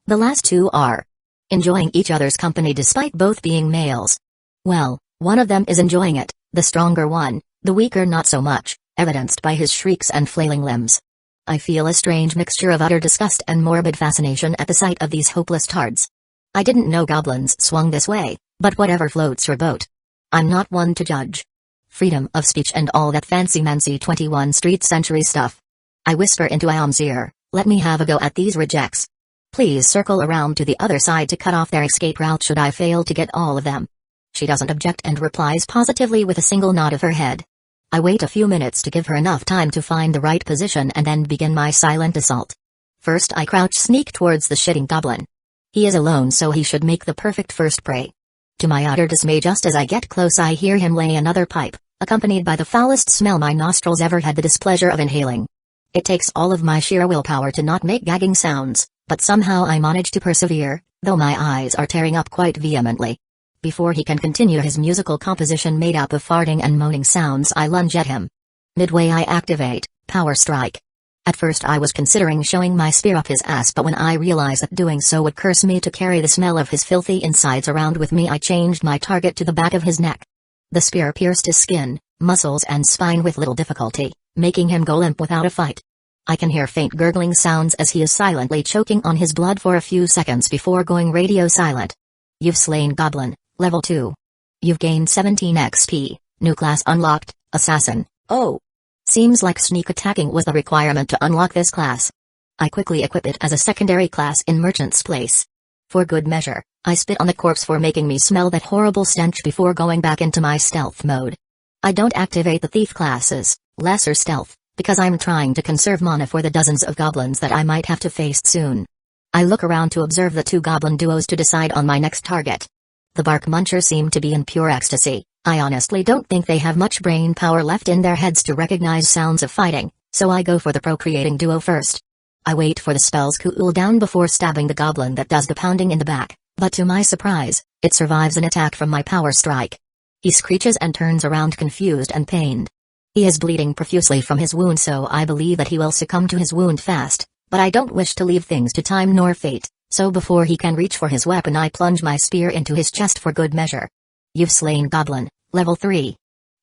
The last 2 are enjoying each other's company despite both being males. Well, one of them is enjoying it, the stronger one, the weaker not so much, evidenced by his shrieks and flailing limbs. I feel a strange mixture of utter disgust and morbid fascination at the sight of these hopeless tards. I didn't know goblins swung this way, but whatever floats your boat. I'm not one to judge. Freedom of speech and all that fancy-mancy 21st century stuff. I whisper into Ayam's ear, Let me have a go at these rejects. Please circle around to the other side to cut off their escape route should I fail to get all of them. She doesn't object and replies positively with a single nod of her head. I wait a few minutes to give her enough time to find the right position and then begin my silent assault. First I crouch sneak towards the shitting goblin. He is alone so he should make the perfect first prey. To my utter dismay just as I get close I hear him lay another pipe, accompanied by the foulest smell my nostrils ever had the displeasure of inhaling. It takes all of my sheer willpower to not make gagging sounds, but somehow I manage to persevere, though my eyes are tearing up quite vehemently. Before he can continue his musical composition made up of farting and moaning sounds I lunge at him. Midway I activate, Power Strike. At first I was considering showing my spear up his ass but when I realized that doing so would curse me to carry the smell of his filthy insides around with me I changed my target to the back of his neck. The spear pierced his skin, muscles and spine with little difficulty, making him go limp without a fight. I can hear faint gurgling sounds as he is silently choking on his blood for a few seconds before going radio silent. You've slain Goblin, level 2. You've gained 17 XP, new class unlocked, Assassin. Oh! Seems like sneak attacking was the requirement to unlock this class. I quickly equip it as a secondary class in Merchant's Place. For good measure, I spit on the corpse for making me smell that horrible stench before going back into my stealth mode. I don't activate the thief classes, lesser stealth, because I'm trying to conserve mana for the dozens of goblins that I might have to face soon. I look around to observe the two goblin duos to decide on my next target. The bark munchers seem to be in pure ecstasy. I honestly don't think they have much brain power left in their heads to recognize sounds of fighting, so I go for the procreating duo first. I wait for the spells to cool down before stabbing the goblin that does the pounding in the back, but to my surprise, it survives an attack from my power strike. He screeches and turns around confused and pained. He is bleeding profusely from his wound so I believe that he will succumb to his wound fast, but I don't wish to leave things to time nor fate, so before he can reach for his weapon I plunge my spear into his chest for good measure. You've slain Goblin, level 3.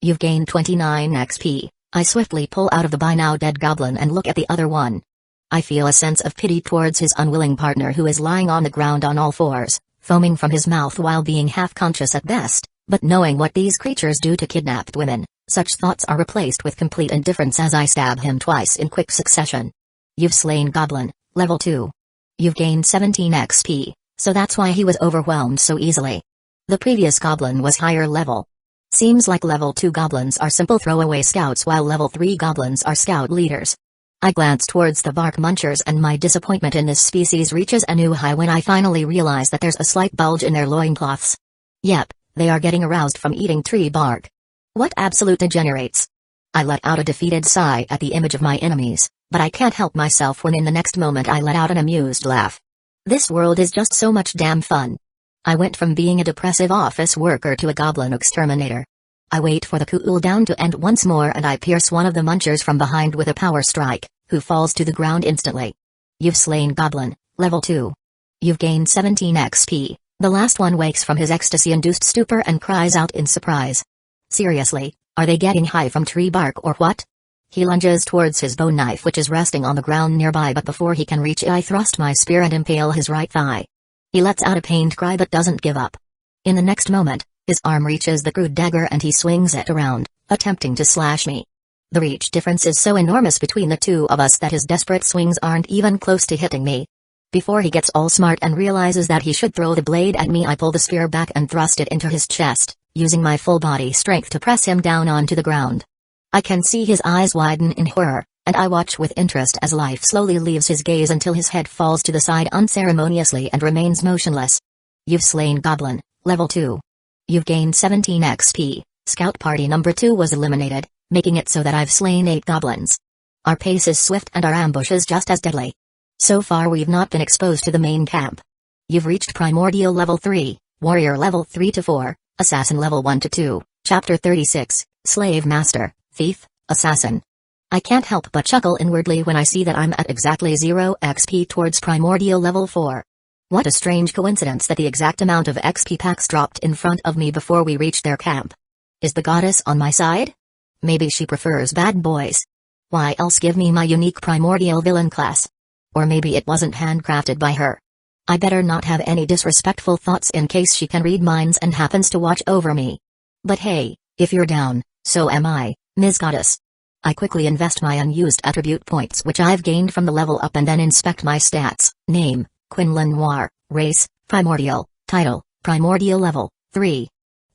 You've gained 29 XP. I swiftly pull out of the by now dead goblin and look at the other one. I feel a sense of pity towards his unwilling partner who is lying on the ground on all fours, foaming from his mouth while being half-conscious at best, but knowing what these creatures do to kidnapped women, such thoughts are replaced with complete indifference as I stab him twice in quick succession. You've slain Goblin, level 2. You've gained 17 XP, so that's why he was overwhelmed so easily. The previous goblin was higher level. Seems like level 2 goblins are simple throwaway scouts while level 3 goblins are scout leaders. I glance towards the bark munchers and my disappointment in this species reaches a new high when I finally realize that there's a slight bulge in their loincloths. Yep, they are getting aroused from eating tree bark. What absolute degenerates! I let out a defeated sigh at the image of my enemies, but I can't help myself when in the next moment I let out an amused laugh. This world is just so much damn fun. I went from being a depressive office worker to a goblin exterminator. I wait for the cool down to end once more and I pierce one of the munchers from behind with a power strike, who falls to the ground instantly. You've slain Goblin, level 2. You've gained 17 XP. The last one wakes from his ecstasy-induced stupor and cries out in surprise. Seriously, are they getting high from tree bark or what? He lunges towards his bone knife which is resting on the ground nearby but before he can reach it I thrust my spear and impale his right thigh. He lets out a pained cry but doesn't give up. In the next moment, his arm reaches the crude dagger and he swings it around, attempting to slash me. The reach difference is so enormous between the two of us that his desperate swings aren't even close to hitting me. Before he gets all smart and realizes that he should throw the blade at me I pull the spear back and thrust it into his chest, using my full body strength to press him down onto the ground. I can see his eyes widen in horror, and I watch with interest as life slowly leaves his gaze until his head falls to the side unceremoniously and remains motionless. You've slain Goblin, level 2. You've gained 17 XP. Scout party number 2 was eliminated, making it so that I've slain 8 goblins. Our pace is swift and our ambush is just as deadly. So far we've not been exposed to the main camp. You've reached Primordial level 3, Warrior level 3 to 4, Assassin level 1 to 2, Chapter 36, Slave Master, Thief, Assassin. I can't help but chuckle inwardly when I see that I'm at exactly 0 XP towards Primordial level 4. What a strange coincidence that the exact amount of XP packs dropped in front of me before we reached their camp. Is the goddess on my side? Maybe she prefers bad boys. Why else give me my unique Primordial villain class? Or maybe it wasn't handcrafted by her. I better not have any disrespectful thoughts in case she can read minds and happens to watch over me. But hey, if you're down, so am I, Ms. Goddess. I quickly invest my unused attribute points which I've gained from the level up and then inspect my stats. Name, Quinlan Noir. Race, Primordial. Title, Primordial level, 3.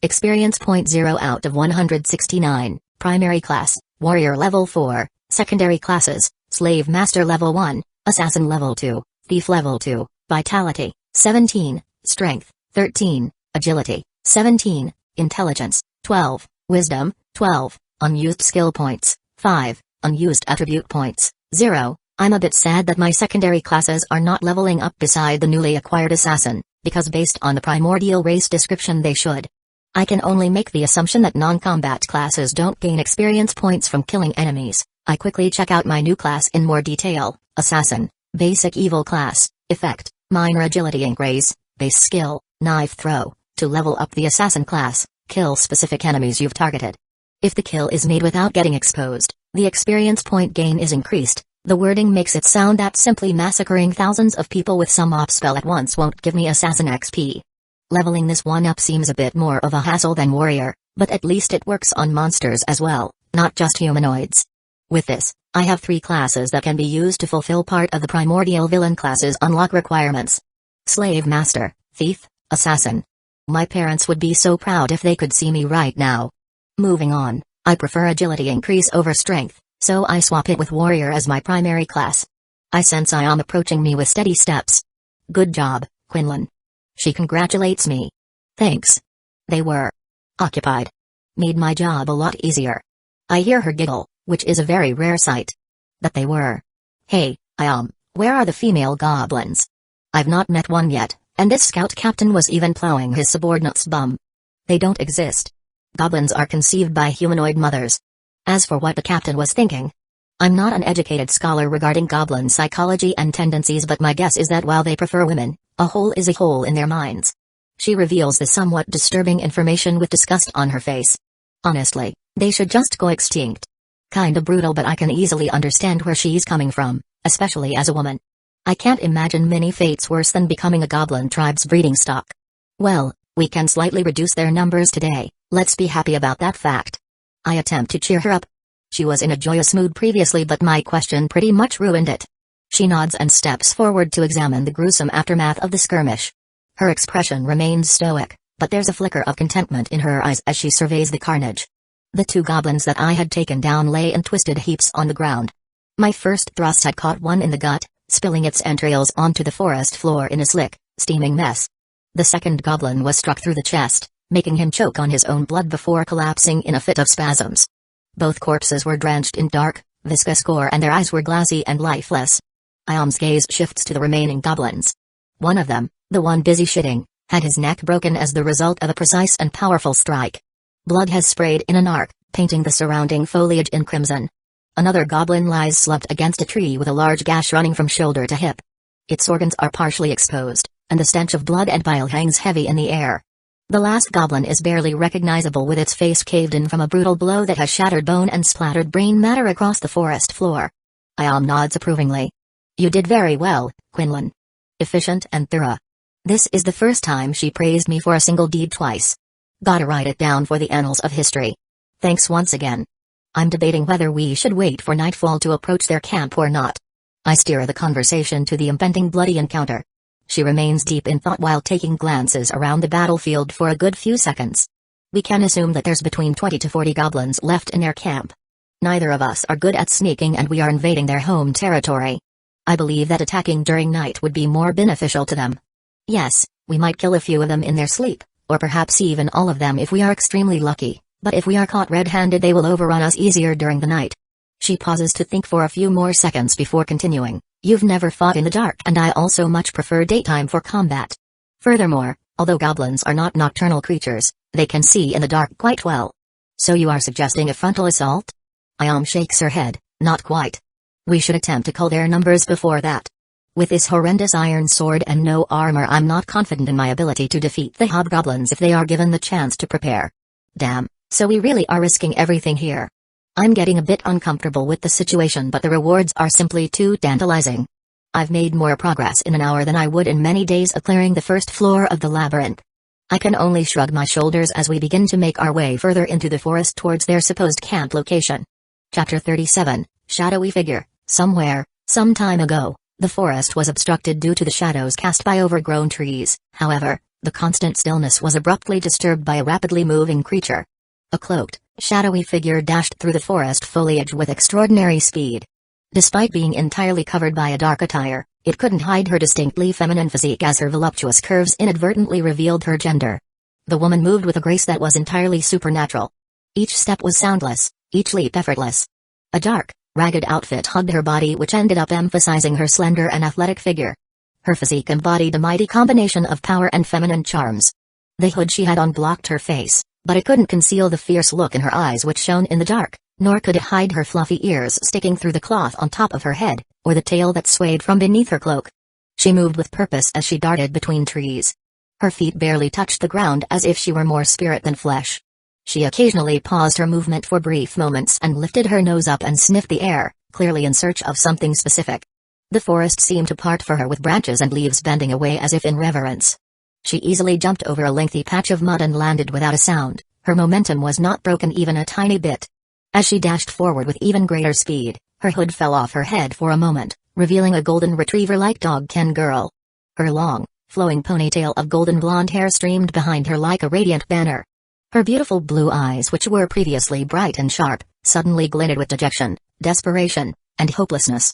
Experience point 0 out of 169. Primary class, Warrior level 4. Secondary classes, Slave Master level 1, Assassin level 2, Thief level 2, Vitality, 17, Strength, 13, Agility, 17, Intelligence, 12, Wisdom, 12, Unused skill points, 5, Unused attribute points, 0. I'm a bit sad that my secondary classes are not leveling up beside the newly acquired Assassin, because based on the Primordial race description they should. I can only make the assumption that non-combat classes don't gain experience points from killing enemies. I quickly check out my new class in more detail. Assassin, Basic Evil Class, Effect, Minor Agility Increase, Base Skill, Knife Throw. To level up the Assassin class, kill specific enemies you've targeted. If the kill is made without getting exposed, the experience point gain is increased. The wording makes it sound that simply massacring thousands of people with some op spell at once won't give me Assassin XP. Leveling this one up seems a bit more of a hassle than Warrior, but at least it works on monsters as well, not just humanoids. With this, I have 3 classes that can be used to fulfill part of the Primordial villain class's unlock requirements. Slave Master, Thief, Assassin. My parents would be so proud if they could see me right now. Moving on, I prefer Agility increase over Strength, so I swap it with Warrior as my primary class. I sense Ayam approaching me with steady steps. Good job, Quinlan. She congratulates me. Thanks. They were occupied. Made my job a lot easier. I hear her giggle, which is a very rare sight. That they were. Hey, Ayam, where are the female goblins? I've not met one yet, and this scout captain was even plowing his subordinate's bum. They don't exist. Goblins are conceived by humanoid mothers. As for what the captain was thinking, I'm not an educated scholar regarding goblin psychology and tendencies, but my guess is that while they prefer women, a hole is a hole in their minds. She reveals the somewhat disturbing information with disgust on her face. Honestly, they should just go extinct. Kinda brutal, but I can easily understand where she's coming from, especially as a woman. I can't imagine many fates worse than becoming a goblin tribe's breeding stock. Well, we can slightly reduce their numbers today, let's be happy about that fact. I attempt to cheer her up. She was in a joyous mood previously, but my question pretty much ruined it. She nods and steps forward to examine the gruesome aftermath of the skirmish. Her expression remains stoic, but there's a flicker of contentment in her eyes as she surveys the carnage. The 2 goblins that I had taken down lay in twisted heaps on the ground. My first thrust had caught one in the gut, spilling its entrails onto the forest floor in a slick, steaming mess. The second goblin was struck through the chest, making him choke on his own blood before collapsing in a fit of spasms. Both corpses were drenched in dark, viscous gore and their eyes were glassy and lifeless. Ayam's gaze shifts to the remaining goblins. One of them, the one busy shitting, had his neck broken as the result of a precise and powerful strike. Blood has sprayed in an arc, painting the surrounding foliage in crimson. Another goblin lies slumped against a tree with a large gash running from shoulder to hip. Its organs are partially exposed, and the stench of blood and bile hangs heavy in the air. The last goblin is barely recognizable, with its face caved in from a brutal blow that has shattered bone and splattered brain matter across the forest floor. Ayam nods approvingly. You did very well, Quinlan. Efficient and thorough. This is the first time she praised me for a single deed twice. Gotta write it down for the annals of history. Thanks once again. I'm debating whether we should wait for nightfall to approach their camp or not. I steer the conversation to the impending bloody encounter. She remains deep in thought while taking glances around the battlefield for a good few seconds. We can assume that there's between 20 to 40 goblins left in their camp. Neither of us are good at sneaking and we are invading their home territory. I believe that attacking during night would be more beneficial to them. Yes, we might kill a few of them in their sleep, or perhaps even all of them if we are extremely lucky, but if we are caught red-handed they will overrun us easier during the night. She pauses to think for a few more seconds before continuing. You've never fought in the dark, and I also much prefer daytime for combat. Furthermore, although goblins are not nocturnal creatures, they can see in the dark quite well. So you are suggesting a frontal assault? Ayam shakes her head, not quite. We should attempt to cull their numbers before that. With this horrendous iron sword and no armor, I'm not confident in my ability to defeat the hobgoblins if they are given the chance to prepare. Damn, so we really are risking everything here. I'm getting a bit uncomfortable with the situation, but the rewards are simply too tantalizing. I've made more progress in an hour than I would in many days of clearing the first floor of the labyrinth. I can only shrug my shoulders as we begin to make our way further into the forest towards their supposed camp location. Chapter 37, Shadowy Figure. Somewhere, some time ago, the forest was obstructed due to the shadows cast by overgrown trees. However, the constant stillness was abruptly disturbed by a rapidly moving creature. A cloaked, shadowy figure dashed through the forest foliage with extraordinary speed. Despite being entirely covered by a dark attire, it couldn't hide her distinctly feminine physique as her voluptuous curves inadvertently revealed her gender. The woman moved with a grace that was entirely supernatural. Each step was soundless, each leap effortless. A dark, ragged outfit hugged her body, which ended up emphasizing her slender and athletic figure. Her physique embodied a mighty combination of power and feminine charms. The hood she had on blocked her face, but it couldn't conceal the fierce look in her eyes which shone in the dark, nor could it hide her fluffy ears sticking through the cloth on top of her head, or the tail that swayed from beneath her cloak. She moved with purpose as she darted between trees. Her feet barely touched the ground, as if she were more spirit than flesh. She occasionally paused her movement for brief moments and lifted her nose up and sniffed the air, clearly in search of something specific. The forest seemed to part for her, with branches and leaves bending away as if in reverence. She easily jumped over a lengthy patch of mud and landed without a sound. Her momentum was not broken even a tiny bit. As she dashed forward with even greater speed, her hood fell off her head for a moment, revealing a golden retriever-like dog-ken girl. Her long, flowing ponytail of golden blonde hair streamed behind her like a radiant banner. Her beautiful blue eyes, which were previously bright and sharp, suddenly glinted with dejection, desperation, and hopelessness.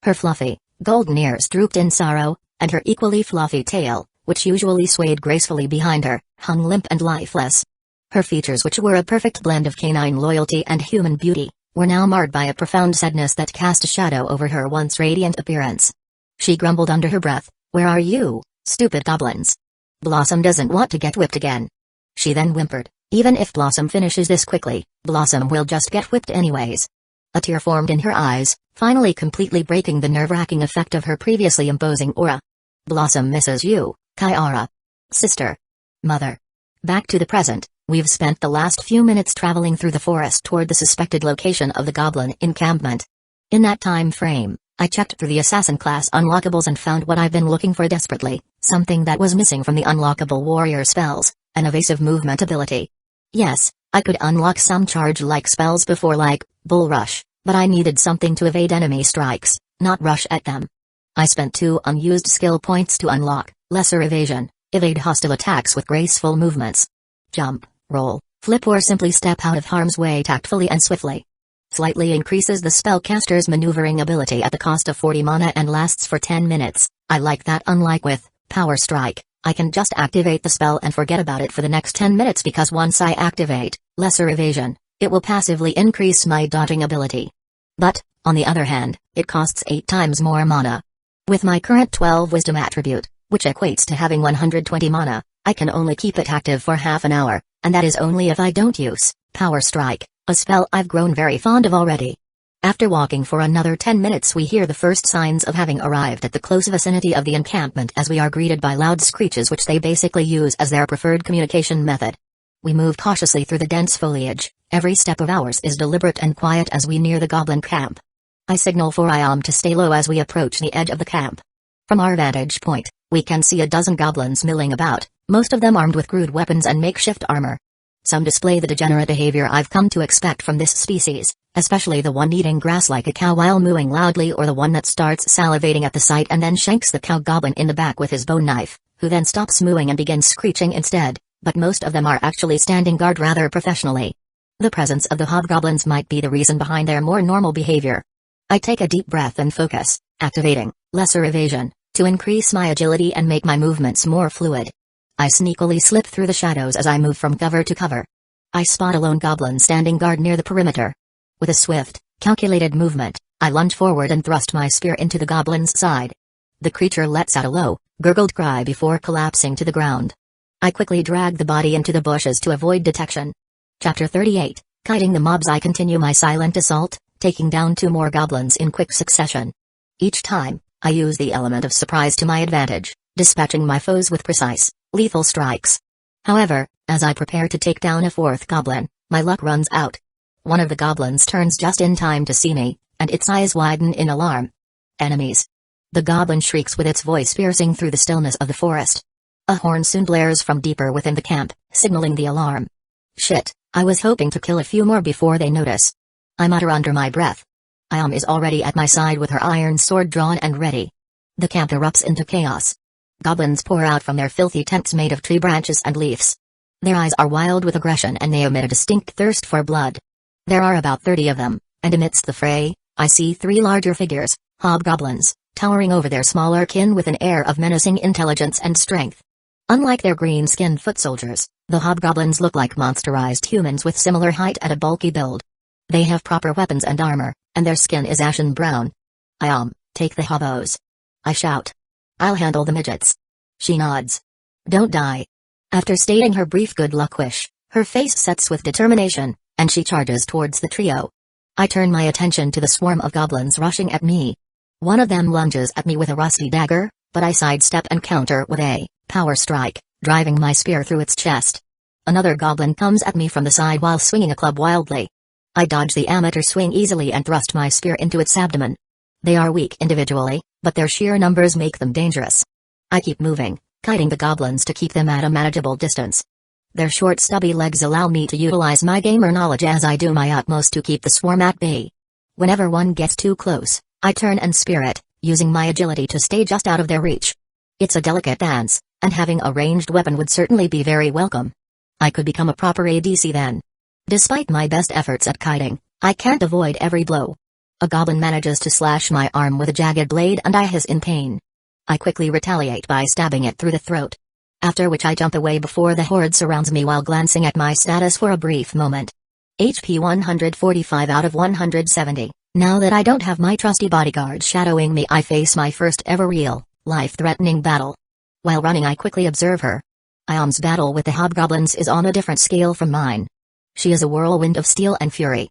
Her fluffy, golden ears drooped in sorrow, and her equally fluffy tail, which usually swayed gracefully behind her, hung limp and lifeless. Her features, which were a perfect blend of canine loyalty and human beauty, were now marred by a profound sadness that cast a shadow over her once radiant appearance. She grumbled under her breath, "Where are you, stupid goblins? Blossom doesn't want to get whipped again." She then whimpered, "Even if Blossom finishes this quickly, Blossom will just get whipped anyways." A tear formed in her eyes, finally completely breaking the nerve-wracking effect of her previously imposing aura. "Blossom misses you, Kyara. Sister. Mother." Back to the present, we've spent the last few minutes traveling through the forest toward the suspected location of the Goblin encampment. In that time frame, I checked through the assassin class unlockables and found what I've been looking for desperately, something that was missing from the unlockable warrior spells, an evasive movement ability. Yes, I could unlock some charge-like spells before, like Bull Rush, but I needed something to evade enemy strikes, not rush at them. I spent 2 unused skill points to unlock Lesser Evasion, evade hostile attacks with graceful movements. Jump, roll, flip, or simply step out of harm's way tactfully and swiftly. Slightly increases the spellcaster's maneuvering ability at the cost of 40 mana and lasts for 10 minutes. I like that. Unlike with Power Strike, I can just activate the spell and forget about it for the next 10 minutes, because once I activate Lesser Evasion, it will passively increase my dodging ability. But, on the other hand, it costs 8 times more mana. With my current 12 Wisdom attribute, which equates to having 120 mana, I can only keep it active for half an hour, and that is only if I don't use Power Strike, a spell I've grown very fond of already. After walking for another 10 minutes, we hear the first signs of having arrived at the close vicinity of the encampment, as we are greeted by loud screeches, which they basically use as their preferred communication method. We move cautiously through the dense foliage. Every step of ours is deliberate and quiet as we near the goblin camp. I signal for Ayam to stay low as we approach the edge of the camp. From our vantage point, we can see a dozen goblins milling about, most of them armed with crude weapons and makeshift armor. Some display the degenerate behavior I've come to expect from this species, especially the one eating grass like a cow while mooing loudly, or the one that starts salivating at the sight and then shanks the cow goblin in the back with his bone knife, who then stops mooing and begins screeching instead, but most of them are actually standing guard rather professionally. The presence of the hobgoblins might be the reason behind their more normal behavior. I take a deep breath and focus, activating Lesser Evasion, to increase my agility and make my movements more fluid. I sneakily slip through the shadows as I move from cover to cover. I spot a lone goblin standing guard near the perimeter. With a swift, calculated movement, I lunge forward and thrust my spear into the goblin's side. The creature lets out a low, gurgled cry before collapsing to the ground. I quickly drag the body into the bushes to avoid detection. Chapter 38, Kiting the Mobs. I continue my silent assault, taking down 2 more goblins in quick succession. Each time, I use the element of surprise to my advantage, dispatching my foes with precise, lethal strikes. However, as I prepare to take down a 4th goblin, my luck runs out. One of the goblins turns just in time to see me, and its eyes widen in alarm. Enemies. The goblin shrieks with its voice piercing through the stillness of the forest. A horn soon blares from deeper within the camp, signaling the alarm. Shit, I was hoping to kill a few more before they notice. I mutter under my breath. Ayam is already at my side with her iron sword drawn and ready. The camp erupts into chaos. Goblins pour out from their filthy tents made of tree branches and leaves. Their eyes are wild with aggression and they emit a distinct thirst for blood. There are about 30 of them, and amidst the fray, I see 3 larger figures, hobgoblins, towering over their smaller kin with an air of menacing intelligence and strength. Unlike their green-skinned foot soldiers, the hobgoblins look like monsterized humans with similar height and a bulky build. They have proper weapons and armor, and their skin is ashen brown. Ayam, take the hobos. I shout. I'll handle the midgets. She nods. Don't die. After stating her brief good luck wish, her face sets with determination, and she charges towards the trio. I turn my attention to the swarm of goblins rushing at me. One of them lunges at me with a rusty dagger, but I sidestep and counter with a power strike, driving my spear through its chest. Another goblin comes at me from the side while swinging a club wildly. I dodge the amateur swing easily and thrust my spear into its abdomen. They are weak individually, but their sheer numbers make them dangerous. I keep moving, kiting the goblins to keep them at a manageable distance. Their short stubby legs allow me to utilize my gamer knowledge as I do my utmost to keep the swarm at bay. Whenever one gets too close, I turn and spear it, using my agility to stay just out of their reach. It's a delicate dance, and having a ranged weapon would certainly be very welcome. I could become a proper ADC then. Despite my best efforts at kiting, I can't avoid every blow. A goblin manages to slash my arm with a jagged blade and I hiss in pain. I quickly retaliate by stabbing it through the throat. After which I jump away before the horde surrounds me while glancing at my status for a brief moment. HP 145 out of 170. Now that I don't have my trusty bodyguard shadowing me, I face my first ever real, life-threatening battle. While running I quickly observe her. Ayam's battle with the hobgoblins is on a different scale from mine. She is a whirlwind of steel and fury.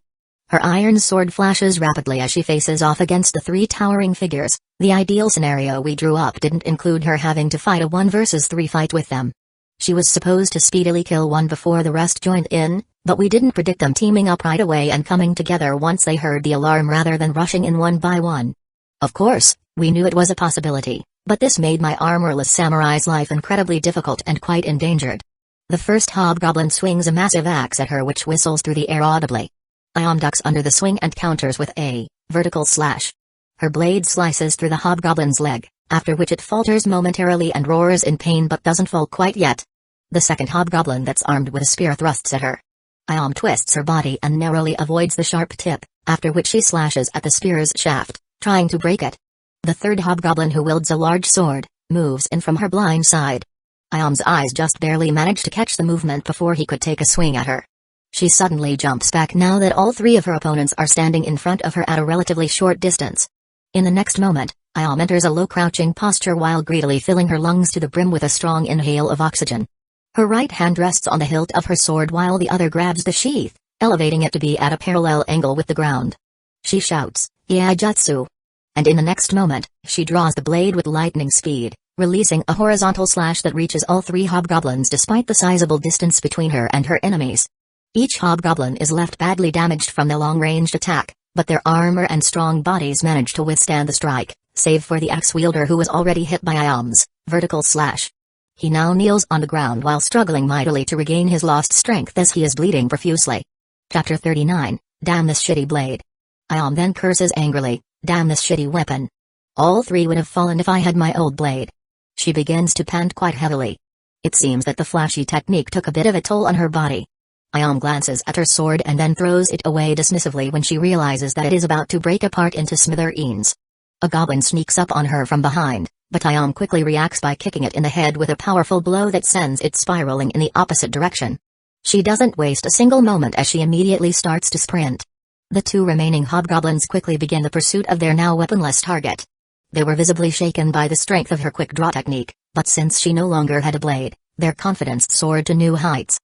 Her iron sword flashes rapidly as she faces off against the 3 towering figures. The ideal scenario we drew up didn't include her having to fight a 1 versus 3 fight with them. She was supposed to speedily kill one before the rest joined in, but we didn't predict them teaming up right away and coming together once they heard the alarm rather than rushing in one by one. Of course, we knew it was a possibility, but this made my armorless samurai's life incredibly difficult and quite endangered. The first hobgoblin swings a massive axe at her which whistles through the air audibly. Ayam ducks under the swing and counters with a vertical slash. Her blade slices through the hobgoblin's leg, after which it falters momentarily and roars in pain but doesn't fall quite yet. The second hobgoblin that's armed with a spear thrusts at her. Ayam twists her body and narrowly avoids the sharp tip, after which she slashes at the spear's shaft, trying to break it. The third hobgoblin, who wields a large sword, moves in from her blind side. Ayam's eyes just barely manage to catch the movement before he could take a swing at her. She suddenly jumps back now that all 3 of her opponents are standing in front of her at a relatively short distance. In the next moment, Ayam enters a low crouching posture while greedily filling her lungs to the brim with a strong inhale of oxygen. Her right hand rests on the hilt of her sword while the other grabs the sheath, elevating it to be at a parallel angle with the ground. She shouts, "Iaijutsu!" And in the next moment, she draws the blade with lightning speed, releasing a horizontal slash that reaches all 3 hobgoblins despite the sizable distance between her and her enemies. Each hobgoblin is left badly damaged from the long-ranged attack, but their armor and strong bodies manage to withstand the strike, save for the axe wielder who was already hit by Ayam's vertical slash. He now kneels on the ground while struggling mightily to regain his lost strength as he is bleeding profusely. Chapter 39, Damn this shitty blade. Ayam then curses angrily, "Damn this shitty weapon. All 3 would have fallen if I had my old blade." She begins to pant quite heavily. It seems that the flashy technique took a bit of a toll on her body. Ayam glances at her sword and then throws it away dismissively when she realizes that it is about to break apart into smithereens. A goblin sneaks up on her from behind, but Ayam quickly reacts by kicking it in the head with a powerful blow that sends it spiraling in the opposite direction. She doesn't waste a single moment as she immediately starts to sprint. The 2 remaining hobgoblins quickly begin the pursuit of their now weaponless target. They were visibly shaken by the strength of her quick draw technique, but since she no longer had a blade, their confidence soared to new heights.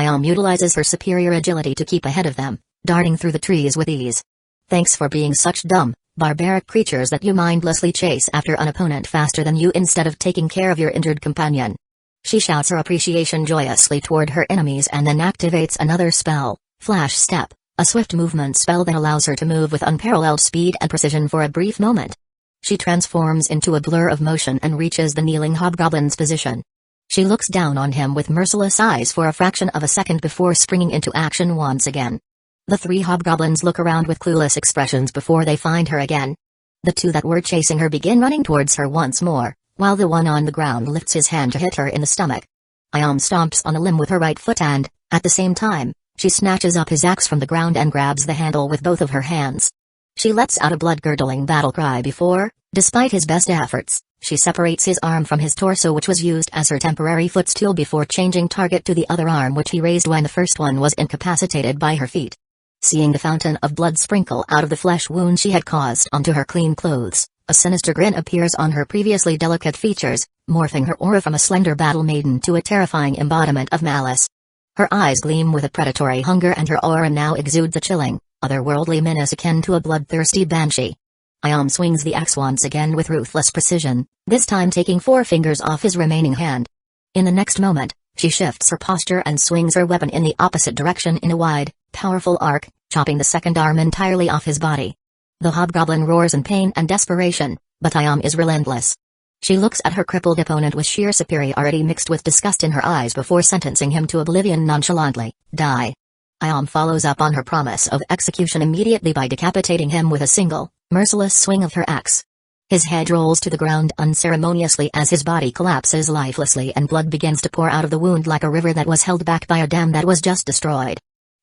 Ayam utilizes her superior agility to keep ahead of them, darting through the trees with ease. "Thanks for being such dumb, barbaric creatures that you mindlessly chase after an opponent faster than you instead of taking care of your injured companion." She shouts her appreciation joyously toward her enemies and then activates another spell, Flash Step, a swift movement spell that allows her to move with unparalleled speed and precision for a brief moment. She transforms into a blur of motion and reaches the kneeling hobgoblin's position. She looks down on him with merciless eyes for a fraction of a second before springing into action once again. The three hobgoblins look around with clueless expressions before they find her again. The two that were chasing her begin running towards her once more, while the one on the ground lifts his hand to hit her in the stomach. Ayam stomps on a limb with her right foot and, at the same time, she snatches up his axe from the ground and grabs the handle with both of her hands. She lets out a blood-curdling battle cry before, despite his best efforts, she separates his arm from his torso, which was used as her temporary footstool, before changing target to the other arm, which he raised when the first one was incapacitated by her feet. Seeing the fountain of blood sprinkle out of the flesh wound she had caused onto her clean clothes, a sinister grin appears on her previously delicate features, morphing her aura from a slender battle maiden to a terrifying embodiment of malice. Her eyes gleam with a predatory hunger, and her aura now exudes a chilling, otherworldly menace akin to a bloodthirsty banshee. Ayam swings the axe once again with ruthless precision, this time taking 4 fingers off his remaining hand. In the next moment, she shifts her posture and swings her weapon in the opposite direction in a wide, powerful arc, chopping the second arm entirely off his body. The hobgoblin roars in pain and desperation, but Ayam is relentless. She looks at her crippled opponent with sheer superiority mixed with disgust in her eyes before sentencing him to oblivion nonchalantly. Die. Ayam follows up on her promise of execution immediately by decapitating him with a single, merciless swing of her axe. His head rolls to the ground unceremoniously as his body collapses lifelessly and blood begins to pour out of the wound like a river that was held back by a dam that was just destroyed.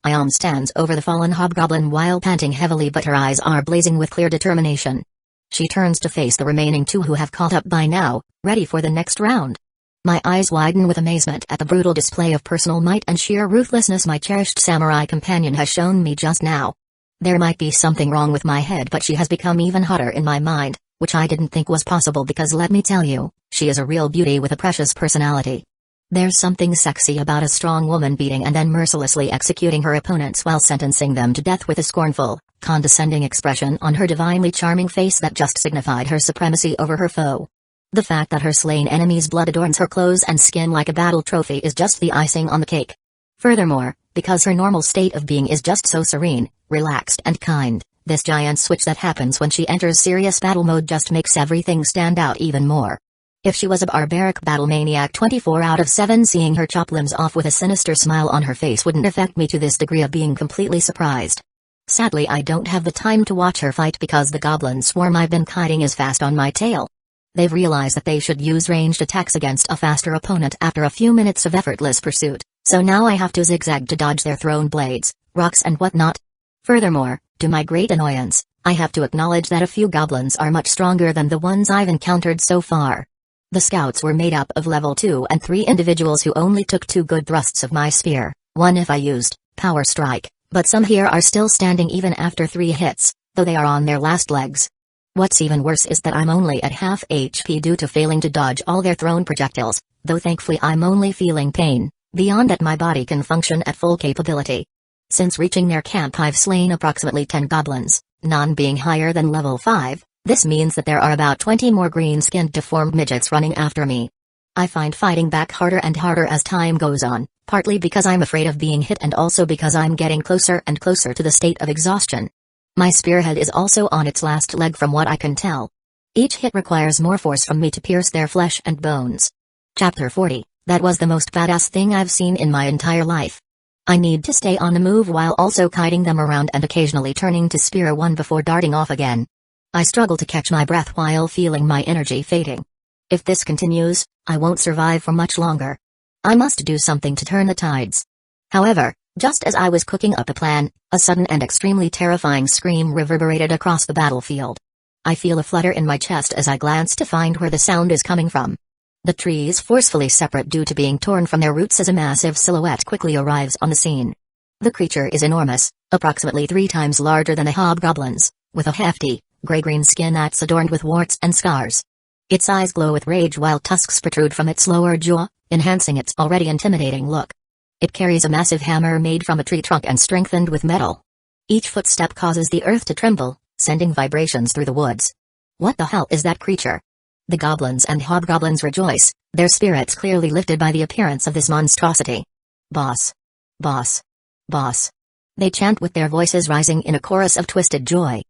Ayam stands over the fallen hobgoblin while panting heavily, but her eyes are blazing with clear determination. She turns to face the remaining 2 who have caught up by now, ready for the next round. My eyes widen with amazement at the brutal display of personal might and sheer ruthlessness my cherished samurai companion has shown me just now. There might be something wrong with my head, but she has become even hotter in my mind, which I didn't think was possible, because let me tell you, she is a real beauty with a precious personality. There's something sexy about a strong woman beating and then mercilessly executing her opponents while sentencing them to death with a scornful, condescending expression on her divinely charming face that just signified her supremacy over her foe. The fact that her slain enemy's blood adorns her clothes and skin like a battle trophy is just the icing on the cake. Furthermore, because her normal state of being is just so serene, relaxed and kind, this giant switch that happens when she enters serious battle mode just makes everything stand out even more. If she was a barbaric battle maniac, 24 out of 7 seeing her chop limbs off with a sinister smile on her face wouldn't affect me to this degree of being completely surprised. Sadly, I don't have the time to watch her fight because the goblin swarm I've been kiting is fast on my tail. They've realized that they should use ranged attacks against a faster opponent after a few minutes of effortless pursuit, so now I have to zigzag to dodge their thrown blades, rocks and whatnot. Furthermore, to my great annoyance, I have to acknowledge that a few goblins are much stronger than the ones I've encountered so far. The scouts were made up of level 2 and 3 individuals who only took 2 good thrusts of my spear, one if I used Power Strike, but some here are still standing even after 3 hits, though they are on their last legs. What's even worse is that I'm only at half HP due to failing to dodge all their thrown projectiles, though thankfully I'm only feeling pain, beyond that my body can function at full capability. Since reaching their camp I've slain approximately 10 goblins, none being higher than level 5. This means that there are about 20 more green-skinned deformed midgets running after me. I find fighting back harder and harder as time goes on, partly because I'm afraid of being hit and also because I'm getting closer and closer to the state of exhaustion. My spearhead is also on its last leg from what I can tell. Each hit requires more force from me to pierce their flesh and bones. Chapter 40, that was the most badass thing I've seen in my entire life. I need to stay on the move while also kiting them around and occasionally turning to spear one before darting off again. I struggle to catch my breath while feeling my energy fading. If this continues, I won't survive for much longer. I must do something to turn the tides. However, just as I was cooking up a plan, a sudden and extremely terrifying scream reverberated across the battlefield. I feel a flutter in my chest as I glance to find where the sound is coming from. The trees, forcefully separate due to being torn from their roots as a massive silhouette quickly arrives on the scene. The creature is enormous, approximately 3 times larger than the hobgoblins, with a hefty, gray-green skin that's adorned with warts and scars. Its eyes glow with rage while tusks protrude from its lower jaw, enhancing its already intimidating look. It carries a massive hammer made from a tree trunk and strengthened with metal. Each footstep causes the earth to tremble, sending vibrations through the woods. What the hell is that creature? The goblins and hobgoblins rejoice, their spirits clearly lifted by the appearance of this monstrosity. Boss. Boss. Boss. They chant with their voices rising in a chorus of twisted joy.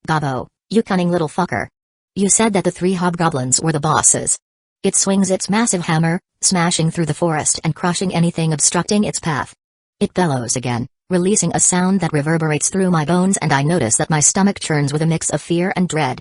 Gobbo, you cunning little fucker. You said that the 3 hobgoblins were the bosses. It swings its massive hammer, smashing through the forest and crushing anything obstructing its path. It bellows again, releasing a sound that reverberates through my bones, and I notice that my stomach churns with a mix of fear and dread.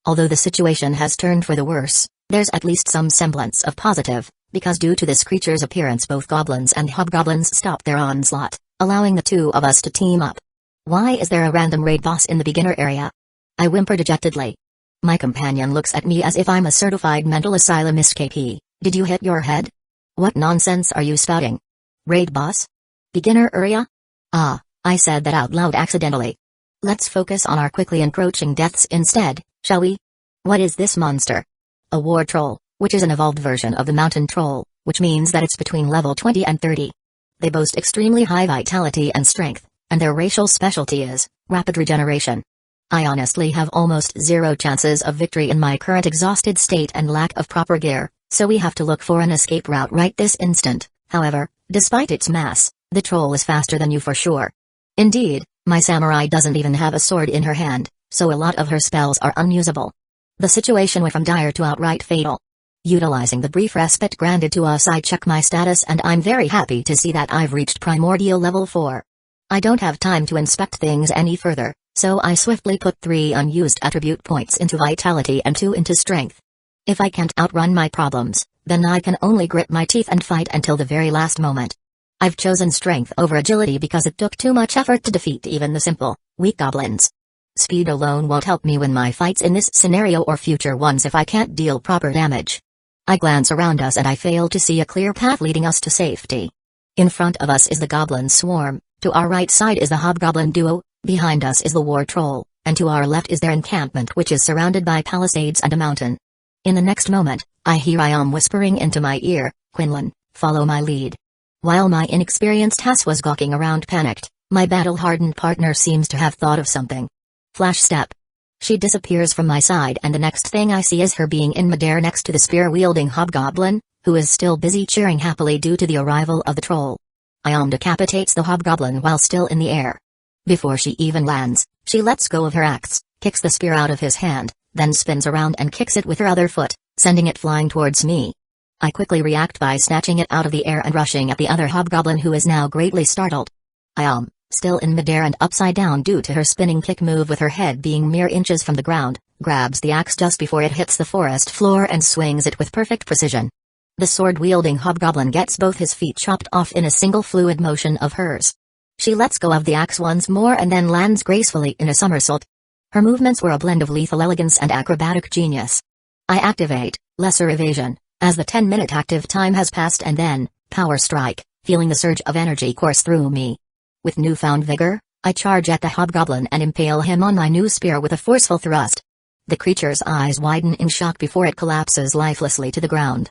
Although the situation has turned for the worse, there's at least some semblance of positive, because due to this creature's appearance both goblins and hobgoblins stop their onslaught, allowing the two of us to team up. Why is there a random raid boss in the beginner area? I whimper dejectedly. My companion looks at me as if I'm a certified mental asylum escapee. Did you hit your head? What nonsense are you spouting? Raid boss? Beginner area? Ah, I said that out loud accidentally. Let's focus on our quickly encroaching deaths instead, shall we? What is this monster? A war troll, which is an evolved version of the mountain troll, which means that it's between level 20 and 30. They boast extremely high vitality and strength, and their racial specialty is rapid regeneration. I honestly have almost zero chances of victory in my current exhausted state and lack of proper gear, so we have to look for an escape route right this instant. However, despite its mass, the troll is faster than you for sure. Indeed, my samurai doesn't even have a sword in her hand, so a lot of her spells are unusable. The situation went from dire to outright fatal. Utilizing the brief respite granted to us, I check my status and I'm very happy to see that I've reached Primordial level 4. I don't have time to inspect things any further, so I swiftly put 3 unused attribute points into vitality and 2 into strength. If I can't outrun my problems, then I can only grit my teeth and fight until the very last moment. I've chosen strength over agility because it took too much effort to defeat even the simple, weak goblins. Speed alone won't help me win my fights in this scenario or future ones if I can't deal proper damage. I glance around us and I fail to see a clear path leading us to safety. In front of us is the goblin swarm, to our right side is the hobgoblin duo, behind us is the war troll, and to our left is their encampment, which is surrounded by palisades and a mountain. In the next moment, I hear Ayam whispering into my ear, "Quinlan, follow my lead." While my inexperienced Hess was gawking around panicked, my battle-hardened partner seems to have thought of something. Flash step. She disappears from my side and the next thing I see is her being in midair next to the spear-wielding hobgoblin, who is still busy cheering happily due to the arrival of the troll. Ayam decapitates the hobgoblin while still in the air. Before she even lands, she lets go of her axe, kicks the spear out of his hand, then spins around and kicks it with her other foot, sending it flying towards me. I quickly react by snatching it out of the air and rushing at the other hobgoblin, who is now greatly startled. Ayam, still in midair and upside down due to her spinning kick move with her head being mere inches from the ground, grabs the axe just before it hits the forest floor and swings it with perfect precision. The sword-wielding hobgoblin gets both his feet chopped off in a single fluid motion of hers. She lets go of the axe once more and then lands gracefully in a somersault. Her movements were a blend of lethal elegance and acrobatic genius. I activate lesser evasion, as the 10-minute active time has passed, and then power strike, feeling the surge of energy course through me. With newfound vigor, I charge at the hobgoblin and impale him on my new spear with a forceful thrust. The creature's eyes widen in shock before it collapses lifelessly to the ground.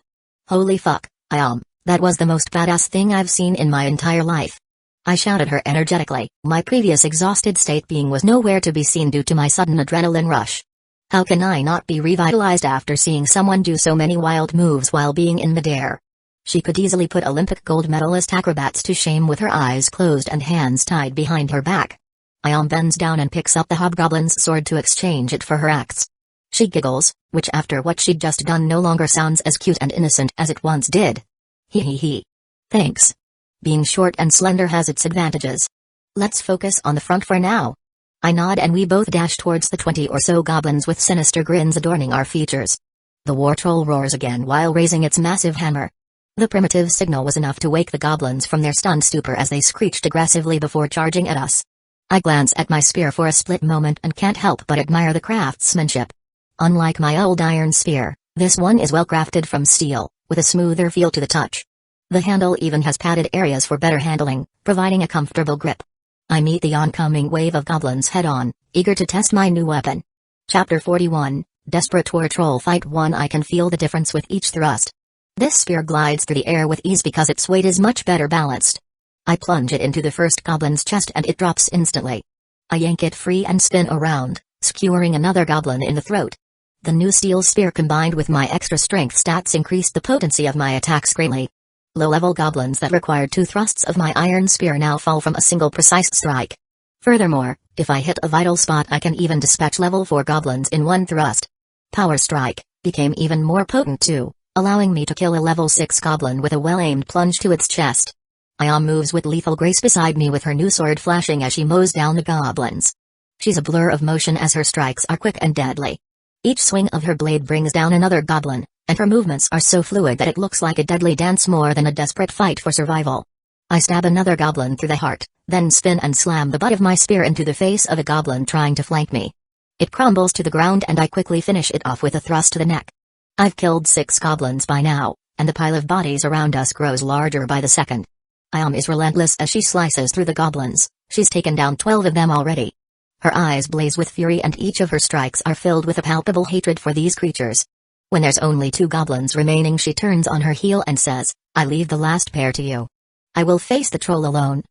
Holy fuck, Ayam, that was the most badass thing I've seen in my entire life. I shouted her energetically, my previous exhausted state being was nowhere to be seen due to my sudden adrenaline rush. How can I not be revitalized after seeing someone do so many wild moves while being in midair? She could easily put Olympic gold medalist acrobats to shame with her eyes closed and hands tied behind her back. Ayam bends down and picks up the hobgoblin's sword to exchange it for her axe. She giggles, which after what she'd just done no longer sounds as cute and innocent as it once did. Hee. Thanks. Being short and slender has its advantages. Let's focus on the front for now. I nod and we both dash towards the 20 or so goblins with sinister grins adorning our features. The war troll roars again while raising its massive hammer. The primitive signal was enough to wake the goblins from their stunned stupor as they screeched aggressively before charging at us. I glance at my spear for a split moment and can't help but admire the craftsmanship. Unlike my old iron spear, this one is well crafted from steel, with a smoother feel to the touch. The handle even has padded areas for better handling, providing a comfortable grip. I meet the oncoming wave of goblins head-on, eager to test my new weapon. Chapter 41, Celebratory Troll Fight 1. I can feel the difference with each thrust. This spear glides through the air with ease because its weight is much better balanced. I plunge it into the first goblin's chest and it drops instantly. I yank it free and spin around, skewering another goblin in the throat. The new steel spear combined with my extra strength stats increased the potency of my attacks greatly. Low-level goblins that required 2 thrusts of my iron spear now fall from a single precise strike. Furthermore, if I hit a vital spot I can even dispatch level 4 goblins in one thrust. Power strike became even more potent too, allowing me to kill a level 6 goblin with a well-aimed plunge to its chest. Ayam moves with lethal grace beside me with her new sword flashing as she mows down the goblins. She's a blur of motion as her strikes are quick and deadly. Each swing of her blade brings down another goblin, and her movements are so fluid that it looks like a deadly dance more than a desperate fight for survival. I stab another goblin through the heart, then spin and slam the butt of my spear into the face of a goblin trying to flank me. It crumbles to the ground and I quickly finish it off with a thrust to the neck. I've killed 6 goblins by now, and the pile of bodies around us grows larger by the second. Ayam is relentless as she slices through the goblins. She's taken down 12 of them already. Her eyes blaze with fury and each of her strikes are filled with a palpable hatred for these creatures. When there's only 2 goblins remaining, she turns on her heel and says, "I leave the last pair to you. I will face the troll alone.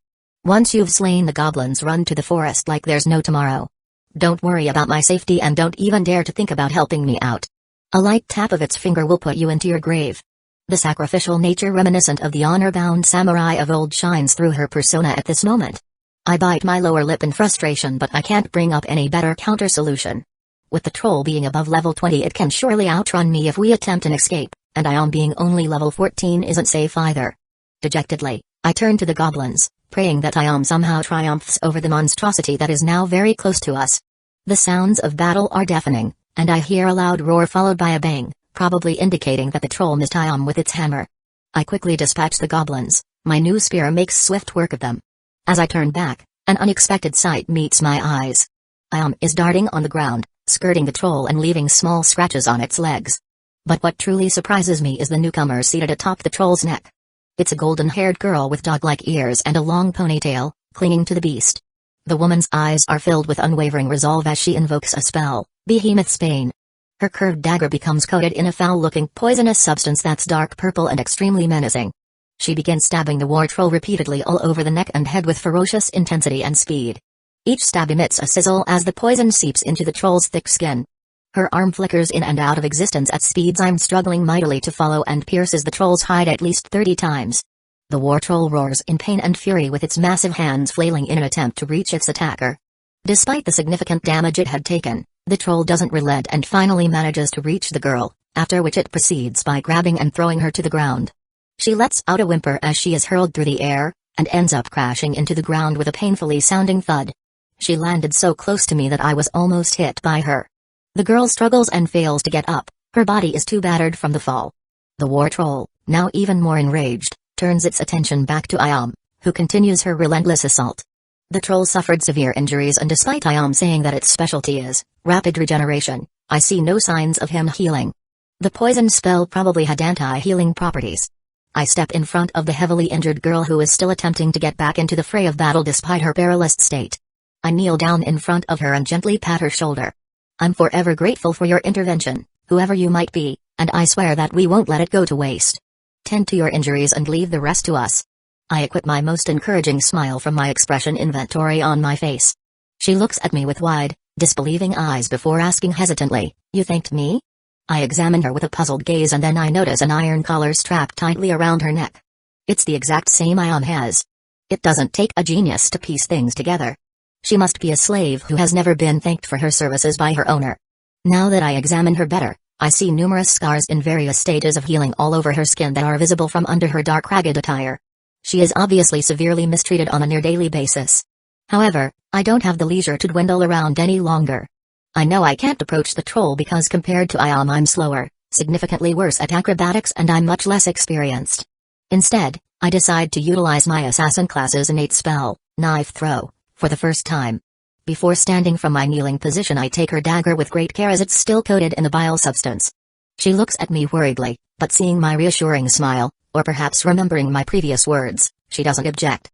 Once you've slain the goblins, run to the forest like there's no tomorrow. Don't worry about my safety and don't even dare to think about helping me out. A light tap of its finger will put you into your grave." The sacrificial nature reminiscent of the honor-bound samurai of old shines through her persona at this moment. I bite my lower lip in frustration, but I can't bring up any better counter-solution. With the troll being above level 20, it can surely outrun me if we attempt an escape, and Ayam being only level 14 isn't safe either. Dejectedly, I turn to the goblins, praying that Ayam somehow triumphs over the monstrosity that is now very close to us. The sounds of battle are deafening, and I hear a loud roar followed by a bang, probably indicating that the troll missed Ayam with its hammer. I quickly dispatch the goblins. My new spear makes swift work of them. As I turn back, an unexpected sight meets my eyes. Ayam is darting on the ground, skirting the troll and leaving small scratches on its legs. But what truly surprises me is the newcomer seated atop the troll's neck. It's a golden-haired girl with dog-like ears and a long ponytail, clinging to the beast. The woman's eyes are filled with unwavering resolve as she invokes a spell, Behemoth's Bane. Her curved dagger becomes coated in a foul-looking poisonous substance that's dark purple and extremely menacing. She begins stabbing the war troll repeatedly all over the neck and head with ferocious intensity and speed. Each stab emits a sizzle as the poison seeps into the troll's thick skin. Her arm flickers in and out of existence at speeds I'm struggling mightily to follow and pierces the troll's hide at least 30 times. The war troll roars in pain and fury with its massive hands flailing in an attempt to reach its attacker. Despite the significant damage it had taken, the troll doesn't relent and finally manages to reach the girl, after which it proceeds by grabbing and throwing her to the ground. She lets out a whimper as she is hurled through the air, and ends up crashing into the ground with a painfully sounding thud. She landed so close to me that I was almost hit by her. The girl struggles and fails to get up, her body is too battered from the fall. The war troll, now even more enraged, turns its attention back to Ayam, who continues her relentless assault. The troll suffered severe injuries, and despite Ayam saying that its specialty is rapid regeneration, I see no signs of him healing. The poison spell probably had anti-healing properties. I step in front of the heavily injured girl who is still attempting to get back into the fray of battle despite her paralyzed state. I kneel down in front of her and gently pat her shoulder. "I'm forever grateful for your intervention, whoever you might be, and I swear that we won't let it go to waste. Tend to your injuries and leave the rest to us." I equip my most encouraging smile from my expression inventory on my face. She looks at me with wide, disbelieving eyes before asking hesitantly, "You thanked me?" I examine her with a puzzled gaze and then I notice an iron collar strapped tightly around her neck. It's the exact same Ayam has. It doesn't take a genius to piece things together. She must be a slave who has never been thanked for her services by her owner. Now that I examine her better, I see numerous scars in various stages of healing all over her skin that are visible from under her dark ragged attire. She is obviously severely mistreated on a near-daily basis. However, I don't have the leisure to dwindle around any longer. I know I can't approach the troll because compared to Ayam I'm slower, significantly worse at acrobatics, and I'm much less experienced. Instead, I decide to utilize my assassin class's innate spell, Knife Throw, for the first time. Before standing from my kneeling position I take her dagger with great care as it's still coated in the bile substance. She looks at me worriedly, but seeing my reassuring smile, or perhaps remembering my previous words, she doesn't object.